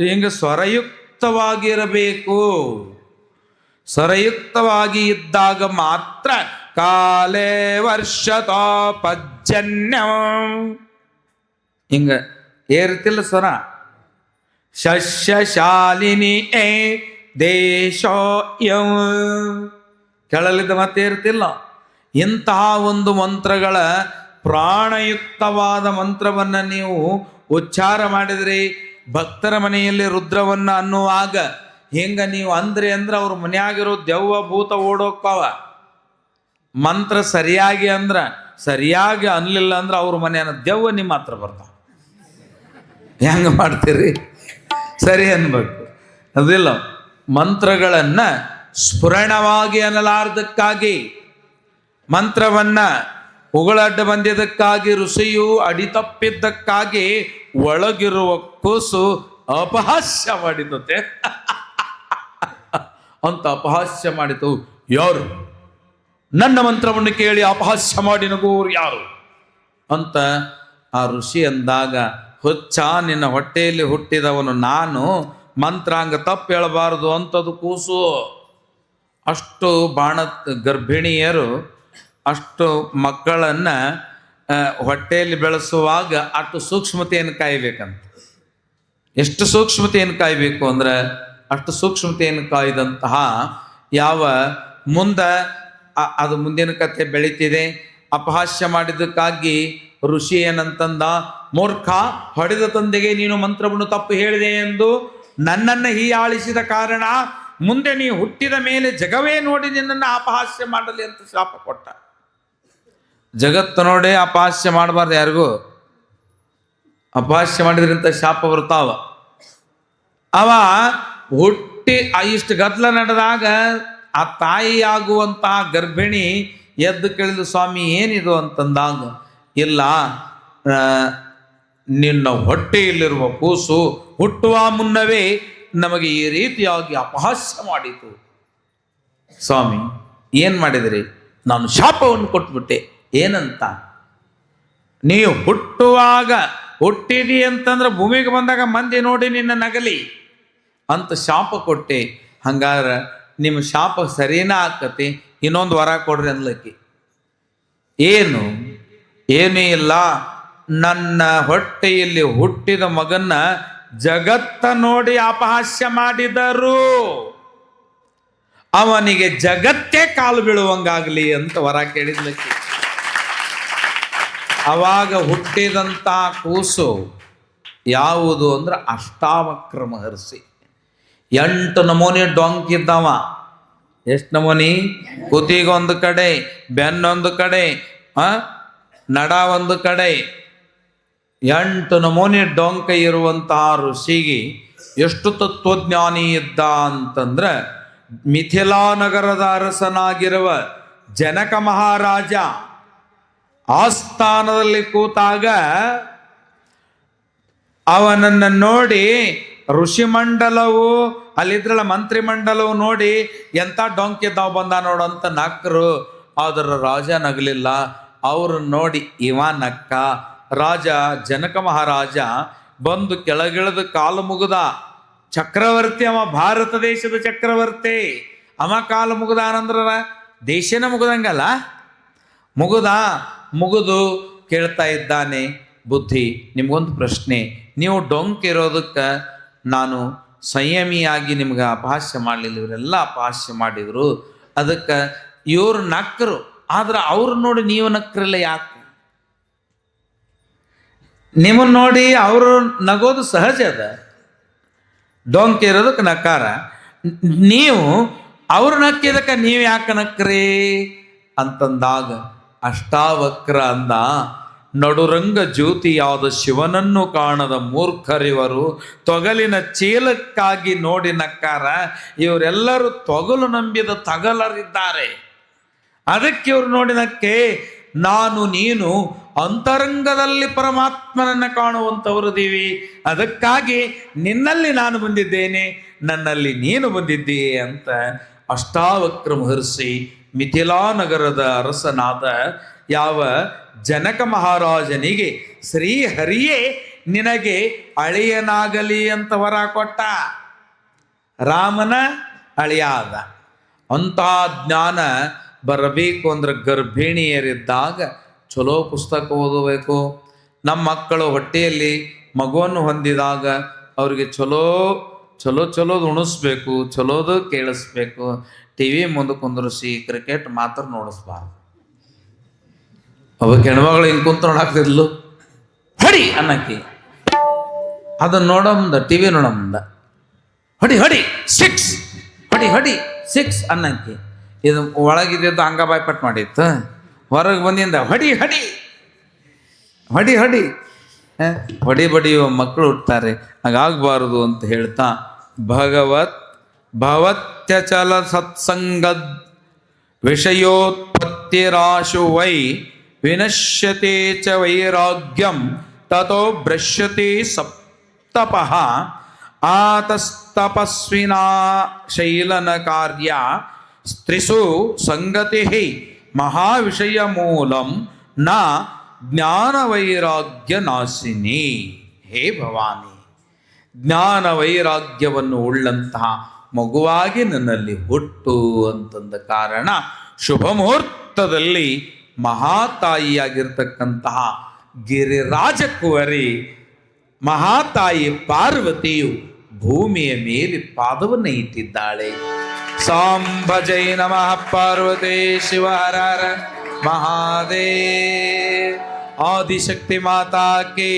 ಹಿಂಗೆ ಸ್ವರಯುಕ್ತವಾಗಿರಬೇಕು. ಸ್ವರಯುಕ್ತವಾಗಿ ಇದ್ದಾಗ ಮಾತ್ರ ಕಾಲೇ ವರ್ಷತೋ ಪಜ್ಜನ್ಯ ಹಿಂಗ ಏರ್ತಿಲ್ಲ ಸ್ವರ. ಶಸ್ಯಶಾಲಿನಿ ಏ ದೇಶೋ ಕೆಳಲಿದ್ದ ಮತ್ತೆ ಇರ್ತಿಲ್ಲ. ಇಂತಹ ಒಂದು ಮಂತ್ರಗಳ ಪ್ರಾಣಯುಕ್ತವಾದ ಮಂತ್ರವನ್ನು ನೀವು ಉಚ್ಚಾರ ಮಾಡಿದ್ರಿ. ಭಕ್ತರ ಮನೆಯಲ್ಲಿ ರುದ್ರವನ್ನು ಅನ್ನುವಾಗ ಹಿಂಗ ನೀವು ಅಂದ್ರೆ ಅವ್ರ ಮನೆಯಾಗಿರೋ ದೆವ್ವ ಭೂತ ಓಡೋಕ್ಕವ. ಮಂತ್ರ ಸರಿಯಾಗಿ ಅಂದ್ರ ಸರಿಯಾಗಿ ಅನ್ಲಿಲ್ಲ ಅಂದ್ರೆ ಅವ್ರ ಮನೆಯ ದೆವ್ವ ನಿಮ್ಮ ಹತ್ರ ಬರ್ತಾವ. ಹೆಂಗ ಮಾಡ್ತೀರಿ? ಸರಿ ಅನ್ಬೇಕು. ಅದಿಲ್ಲ, ಮಂತ್ರಗಳನ್ನ ಸ್ಫುರಣವಾಗಿ ಅನ್ನಲಾರ್ದಕ್ಕಾಗಿ, ಮಂತ್ರವನ್ನ ಉಗಳಡ್ಡ ಬಂದಿದ್ದಕ್ಕಾಗಿ, ಋಷಿಯು ಅಡಿತಪ್ಪಿದ್ದಕ್ಕಾಗಿ ಒಳಗಿರುವ ಕೂಸು ಅಪಹಾಸ್ಯ ಮಾಡಿದತೆ ಅಂತ ಅಪಹಾಸ್ಯ ಮಾಡಿತು. ಯಾರು ನನ್ನ ಮಂತ್ರವನ್ನು ಕೇಳಿ ಅಪಹಾಸ್ಯ ಮಾಡಿ ನಗುವರು ಯಾರು ಅಂತ ಆ ಋಷಿ ಅಂದಾಗ, ಹುಚ್ಚ, ನಿನ್ನ ಹೊಟ್ಟೆಯಲ್ಲಿ ಹುಟ್ಟಿದವನು ನಾನು, ಮಂತ್ರಾಂಗ ತಪ್ಪು ಹೇಳಬಾರದು ಅಂತದು ಕೂಸು. ಅಷ್ಟು ಬಾಣ ಗರ್ಭಿಣಿಯರು ಅಷ್ಟು ಮಕ್ಕಳನ್ನು ಹೊಟ್ಟೆಯಲ್ಲಿ ಬೆಳೆಸುವಾಗ ಅಷ್ಟು ಸೂಕ್ಷ್ಮತೆಯನ್ನು ಕಾಯಬೇಕಂತ. ಎಷ್ಟು ಸೂಕ್ಷ್ಮತೆಯನ್ನು ಕಾಯಬೇಕು ಅಂದ್ರೆ ಅಷ್ಟು ಸೂಕ್ಷ್ಮತೆಯನ್ನು ಕಾಯ್ದಂತಹ ಯಾವ ಮುಂದೆ ಅದು ಮುಂದಿನ ಕಥೆ ಬೆಳೀತಿದೆ. ಅಪಹಾಸ್ಯ ಮಾಡಿದ್ದಕ್ಕಾಗಿ ಋಷಿ ಏನಂತಂದ, ಮೂರ್ಖ, ಹೊಡೆದ ತಂದೆಗೆ ನೀನು ಮಂತ್ರವನ್ನು ತಪ್ಪು ಹೇಳಿದೆ ಎಂದು ನನ್ನನ್ನು ಹೀಯಾಳಿಸಿದ ಕಾರಣ ಮುಂದೆ ನೀ ಹುಟ್ಟಿದ ಮೇಲೆ ಜಗವೇ ನೋಡಿ ನಿನ್ನನ್ನು ಅಪಹಾಸ್ಯ ಮಾಡಲಿ ಅಂತ ಶಾಪ ಕೊಟ್ಟ. ಜಗತ್ತು ನೋಡಿ ಅಪಹಾಸ್ಯ ಮಾಡಬಾರ್ದು ಯಾರಿಗೂ. ಅಪಹಾಸ್ಯ ಮಾಡಿದ್ರಂತ ಶಾಪ ಬರ್ತಾವ. ಅವ ಹುಟ್ಟಿ ಇಷ್ಟು ಗದ್ದಲ ನಡೆದಾಗ ಆ ತಾಯಿ ಆಗುವಂತಹ ಗರ್ಭಿಣಿ ಎದ್ದು ಕೇಳಿದ್ರು, ಸ್ವಾಮಿ ಏನಿದು ಅಂತಂದಾಗ, ಇಲ್ಲ ನಿನ್ನ ಹೊಟ್ಟೆಯಲ್ಲಿರುವ ಕೂಸು ಹುಟ್ಟುವ ಮುನ್ನವೇ ನಮಗೆ ಈ ರೀತಿಯಾಗಿ ಅಪಹಾಸ್ಯ ಮಾಡಿತು. ಸ್ವಾಮಿ ಏನ್ ಮಾಡಿದ್ರಿ? ನಾನು ಶಾಪವನ್ನು ಕೊಟ್ಬಿಟ್ಟೆ. ಏನಂತ? ನೀವು ಹುಟ್ಟಿದಿ ಅಂತಂದ್ರೆ ಭೂಮಿಗೆ ಬಂದಾಗ ಮಂದಿ ನೋಡಿ ನಿನ್ನ ನಗಲಿ ಅಂತ ಶಾಪ ಕೊಟ್ಟೆ. ಹಂಗಾದ್ರೆ ನಿಮ್ಮ ಶಾಪ ಸರಿನಾ ಆಕತಿ? ಇನ್ನೊಂದು ವರ ಕೊಡ್ರಿ ಅನ್ಲಕ್ಕಿ. ಏನು ಇಲ್ಲ, ನನ್ನ ಹೊಟ್ಟೆಯಲ್ಲಿ ಹುಟ್ಟಿದ ಮಗನ್ನ ಜಗತ್ತ ನೋಡಿ ಅಪಹಾಸ್ಯ ಮಾಡಿದರು, ಅವನಿಗೆ ಜಗತ್ತೇ ಕಾಲು ಬೀಳುವಂಗಾಗ್ಲಿ ಅಂತ ವರ ಕೇಳಿದ್ಲಕ್ಕಿ. ಅವಾಗ ಹುಟ್ಟಿದಂಥ ಕೂಸು ಯಾವುದು ಅಂದ್ರೆ ಅಷ್ಟಾವಕ್ರ ಮಹರ್ಷಿ. 8 ನಮೂನಿ ಡೊಂಕಿದ್ದವ. ಎಷ್ಟು ನಮೂನಿ? ಕುತಿಗೊಂದು ಕಡೆ, ಬೆನ್ನೊಂದು ಕಡೆ, ನಡ ಒಂದು ಕಡೆ, 8 ನಮೂನಿ ಡೊಂಕ ಇರುವಂತಹ ಋಷಿಗೆ ಎಷ್ಟು ತತ್ವಜ್ಞಾನಿ ಇದ್ದ ಅಂತಂದ್ರೆ, ಮಿಥಿಲಾ ನಗರದ ಅರಸನಾಗಿರುವ ಜನಕ ಮಹಾರಾಜ ಆಸ್ಥಾನದಲ್ಲಿ ಕೂತಾಗ ಅವನನ್ನು ನೋಡಿ ಋಷಿಮಂಡಲವು, ಅಲ್ಲಿದ್ರಲ್ಲ ಮಂತ್ರಿಮಂಡಲವು ನೋಡಿ ಎಂಥ ಡೊಂಕಿದ್ದಾವ್ ಬಂದ ನೋಡಂತ ನಕ್ಕರು. ಆದ್ರೆ ರಾಜ ನಗಲಿಲ್ಲ. ಅವರು ನೋಡಿ ಇವ ನಕ್ಕ. ರಾಜ ಜನಕ ಮಹಾರಾಜ ಬಂದು ಕೆಳಗಿಳಿದು ಕಾಲು ಮುಗಿದ. ಚಕ್ರವರ್ತಿ ಅವ, ಭಾರತ ದೇಶದ ಚಕ್ರವರ್ತಿ. ಅವ ಕಾಲು ಮುಗಿದಾನಂದ್ರ ದೇಶನ ಮುಗಿದಂಗಲ್ಲ. ಮುಗಿದು ಕೇಳ್ತಾ ಇದ್ದಾನೆ, ಬುದ್ಧಿ ನಿಮ್ಗೊಂದು ಪ್ರಶ್ನೆ. ನೀವು ಡೊಂಕಿರೋದಕ್ಕೆ ನಾನು ಸಂಯಮಿಯಾಗಿ ನಿಮ್ಗೆ ಅಪಹಾಸ್ಯ ಮಾಡಲಿಲ್ಲ, ಇವರೆಲ್ಲ ಅಪಹಾಸ್ಯ ಮಾಡಿದ್ರು. ಅದಕ್ಕೆ ಇವರು ನಕ್ಕರು. ಆದ್ರೆ ಅವ್ರು ನೋಡಿ ನೀವು ನಕ್ಕರಲ್ಲ ಯಾಕೆ? ನಿಮ್ಮನ್ನು ನೋಡಿ ಅವರು ನಗೋದು ಸಹಜ ಅದ. ಡೊಂಕಿ ಇರೋದಕ್ಕೆ ನಕ್ಕಾರ. ನೀವು ಅವ್ರು ನಕ್ಕಿದಕ್ಕೆ ನೀವು ಯಾಕೆ ನಕ್ರಿ ಅಂತಂದಾಗ ಅಷ್ಟಾವಕ್ರ ಅಂದ, ನಡುರಂಗ ಜ್ಯೋತಿಯಾದ ಶಿವನನ್ನು ಕಾಣದ ಮೂರ್ಖರಿವರು ತೊಗಲಿನ ಚೀಲಕ್ಕಾಗಿ ನೋಡಿ ನಕ್ಕಾರ. ಇವರೆಲ್ಲರೂ ತೊಗಲು ನಂಬಿದ ತಗಲರಿದ್ದಾರೆ. ಅದಕ್ಕೆ ಇವರು ನೋಡಿ ನಕ್ಕೆ. ನಾನು ನೀನು ಅಂತರಂಗದಲ್ಲಿ ಪರಮಾತ್ಮನನ್ನು ಕಾಣುವಂಥವರು ದೀವಿ. ಅದಕ್ಕಾಗಿ ನಿನ್ನಲ್ಲಿ ನಾನು ಬಂದಿದ್ದೇನೆ, ನನ್ನಲ್ಲಿ ನೀನು ಬಂದಿದ್ದೀಯೆ ಅಂತ ಅಷ್ಟಾವಕ್ರ ಮಹರ್ಷಿ ಮಿಥಿಲಾ ನಗರದ ಅರಸನಾದ ಯಾವ ಜನಕ ಮಹಾರಾಜನಿಗೆ ಶ್ರೀಹರಿಯೇ ನಿನಗೆ ಅಳಿಯನಾಗಲಿ ಅಂತ ವರ ಕೊಟ್ಟ. ರಾಮನ ಅಳಿಯಾದ. ಅಂಥ ಜ್ಞಾನ ಬರಬೇಕು ಅಂದ್ರೆ ಗರ್ಭಿಣಿಯರಿದ್ದಾಗ ಚಲೋ ಪುಸ್ತಕ ಓದಬೇಕು. ನಮ್ಮ ಮಕ್ಕಳು ಹೊಟ್ಟೆಯಲ್ಲಿ ಮಗುವನ್ನು ಹೊಂದಿದಾಗ ಅವ್ರಿಗೆ ಚಲೋದು ಉಣಿಸ್ಬೇಕು, ಚಲೋದು ಕೇಳಿಸ್ಬೇಕು. ಟಿ ವಿ ಮುಂದೆ ಕುಂದ್ರಿಸಿ ಕ್ರಿಕೆಟ್ ಮಾತ್ರ ನೋಡಿಸ್ಬಾರ್ದು. ಅವಕ್ಕೆ ಹೆಣ್ಮಗಳು ಹಿಂಗೆ ಕುಂತ ನೋಡಾಕ್ತಿದ್ಲು, ಹೊಡಿ ಅನ್ನಕ್ಕೆ. ಅದನ್ನ ನೋಡೋ ಮುಂದ, ಟಿ ವಿ ನೋಡೋ ಮುಂದ ಹೊಡಿ 6 ಹೊಡಿ 6 ಅನ್ನಕ್ಕೆ. ಇದು ಒಳಗಿದ್ದು ಹಂಗ ಬಾಯ್ಪಟ್ ಮಾಡಿತ್ತು. ಹೊರಗೆ ಬಂದಿಂದ ಹೊಡಿ ಬಡಿಯುವ ಮಕ್ಕಳು ಹುಡ್ತಾರೆ. ಹಾಗಾಗಬಾರದು ಅಂತ ಹೇಳ್ತಾ, ಭವತ್ಯಚಲ ಸತ್ಸಂಗದ್ ವಿಷಯೋತ್ಪತ್ತಿರಾಶು ವೈ ವಿನಶ್ಯತೆ ಚ ವೈರಾಗ್ಯಂ ತತೋ ಭ್ರಶ್ಯತೆ ಸಪ್ತಪಃ ಆತಸ್ತಪಸ್ವಿನಾ ಶೈಲನ ಕಾರ್ಯ ಸ್ತ್ರೀಸು ಸಂಗತಿ ಮಹಾವಿಷಯ ಮೂಲಂ ನ ಜ್ಞಾನ ವೈರಾಗ್ಯ ನಾಶಿನಿ. ಹೇ ಭವಾನಿ, ಜ್ಞಾನ ವೈರಾಗ್ಯವನ್ನು ಉಳ್ಳಂತಹ ಮಗುವಾಗಿ ನನ್ನಲ್ಲಿ ಹುಟ್ಟು ಅಂತಂದ ಕಾರಣ ಶುಭ ಮುಹೂರ್ತದಲ್ಲಿ ಮಹಾತಾಯಿಯಾಗಿರ್ತಕ್ಕಂತಹ ಗಿರಿರಾಜ ಕುವರಿ ಮಹಾತಾಯಿ ಪಾರ್ವತಿಯು ಭೂಮಿಯ ಮೇಲೆ ಪಾದವನ್ನು ಇಟ್ಟಿದ್ದಾಳೆ. ಸಾಂಭಜೈ ನಮಃ ಪಾರ್ವತಿ ಶಿವ ಹರ ಹರ ಮಹಾದೇವ್. ಆದಿಶಕ್ತಿ ಮಾತಾ ಕೇ.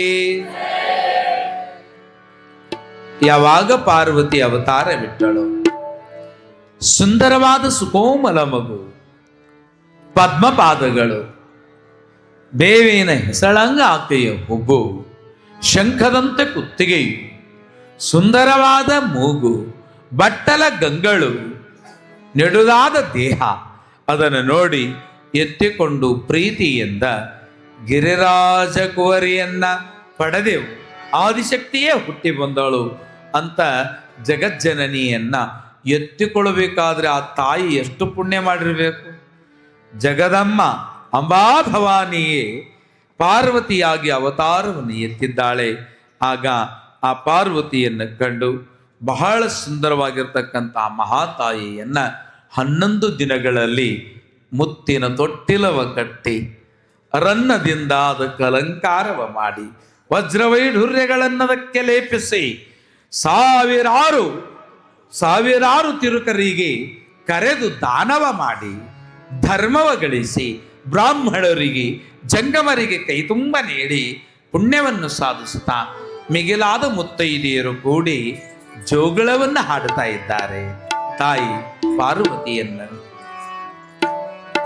ಯಾವಾಗ ಪಾರ್ವತಿ ಅವತಾರ ಬಿಟ್ಟಳು, ಸುಂದರವಾದ ಸುಕೋಮಲ ಮಗು, ಪದ್ಮಪಾದಗಳು, ಬೇವಿನ ಹೆಸಳಂಗ ಆಕೆಯ ಹುಬ್ಬು, ಶಂಖದಂತೆ ಕುತ್ತಿಗೆಯು, ಸುಂದರವಾದ ಮೂಗು, ಬಟ್ಟಲ ಗಂಗಳು, ನೆಡುದಾದ ದೇಹ. ಅದನ್ನು ನೋಡಿ ಎತ್ತಿಕೊಂಡು ಪ್ರೀತಿಯಿಂದ ಗಿರಿರಾಜ ಕುವರಿಯನ್ನ ಪಡೆದೆವು. ಆದಿಶಕ್ತಿಯೇ ಹುಟ್ಟಿ ಬಂದಳು ಅಂತ ಜಗಜ್ಜನನಿಯನ್ನ ಎತ್ತಿಕೊಳ್ಳಬೇಕಾದ್ರೆ ಆ ತಾಯಿ ಎಷ್ಟು ಪುಣ್ಯ ಮಾಡಿರಬೇಕು. ಜಗದಮ್ಮ ಅಂಬಾ ಭವಾನಿಯೇ ಪಾರ್ವತಿಯಾಗಿ ಅವತಾರವನ್ನು ಎತ್ತಿದ್ದಾಳೆ. ಆಗ ಆ ಪಾರ್ವತಿಯನ್ನು ಕಂಡು ಬಹಳ ಸುಂದರವಾಗಿರ್ತಕ್ಕಂಥ ಮಹಾತಾಯಿಯನ್ನ 11 ದಿನಗಳಲ್ಲಿ ಮುತ್ತಿನ ತೊಟ್ಟಿಲವ ಕಟ್ಟಿ ರನ್ನದಿಂದ ಅದಕ್ಕೆ ಅಲಂಕಾರವ ಮಾಡಿ ವಜ್ರವೈಢೂರ್ಯಗಳನ್ನದಕ್ಕೆ ಲೇಪಿಸಿ ಸಾವಿರಾರು ತಿರುಕರಿಗೆ ಕರೆದು ದಾನವ ಮಾಡಿ ಧರ್ಮವ ಗಳಿಸಿ ಬ್ರಾಹ್ಮಣರಿಗೆ ಜಂಗಮರಿಗೆ ಕೈ ತುಂಬ ನೀಡಿ ಪುಣ್ಯವನ್ನು ಸಾಧಿಸುತ್ತಾ ಮಿಗಿಲಾದ ಮುತ್ತೈದೆಯರು ಕೂಡಿ ಜೋಗಳವನ್ನು ಹಾಡುತ್ತಾ ಇದ್ದಾರೆ ತಾಯಿ ಪಾರ್ವತಿಯನ್ನು.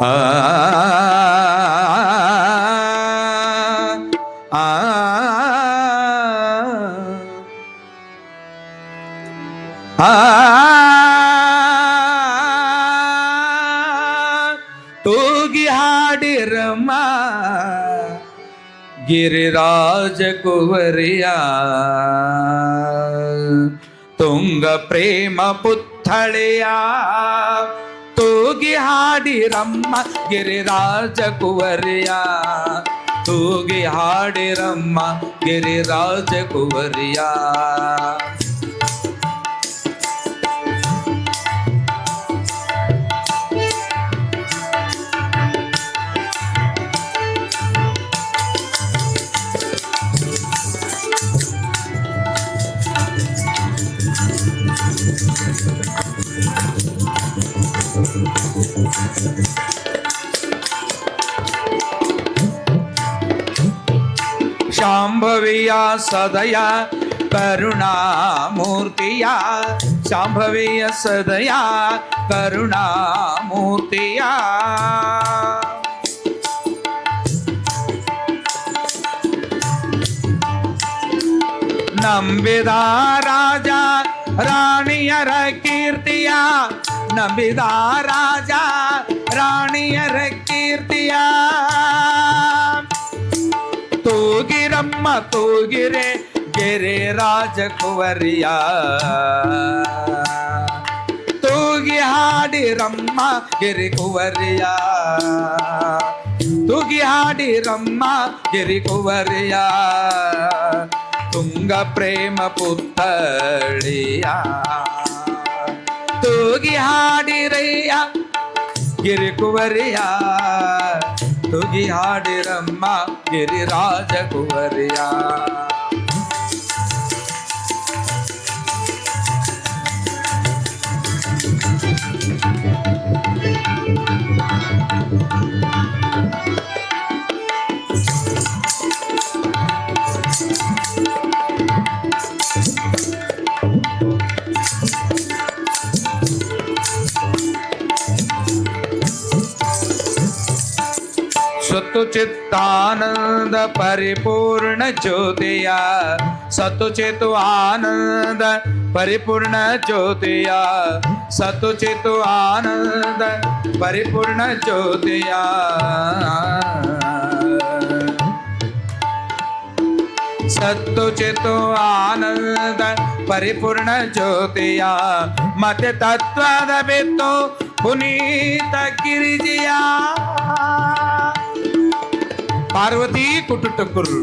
ಆ ತೂಗಿ ಹಾಡಿರಮ್ಮ ಗಿರಿರಾಜ ಕುವರಿಯ ತುಂಗ ಪ್ರೇಮ ಪುತ್ಥಳೆಯ. ತೂಗಿ ಹಾಡಿರಮ್ಮ ಗಿರಿರಾಜ ಕುವರಿಯ ತೂಗಿ ಹಾಡಿರಮ್ಮ ಗಿರಿರಾಜ ಕುವರಿಯ. ಶಾಂಭವಿಯ ಸದಯ ಕರುಣಾಮೂರ್ತಿಯ ಶಾಂಭವಿಯ ಸದಯ ಕರುಣಾಮೂರ್ತಿಯ. ನಂಬಿದ ರಾಜ ರಾಣಿಯರ ಕೀರ್ತಿಯ ನಂಬಿದ ರಾಜ ರಾಣಿಯರ ಕೀರ್ತಿಯ. ತೂಗಿರಮ್ಮ ತೂಗಿರೆ ಗೆರೆ ರಾಜ ಕುವರಿಯ ತೂಗಿ ಹಾಡಿರಮ್ಮ ಗಿರಿ ಕುವರಿಯ ತೂಗಿ ಹಾಡಿರಮ್ಮ ಗಿರಿ ಕುವರಿಯ. ತುಂಗ ಪ್ರೇಮ ಪುತ್ಥಳಿಯ ತೂಗಿ ಹಾಡಿರಯ್ಯ ಗಿರಿ ಕುವರಿಯ ತೂಗಿ ಹಾಡಿರಮ್ಮ ಗಿರಿರಾಜ ಕುವರಿಯ. ಸತ್ತು ಚಿತ್ತಾನಂದ ಪರಿಪೂರ್ಣ ಜ್ಯೋತಿಯ ಸತ್ತು ಚಿತ್ತು ಆನಂದ ಪರಿಪೂರ್ಣ ಜ್ಯೋತಿಯ ಸತ್ತು ಚಿತ್ತು ಆನಂದ ಪರಿಪೂರ್ಣ ಜ್ಯೋತಿಯ. ಸತ್ತು ಚಿತ್ತು ಆನಂದ ಪರಿಪೂರ್ಣ ಜ್ಯೋತಿಯ ಮತ್ತೆ ತತ್ವದ ಬಿತ್ತು ಪುನೀತ ಗಿರಿಜಿಯ. ಪಾರ್ವತಿ ಕುಟುಟುಕುರು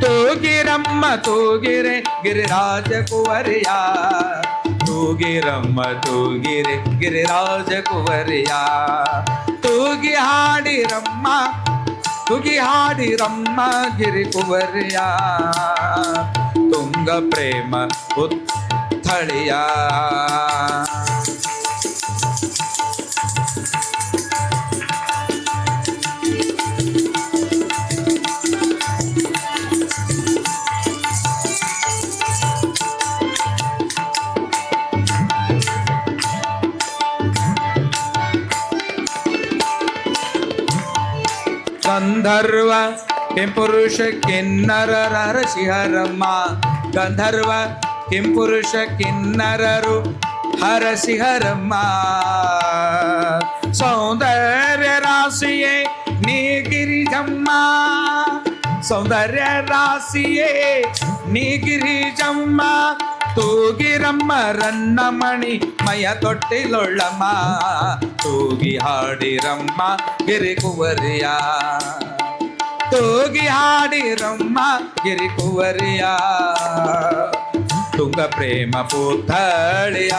ತೂಗಿರಮ್ಮ ತೂಗಿರೆ ಗಿರಿರಾಜ ಕುವರಿಯ ತೂಗಿರಮ್ಮ ತೂಗಿರೆ ಗಿರಿರಾಜ ಕುವರಿಯ ತೂಗಿ ಹಾಡಿರಮ್ಮ ತೂಗಿ ಹಾಡಿರಮ್ಮ ಗಿರಿ ಕುವರಿಯ ತುಂಗ ಪ್ರೇಮ ಪುತ್ಥಳಿಯ. ಗಂಧರ್ವ ಕೆಂಪುರುಷ ಕಿನ್ನರರ ಹರಸಿಹರಮ್ಮ ಗಂಧರ್ವ ಕೆಂಪುರುಷ ಕಿನ್ನರರು ಹರಸಿಹರಮ್ಮ ಸೌಂದರ್ಯ ರಾಶಿಯೇ ನೀ ಗಿರಿಜಮ್ಮ, ಸೌಂದರ್ಯ ರಾಶಿಯೇ ನೀ ಗಿರಿಜಮ್ಮ, ತೂಗಿರಮ್ಮ ರನ್ನಮಣಿ ಮಯ ತೊಟ್ಟಿಲೊಳ್ಳಮ್ಮ, ತೂಗಿ ಹಾಡಿರಮ್ಮ ಗಿರಿಕುವರಿಯ, ತೂಗಿ ಹಾಡಿರಮ್ಮ ಗಿರಿಕುವರಿಯ, ತುಂಗ ಪ್ರೇಮ ಪುತ್ಥಳಿಯ,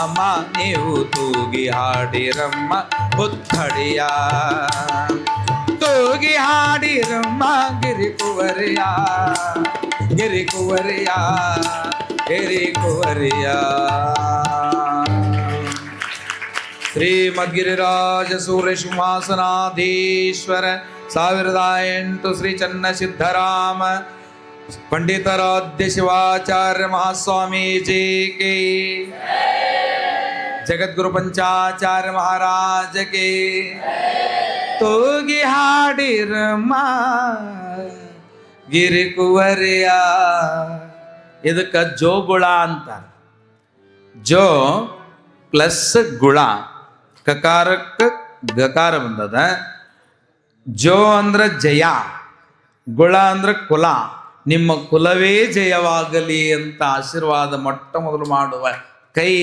ಅಮ್ಮ ನೀವು ತೂಗಿ ಹಾಡಿರಮ್ಮ ಪುತ್ಥಳಿಯ, ತೂಗಿ ಹಾಡಿರಮ್ಮ ಗಿರಿಕುವರಿಯ, ಗಿರಿಕುವರಿಯ, ಗಿರಿಕುವರಿಯ. ಶ್ರೀಮದ್ಗಿರಿರಾಜ ಸೂರ್ಯ ಸಿಂಹಾಸನಾಧೀಶ್ವರ 1008 ಶ್ರೀ ಚನ್ನ ಸಿದ್ಧರಾಮ पंडिताराध्य शिवाचार्य महास्वामी जी की, जगद्गुरु पंचाचार्य महाराज की. तूगी हाडिरಮ್ಮ ಗಿರಿಕುವರಿಯ. ಇದಕ್ಕೆ ಜೋ ಗುಳ ಅಂತ. ಜೋ ಪ್ಲಸ್ ಗುಳ, ಕಕಾರಕ್ಕೆ ಗಕಾರ ಬಂದದ. ಜೋ ಅಂದ್ರೆ ಜಯ, ಗುಳ ಅಂದ್ರೆ ಕುಲ. ನಿಮ್ಮ ಕುಲವೇ ಜಯವಾಗಲಿ ಅಂತ ಆಶೀರ್ವಾದ ಮೊಟ್ಟ ಮೊದಲು ಮಾಡುವ ಕೈ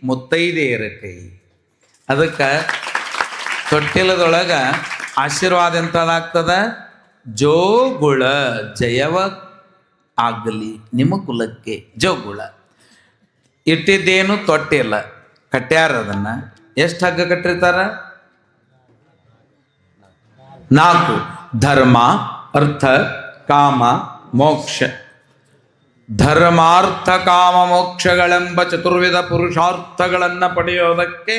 ಮುತ್ತೈದೆಯರ ಕೈ. ಅದಕ್ಕೆ ತೊಟ್ಟಿಲದೊಳಗ ಆಶೀರ್ವಾದ ಎಂಥದಾಗ್ತದ? ಜೋಗುಳ ಜಯವ ಆಗಲಿ ನಿಮ್ಮ ಕುಲಕ್ಕೆ. ಜೋಗುಳ ಇಟ್ಟಿದ್ದೇನು ತೊಟ್ಟಿಲ್ಲ, ಕಟ್ಟ್ಯಾರ. ಅದನ್ನ ಎಷ್ಟು ಹಗ್ಗ ಕಟ್ಟಿರ್ತಾರ? 4. ಧರ್ಮ, ಅರ್ಥ, ಕಾಮ, ಮೋಕ್ಷ. ಧರ್ಮಾರ್ಥ ಕಾಮ ಮೋಕ್ಷಗಳೆಂಬ ಚತುರ್ವಿಧ ಪುರುಷಾರ್ಥಗಳನ್ನು ಪಡೆಯೋದಕ್ಕೆ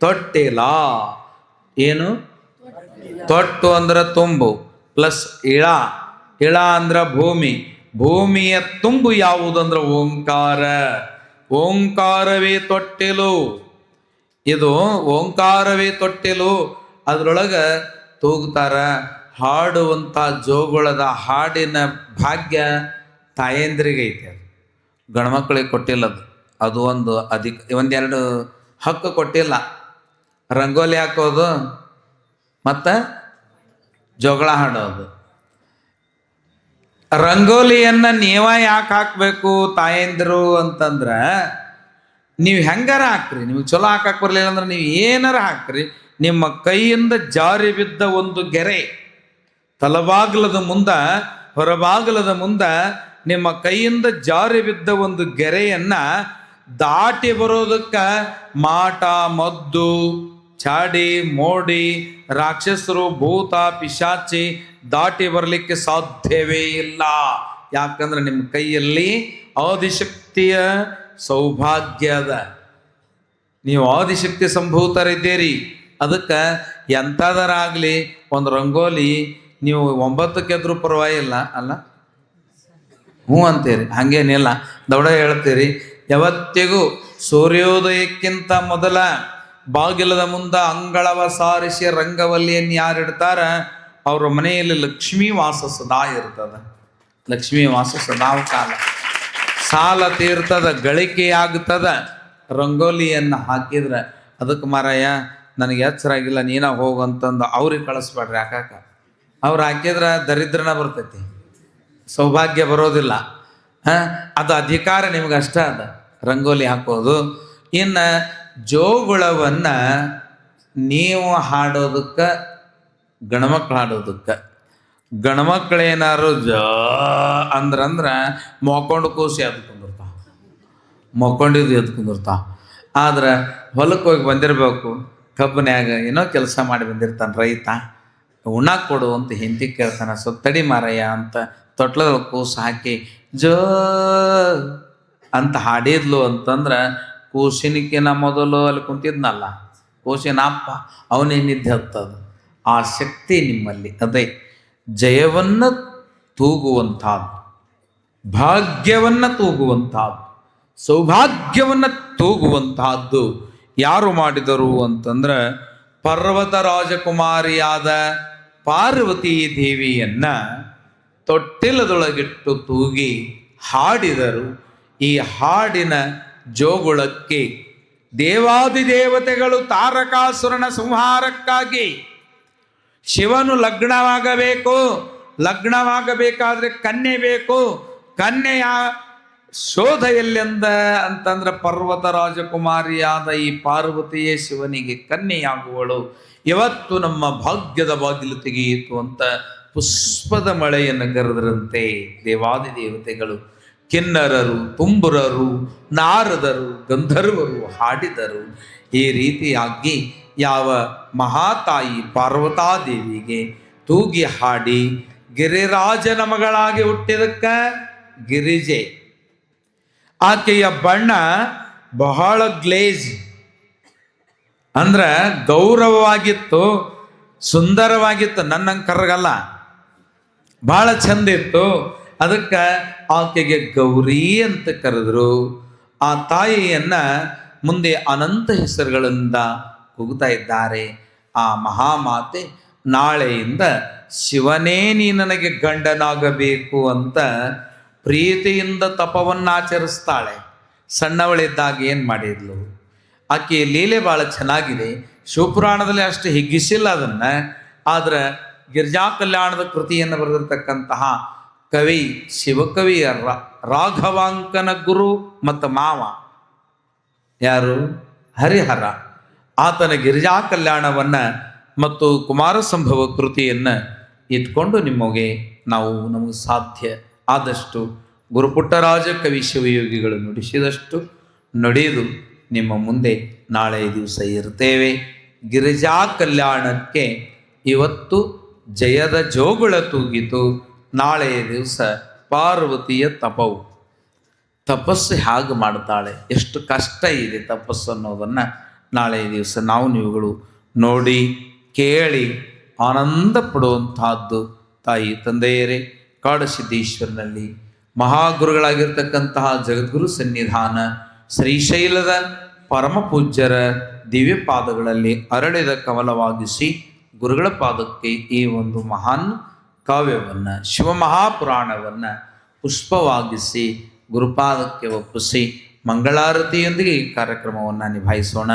ತೊಟ್ಟಿಲ. ಏನು? ತೊಟ್ಟು ಅಂದ್ರೆ ತುಂಬು, ಪ್ಲಸ್ ಇಳ. ಇಳ ಅಂದ್ರೆ ಭೂಮಿ. ಭೂಮಿಯ ತುಂಬು ಯಾವುದಂದ್ರೆ ಓಂಕಾರ. ಓಂಕಾರವೇ ತೊಟ್ಟಿಲು. ಇದು ಓಂಕಾರವೇ ತೊಟ್ಟಿಲು. ಅದ್ರೊಳಗೆ ತೂಗ್ತಾರ. ಹಾಡುವಂಥ ಜೋಗುಳದ ಹಾಡಿನ ಭಾಗ್ಯ ತಾಯಂದ್ರಿಗೆ ಐತೆ. ಅದು ಗಂಡ್ಮಕ್ಳಿಗೆ ಕೊಟ್ಟಿಲ್ಲದು. ಅದು ಒಂದು ಒಂದೆರಡು ಹಕ್ಕು ಕೊಟ್ಟಿಲ್ಲ. ರಂಗೋಲಿ ಹಾಕೋದು ಮತ್ತು ಜೋಗಳ ಹಾಡೋದು. ರಂಗೋಲಿಯನ್ನು ನೀವ ಯಾಕೆ ಹಾಕಬೇಕು ತಾಯಂದಿರು ಅಂತಂದ್ರೆ, ನೀವು ಹೆಂಗಾರ ಹಾಕ್ರಿ, ನಿಮಗೆ ಚಲೋ ಹಾಕಕ್ಕೆ ಬರಲಿಲ್ಲ ಅಂದ್ರೆ ನೀವು ಏನಾರ ಹಾಕ್ರಿ, ನಿಮ್ಮ ಕೈಯಿಂದ ಜಾರಿ ಬಿದ್ದ ಒಂದು ಗೆರೆ ತಲಬಾಗಲದ ಮುಂದ ಹೊರಬಾಗಲದ ಮುಂದ ನಿಮ್ಮ ಕೈಯಿಂದ ಜಾರಿ ಬಿದ್ದ ಒಂದು ಗೆರೆಯನ್ನ ದಾಟಿ ಬರೋದಕ್ಕೆ ಮಾಟ, ಮದ್ದು, ಚಾಡಿ, ಮೋಡಿ, ರಾಕ್ಷಸರು, ಭೂತ, ಪಿಶಾಚಿ ದಾಟಿ ಬರಲಿಕ್ಕೆ ಸಾಧ್ಯವೇ ಇಲ್ಲ. ಯಾಕಂದ್ರೆ ನಿಮ್ಮ ಕೈಯಲ್ಲಿ ಆದಿಶಕ್ತಿಯ ಸೌಭಾಗ್ಯದ, ನೀವು ಆದಿಶಕ್ತಿ ಸಂಭೂತರಿದ್ದೀರಿ. ಅದಕ್ಕೆ ಎಂಥದರಾಗಲಿ ಒಂದು ರಂಗೋಲಿ ನೀವು 9ಕ್ಕೆ ಎದ್ರು ಪರವಾಗಿಲ್ಲ ಅಲ್ಲ, ಹ್ಞೂ ಅಂತೀರಿ, ಹಾಗೇನಿಲ್ಲ, ದೌಡ ಹೇಳ್ತೀರಿ. ಯಾವತ್ತಿಗೂ ಸೂರ್ಯೋದಯಕ್ಕಿಂತ ಮೊದಲ ಬಾಗಿಲದ ಮುಂದೆ ಅಂಗಳವ ಸಾರಿಸಿ ರಂಗವಲ್ಲಿಯನ್ನು ಯಾರಿಡ್ತಾರ ಅವ್ರ ಮನೆಯಲ್ಲಿ ಲಕ್ಷ್ಮೀ ವಾಸ ಸದಾ ಇರ್ತದ. ಲಕ್ಷ್ಮೀ ವಾಸ ಸದಾವ ಕಾಲ. ಸಾಲ ತೀರ್ತದ, ಗಳಿಕೆಯಾಗ್ತದ ರಂಗೋಲಿಯನ್ನು ಹಾಕಿದ್ರೆ. ಅದಕ್ಕೆ ಮಾರಾಯ ನನಗೆ ಎಚ್ಚರಾಗಿಲ್ಲ, ನೀನ ಹೋಗಂತಂದು ಅವ್ರಿಗೆ ಕಳಿಸ್ಬೇಡ್ರಿ ಹಾಕಾಕ. ಅವ್ರು ಹಾಕಿದ್ರೆ ದರಿದ್ರನ ಬರ್ತೈತಿ, ಸೌಭಾಗ್ಯ ಬರೋದಿಲ್ಲ. ಅದು ಅಧಿಕಾರ ನಿಮ್ಗೆ ಅಷ್ಟ ಅದ ರಂಗೋಲಿ ಹಾಕೋದು. ಇನ್ನು ಜೋಗುಳವನ್ನು ನೀವು ಹಾಡೋದಕ್ಕೆ, ಗಣಮಕ್ಳು ಹಾಡೋದಕ್ಕೆ. ಗಣಮಕ್ಳೇನಾರು ಅಂದ್ರಂದ್ರೆ ಮೊಕೊಂಡು ಕೂಸಿ ಎದ್ದು ಕುಂದಿರ್ತಾವ, ಮೊಕೊಂಡಿದ್ದು ಎದ್ದು ಕುಂದಿರ್ತಾವ. ಆದ್ರೆ ಹೊಲಕ್ಕೆ ಹೋಗಿ ಬಂದಿರಬೇಕು, ಕಬ್ಬನ್ಯಾಗ ಏನೋ ಕೆಲಸ ಮಾಡಿ ಬಂದಿರ್ತಾನೆ ರೈತ, ಉಣ್ಣಾಕ್ ಕೊಡು ಅಂತ ಹಿಂದಿ ಕೇಳ್ತಾನೆ. ಸ್ವಲ್ಪ ತಡಿ ಮಾರಯ್ಯ ಅಂತ ತೊಟ್ಲದ ಕೂಸು ಹಾಕಿ ಜೋ ಅಂತ ಹಾಡಿದ್ಲು ಅಂತಂದ್ರೆ, ಕೂಸಿನಕ್ಕಿನ ಮೊದಲು ಅಲ್ಲಿ ಕುಂತಿದ್ನಲ್ಲ ಕೂಸಿನ ಅಪ್ಪ, ಅವನೇನಿದ್ದೆ ಹತ್ತದು. ಆ ಶಕ್ತಿ ನಿಮ್ಮಲ್ಲಿ ಅದೇ ಜಯವನ್ನು ತೂಗುವಂಥದ್ದು, ಭಾಗ್ಯವನ್ನು ತೂಗುವಂಥದ್ದು, ಸೌಭಾಗ್ಯವನ್ನು ತೂಗುವಂತಹದ್ದು ಯಾರು ಮಾಡಿದರು ಅಂತಂದ್ರೆ, ಪರ್ವತ ರಾಜಕುಮಾರಿಯಾದ ಪಾರ್ವತೀ ದೇವಿಯನ್ನ ತೊಟ್ಟಿಲದೊಳಗಿಟ್ಟು ತೂಗಿ ಹಾಡಿದರು. ಈ ಹಾಡಿನ ಜೋಗುಳಕ್ಕೆ ದೇವಾದಿದೇವತೆಗಳು ತಾರಕಾಸುರನ ಸಂಹಾರಕ್ಕಾಗಿ ಶಿವನು ಲಗ್ನವಾಗಬೇಕಾದ್ರೆ ಕನ್ಯೆ ಬೇಕು. ಕನ್ಯೆಯ ಶೋಧ ಎಲ್ಲೆಂದ ಅಂತಂದ್ರೆ ಪರ್ವತ ರಾಜಕುಮಾರಿಯಾದ ಈ ಪಾರ್ವತಿಯೇ ಶಿವನಿಗೆ ಕನ್ಯೆಯಾಗುವಳು. ಇವತ್ತು ನಮ್ಮ ಭಾಗ್ಯದ ಬಾಗಿಲು ತೆಗೆಯಿತು ಅಂತ ಪುಷ್ಪದ ಮಳೆಯನ್ನು ಕರೆದರಂತೆ ದೇವಾದಿ ದೇವತೆಗಳು, ಕಿನ್ನರರು, ತುಂಬುರರು, ನಾರದರು, ಗಂಧರ್ವರು ಹಾಡಿದರು. ಈ ರೀತಿಯಾಗಿ ಯಾವ ಮಹಾತಾಯಿ ಪಾರ್ವತಾದೇವಿಗೆ ತೂಗಿ ಹಾಡಿ ಗಿರಿರಾಜನ ಮಗಳಾಗಿ ಹುಟ್ಟಿದಕ್ಕ ಗಿರಿಜೆ. ಆಕೆಯ ಬಣ್ಣ ಬಹಳ ಗ್ಲೇಜ್ ಅಂದ್ರ ಗೌರವವಾಗಿತ್ತು, ಸುಂದರವಾಗಿತ್ತು. ನನ್ನಂಗೆ ಕರಗಲ್ಲ, ಬಹಳ ಚಂದ ಇತ್ತು. ಅದಕ್ಕೆ ಆಕೆಗೆ ಗೌರಿ ಅಂತ ಕರೆದ್ರು. ಆ ತಾಯಿಯನ್ನ ಮುಂದೆ ಅನಂತ ಹೆಸರುಗಳಿಂದ ಕೂಗ್ತಾ ಇದ್ದಾರೆ. ಆ ಮಹಾಮಾತೆ ನಾಳೆಯಿಂದ ಶಿವನೇ ನೀ ನನಗೆ ಗಂಡನಾಗಬೇಕು ಅಂತ ಪ್ರೀತಿಯಿಂದ ತಪವನ್ನು ಆಚರಿಸ್ತಾಳೆ. ಸಣ್ಣವಳಿದ್ದಾಗ ಏನು ಮಾಡಿದ್ಲು, ಆಕೆ ಲೀಲೆ ಭಾಳ ಚೆನ್ನಾಗಿದೆ. ಶಿವಪುರಾಣದಲ್ಲಿ ಅಷ್ಟು ಹಿಗ್ಗಿಸಿಲ್ಲ ಅದನ್ನು. ಆದ್ರೆ ಗಿರಿಜಾ ಕಲ್ಯಾಣದ ಕೃತಿಯನ್ನು ಬರೆದಿರ್ತಕ್ಕಂತಹ ಕವಿ ಶಿವಕವಿ ರಾಘವಾಂಕನ ಗುರು ಮತ್ತು ಮಾವ ಯಾರು, ಹರಿಹರ. ಆತನ ಗಿರಿಜಾ ಕಲ್ಯಾಣವನ್ನು ಮತ್ತು ಕುಮಾರ ಸಂಭವ ಕೃತಿಯನ್ನು ಇಟ್ಕೊಂಡು ನಮಗೆ ಸಾಧ್ಯ ಆದಷ್ಟು ಗುರುಪುಟ್ಟರಾಜ ಕವಿ ಶಿವಯೋಗಿಗಳು ನುಡಿಸಿದಷ್ಟು ನಡೆದು ನಿಮ್ಮ ಮುಂದೆ ನಾಳೆ ದಿವಸ ಇರ್ತೇವೆ. ಗಿರಿಜಾ ಕಲ್ಯಾಣಕ್ಕೆ ಇವತ್ತು ಜಯದ ಜೋಗುಳ ತೂಗಿತು. ನಾಳೆಯ ದಿವಸ ಪಾರ್ವತಿಯ ತಪಸ್ಸು ಹೇಗೆ ಮಾಡ್ತಾಳೆ, ಎಷ್ಟು ಕಷ್ಟ ಇದೆ ತಪಸ್ಸು ಅನ್ನೋದನ್ನು ನಾಳೆಯ ದಿವಸ ನೀವುಗಳು ನೋಡಿ ಕೇಳಿ ಆನಂದ ಪಡುವಂತಹದ್ದು. ತಾಯಿ ತಂದೆಯರೇ, ಕಾಡಸಿದ್ದೇಶ್ವರನಲ್ಲಿ ಮಹಾಗುರುಗಳಾಗಿರ್ತಕ್ಕಂತಹ ಜಗದ್ಗುರು ಸನ್ನಿಧಾನ ಶ್ರೀಶೈಲದ ಪರಮ ಪೂಜ್ಯರ ದಿವ್ಯ ಪಾದಗಳಲ್ಲಿ ಅರಳಿದ ಕಮಲವಾಗಿಸಿ ಗುರುಗಳ ಪಾದಕ್ಕೆ ಈ ಒಂದು ಮಹಾನ್ ಕಾವ್ಯವನ್ನು ಶಿವಮಹಾಪುರಾಣವನ್ನು ಪುಷ್ಪವಾಗಿಸಿ ಗುರುಪಾದಕ್ಕೆ ಒಪ್ಪಿಸಿ ಮಂಗಳಾರತಿಯೊಂದಿಗೆ ಈ ಕಾರ್ಯಕ್ರಮವನ್ನು ನಿಭಾಯಿಸೋಣ.